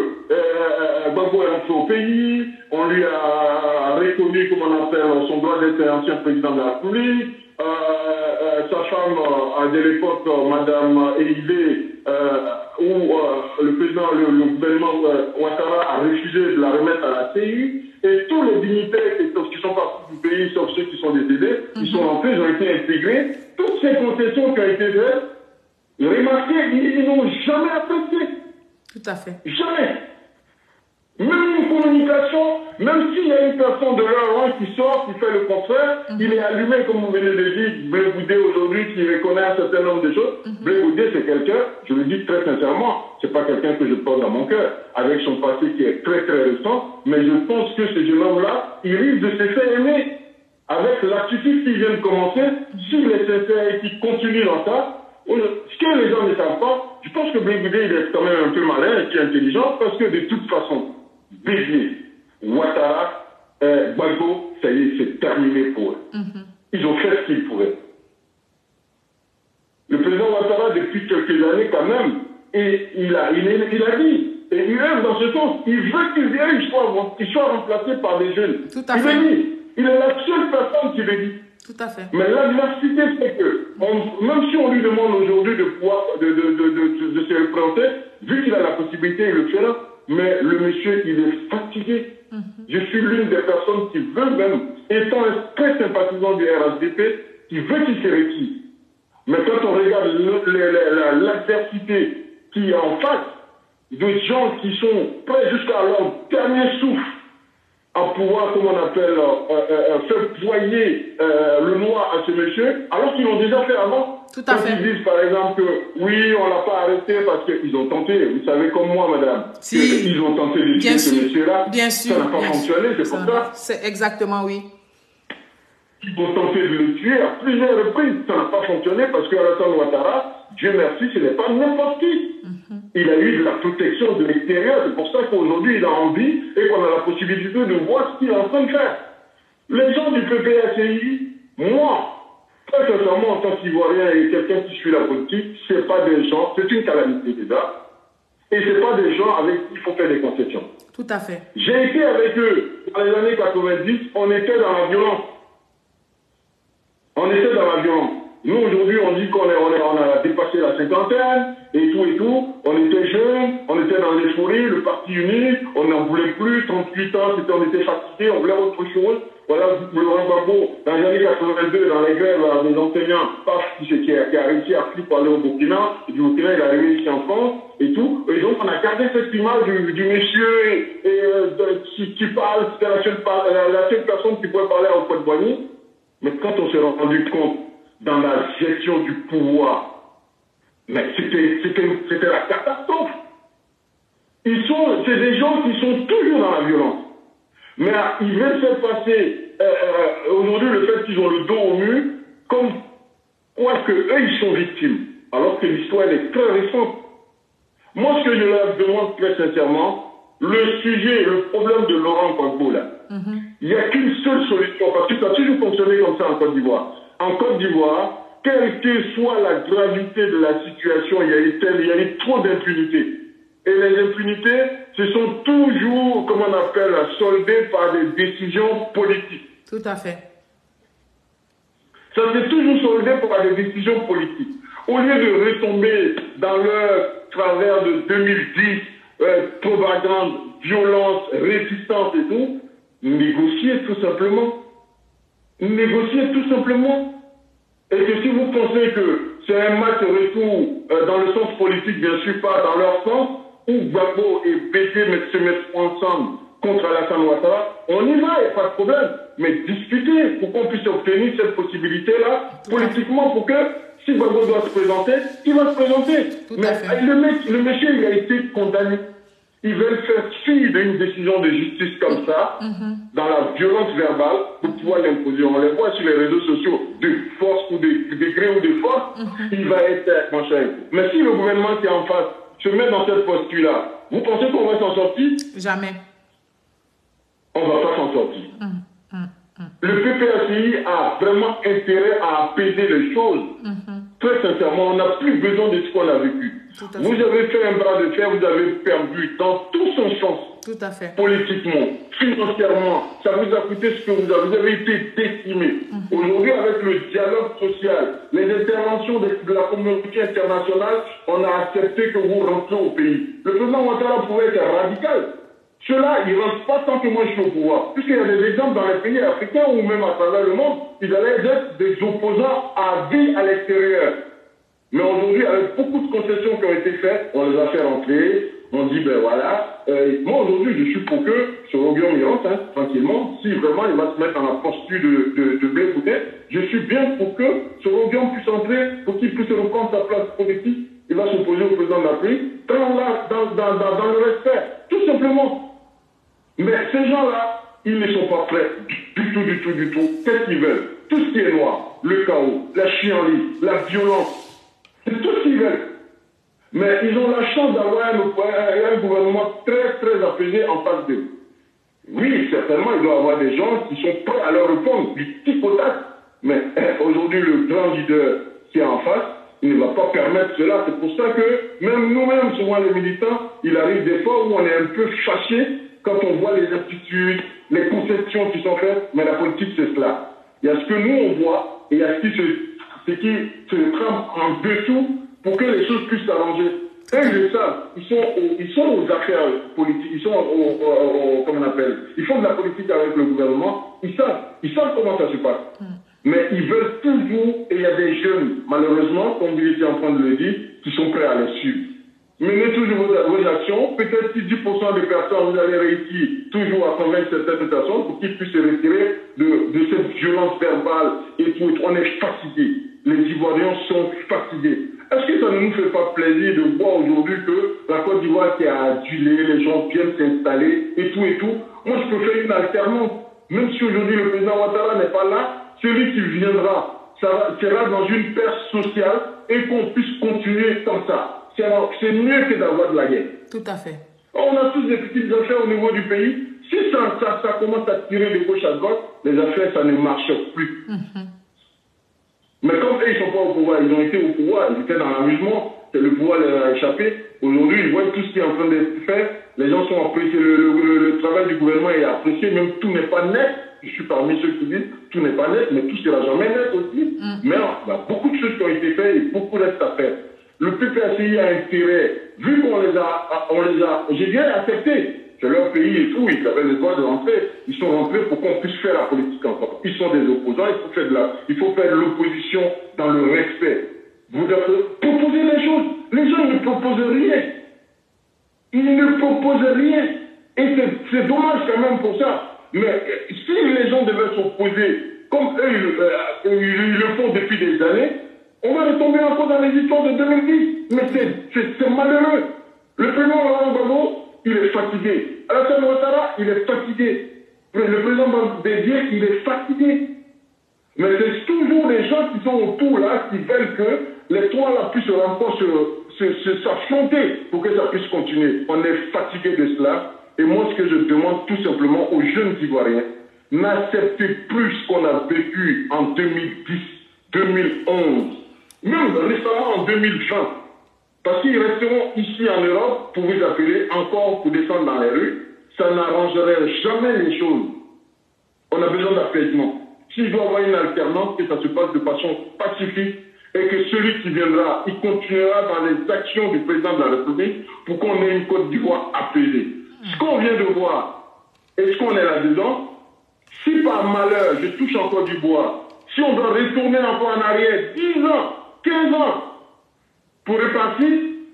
Gbagbo est rentré au pays, on lui a reconnu, comme on appelle, son droit d'être ancien président de la République, sa femme de l'époque, Madame Élisée, où le président, le gouvernement Ouattara a refusé de la remettre à la CIU, et tous les dignitaires qui sont partis du pays, sauf ceux qui sont décédés, ils sont rentrés, ils ont été intégrés. Toutes ces concessions qui ont été faites, remarquez, ils n'ont jamais apprécié. Tout à fait. Jamais. Même une communication, même s'il y a une personne de leur rang qui sort, qui fait le contraire, il est allumé, comme vous venez de dire, Blé Boudé aujourd'hui, qui reconnaît un certain nombre de choses. Blé Goudé, c'est quelqu'un, je le dis très sincèrement, c'est pas quelqu'un que je porte dans mon cœur, avec son passé qui est très très récent, mais je pense que ce jeune homme-là, il risque de se faire aimer. Avec l'attitude qui vient de commencer, s'il est sincère et qu'il continue dans ça, ce que les gens ne savent pas, je pense que Blé Goudé, il est quand même un peu malin et qui est intelligent, parce que de toute façon, Béziers, Ouattara, Gbagbo, ça y est, c'est terminé pour eux. Ils ont fait ce qu'ils pouvaient. Le président Ouattara, depuis quelques années quand même, et il a dit, et il œuvre dans ce sens, il veut qu'il vienne, qu'il soit remplacé par des jeunes. Tout à fait. Il est la seule personne qui le dit. Tout à fait. Mais l'adversité fait que, même si on lui demande aujourd'hui de pouvoir, de se représenter, vu qu'il a la possibilité, il le fera. Mais le monsieur, il est fatigué. Je suis l'une des personnes qui veut même, étant très sympathisant du RHDP, qui veut qu'il se retire. Mais quand on regarde l'adversité qui est en face, de gens qui sont prêts jusqu'à leur dernier souffle à pouvoir, comme on appelle, faire ployer le noir à ce monsieur, alors qu'ils l'ont déjà fait avant. Tout à fait. Quand ils disent par exemple que oui, on l'a pas arrêté parce qu'ils ont tenté, vous savez comme moi madame, si. Ils ont tenté de tuer ce monsieur-là, bien sûr, ça n'a pas fonctionné, c'est pour ça. C'est exactement oui. Ils ont tenté de le tuer à plusieurs reprises, ça n'a pas fonctionné parce qu'Alassane Ouattara, Dieu merci, ce n'est pas n'importe qui. Il a eu de la protection de l'extérieur, c'est pour ça qu'aujourd'hui il a envie et qu'on a la possibilité de voir ce qu'il est en train de faire. Les gens du PPACI, moi, très sincèrement, en tant qu'Ivoirien et quelqu'un qui suit la politique, c'est pas des gens, c'est une calamité déjà, et c'est pas des gens avec qui il faut faire des concessions. Tout à fait. J'ai été avec eux dans les années 90, on était dans la violence. On était dans la violence. Nous, aujourd'hui, on dit qu'on a dépassé la cinquantaine, et tout. On était jeunes, on était dans l'euphorie, le parti unique, on n'en voulait plus, 38 ans, on était fatigués, on voulait autre chose. Voilà, Laurent Gbagbo, dans les années 82, dans les grèves des enseignants, qui a réussi à fuir pour aller au Burkina, et du Burkina, il est arrivé ici en France, et tout. Et donc, on a gardé cette image du monsieur qui parle, c'était la seule personne qui pouvait parler à Houphouët-Boigny. Mais quand on s'est rendu compte dans la gestion du pouvoir, mais c'était la catastrophe. C'est des gens qui sont toujours dans la violence. Mais ils veulent faire passer aujourd'hui le fait qu'ils ont le dos au mur comme quoi que eux ils sont victimes, alors que l'histoire elle est très récente. Moi, ce que je leur demande très sincèrement, le problème de Laurent Gbagbo là, il n'y a qu'une seule solution, parce que ça a toujours fonctionné comme ça en Côte d'Ivoire. En Côte d'Ivoire, quelle que soit la gravité de la situation, il y a eu trop d'impunité. Et les impunités se sont toujours, comme on appelle, soldées par des décisions politiques. Tout à fait. Ça s'est toujours soldé par des décisions politiques. Au lieu de retomber dans leur travers de 2010, propagande, violence, résistance et tout, négocier tout simplement. Négocier tout simplement. Et que si vous pensez que c'est un match retour dans le sens politique, bien sûr pas dans leur sens, où Gbagbo et Béziers se mettent ensemble contre Alassane Ouattara, on y va, il n'y a pas de problème. Mais discuter pour qu'on puisse obtenir cette possibilité-là, politiquement, pour que si Gbagbo doit se présenter, il va se présenter. Mais le monsieur, il a été condamné. Ils veulent faire fi d'une décision de justice comme ça, dans la violence verbale, pour pouvoir l'imposer. On les voit sur les réseaux sociaux, de force ou de gré ou de force, il va être machin. Mais si le gouvernement qui est en face se met dans cette posture-là, vous pensez qu'on va s'en sortir? Jamais. On ne va pas s'en sortir. Le PPACI a vraiment intérêt à apaiser les choses. Très sincèrement, on n'a plus besoin de ce qu'on a vécu. Vous avez fait un bras de fer, vous avez perdu dans tout son sens. Tout à fait. Politiquement, financièrement, ça vous a coûté ce que vous avez été décimé. Aujourd'hui, avec le dialogue social, les interventions de la communauté internationale, on a accepté que vous rentrez au pays. Le président Ouattara pouvait être radical. Cela, il ne rentre pas tant que moi je suis au pouvoir. Puisqu'il y a des exemples dans les pays africains ou même à travers le monde, ils allaient être des opposants à vie à l'extérieur. Mais aujourd'hui, avec beaucoup de concessions qui ont été faites, on les a fait rentrer, on dit, ben voilà. Moi, aujourd'hui, je suis pour que Soro Guillaume y rentre, si vraiment il va se mettre dans la posture de Blé Goudé, je suis bien pour que Soro Guillaume puisse concentrer pour qu'il puisse reprendre sa place politique. Il va s'opposer au président de la République dans le respect, tout simplement. Mais ces gens-là, ils ne sont pas prêts du tout. Qu'est-ce qu'ils veulent? Tout ce qui est noir, le chaos, la chienlit, la violence, c'est tout ce qu'ils veulent. Mais ils ont la chance d'avoir un gouvernement très apaisé en face d'eux. Oui, certainement, il doit y avoir des gens qui sont prêts à leur répondre du tic au tac. Mais aujourd'hui, le grand leader qui est en face, il ne va pas permettre cela. C'est pour ça que même nous-mêmes, souvent les militants, il arrive des fois où on est un peu fâché quand on voit les aptitudes, les conceptions qui sont faites. Mais la politique, c'est cela. Il y a ce que nous, on voit et il y a ce qui se trame en dessous pour que les choses puissent s'arranger. Eux, ils le savent. Ils sont aux affaires politiques. Ils sont comment on appelle. Ils font de la politique avec le gouvernement. Ils savent comment ça se passe. Mais ils veulent toujours, et il y a des jeunes, malheureusement, comme vous étiez en train de le dire, qui sont prêts à les suivre. Menez toujours vos actions. Peut-être si 10% des personnes, vous allez réussir toujours à convaincre certaines personnes pour qu'ils puissent se retirer de cette violence verbale et tout. On est fatigués. Les Ivoiriens sont fatigués. Est-ce que ça ne nous fait pas plaisir de voir aujourd'hui que la Côte d'Ivoire qui a adulé, les gens viennent s'installer et tout. Moi, je peux faire une alternance. Même si aujourd'hui le président Ouattara n'est pas là, celui qui viendra sera dans une perte sociale et qu'on puisse continuer comme ça. C'est mieux que d'avoir de la guerre. Tout à fait. On a tous des petites affaires au niveau du pays. Si ça commence à tirer de gauche à droite, les affaires, ça ne marche plus. Mais comme eux, ils ne sont pas au pouvoir, ils ont été au pouvoir, ils étaient dans l'amusement, le pouvoir leur a échappé. Aujourd'hui, ils voient tout ce qui est en train d'être fait. Les gens sont appréciés, le travail du gouvernement est apprécié, même tout n'est pas net. Je suis parmi ceux qui disent tout n'est pas net, mais tout sera jamais net aussi. Mais il y a beaucoup de choses qui ont été faites et beaucoup reste à faire. Le PPACI a intérêt, vu qu'on les a, j'ai bien accepté. C'est leur pays et tout, ils avaient le droit de rentrer. Ils sont rentrés pour qu'on puisse faire la politique encore. Ils sont des opposants, il faut faire de l'opposition dans le respect. Vous proposez des choses. Les gens ne proposent rien. Ils ne proposent rien. Et c'est dommage quand même pour ça. Mais si les gens devaient s'opposer, comme eux, ils le font depuis des années, on va retomber encore dans les histoires de 2010. Mais c'est malheureux. Le président Laurent Gbagbo, il est fatigué. Alassane Ouattara, il est fatigué. Le président Bédié, il est fatigué. Mais c'est toujours les gens qui sont autour là, qui veulent que les trois là puissent encore s'affronter pour que ça puisse continuer. On est fatigué de cela. Et moi, ce que je demande tout simplement aux jeunes Ivoiriens, n'acceptez plus ce qu'on a vécu en 2010, 2011, même récemment en 2020. Parce qu'ils resteront ici en Europe pour vous appeler encore pour descendre dans les rues. Ça n'arrangerait jamais les choses. On a besoin d'apaisement. S'il doit y avoir une alternance, que ça se passe de façon pacifique et que celui qui viendra, il continuera dans les actions du président de la République pour qu'on ait une Côte d'Ivoire apaisée. Ce qu'on vient de voir, est-ce qu'on est là-dedans? Si par malheur, je touche encore du bois, si on doit retourner encore en arrière 10 ans, 15 ans, pour repartir,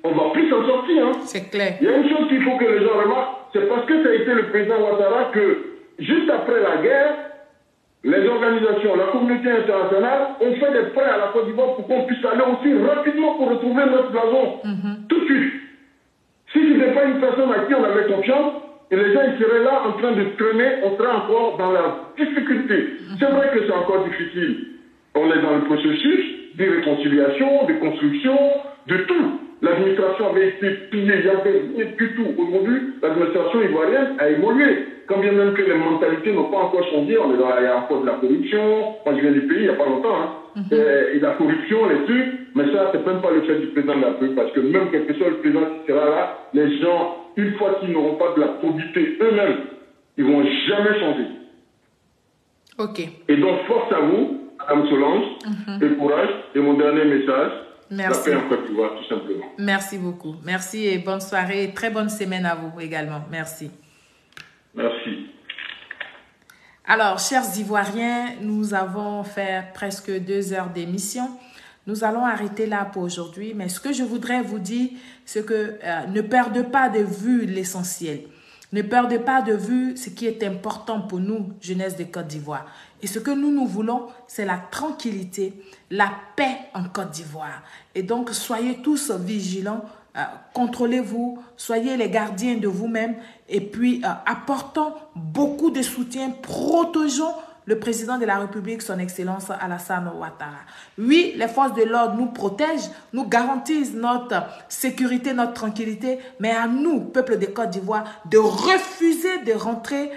on ne va plus s'en sortir. Hein. C'est clair. Il y a une chose qu'il faut que les gens remarquent, c'est parce que ça a été le président Ouattara que, juste après la guerre, les organisations, la communauté internationale ont fait des prêts à la Côte d'Ivoire pour qu'on puisse aller aussi rapidement pour retrouver notre blason. Tout de suite. Si ce n'était pas une personne à qui on avait confiance, et les gens ils seraient là en train de traîner, on serait encore dans la difficulté. C'est vrai que c'est encore difficile. On est dans le processus de réconciliation, de construction, de tout. L'administration avait été pillée, il n'y avait rien du tout. Aujourd'hui, l'administration ivoirienne a évolué. Quand bien même que les mentalités n'ont pas encore changé, il y a encore de la corruption. Moi, je viens du pays il n'y a pas longtemps. Hein. Et la corruption, les trucs. Mais ça, c'est même pas le fait du président de la République. Parce que même quel que soit le président qui sera là, les gens, une fois qu'ils n'auront pas de la probité eux-mêmes, ils ne vont jamais changer. Ok. Et donc, force à vous, Madame Solange, et courage. Et mon dernier message, merci. La paix en Côte d'Ivoire, tout simplement. Merci beaucoup. Merci et bonne soirée. Et très bonne semaine à vous également. Merci. Merci. Alors, chers Ivoiriens, nous avons fait presque 2 heures d'émission. Nous allons arrêter là pour aujourd'hui. Mais ce que je voudrais vous dire, c'est que ne perdez pas de vue l'essentiel. Ne perdez pas de vue ce qui est important pour nous, jeunesse de Côte d'Ivoire. Et ce que nous voulons, c'est la tranquillité, la paix en Côte d'Ivoire. Et donc, soyez tous vigilants, contrôlez-vous, soyez les gardiens de vous-même et puis apportons beaucoup de soutien, protégeons le président de la République, son Excellence Alassane Ouattara. Oui, les forces de l'ordre nous protègent, nous garantissent notre sécurité, notre tranquillité, mais à nous, peuple de Côte d'Ivoire, de refuser de rentrer,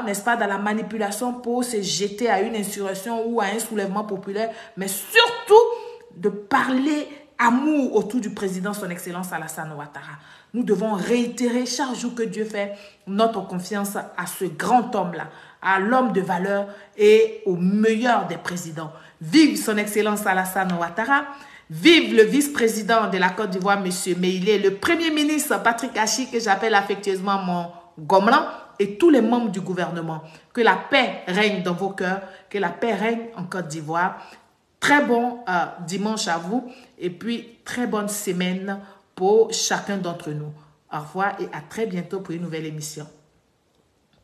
n'est-ce pas, dans la manipulation pour se jeter à une insurrection ou à un soulèvement populaire, mais surtout de parler amour autour du président, son Excellence Alassane Ouattara. Nous devons réitérer chaque jour que Dieu fait notre confiance à ce grand homme-là, à l'homme de valeur et au meilleur des présidents. Vive son Excellence Alassane Ouattara, vive le vice-président de la Côte d'Ivoire, M. Meïlé, le premier ministre Patrick Achi, que j'appelle affectueusement mon Gomelan, et tous les membres du gouvernement. Que la paix règne dans vos cœurs, que la paix règne en Côte d'Ivoire. Très bon dimanche à vous et puis très bonne semaine pour chacun d'entre nous. Au revoir et à très bientôt pour une nouvelle émission.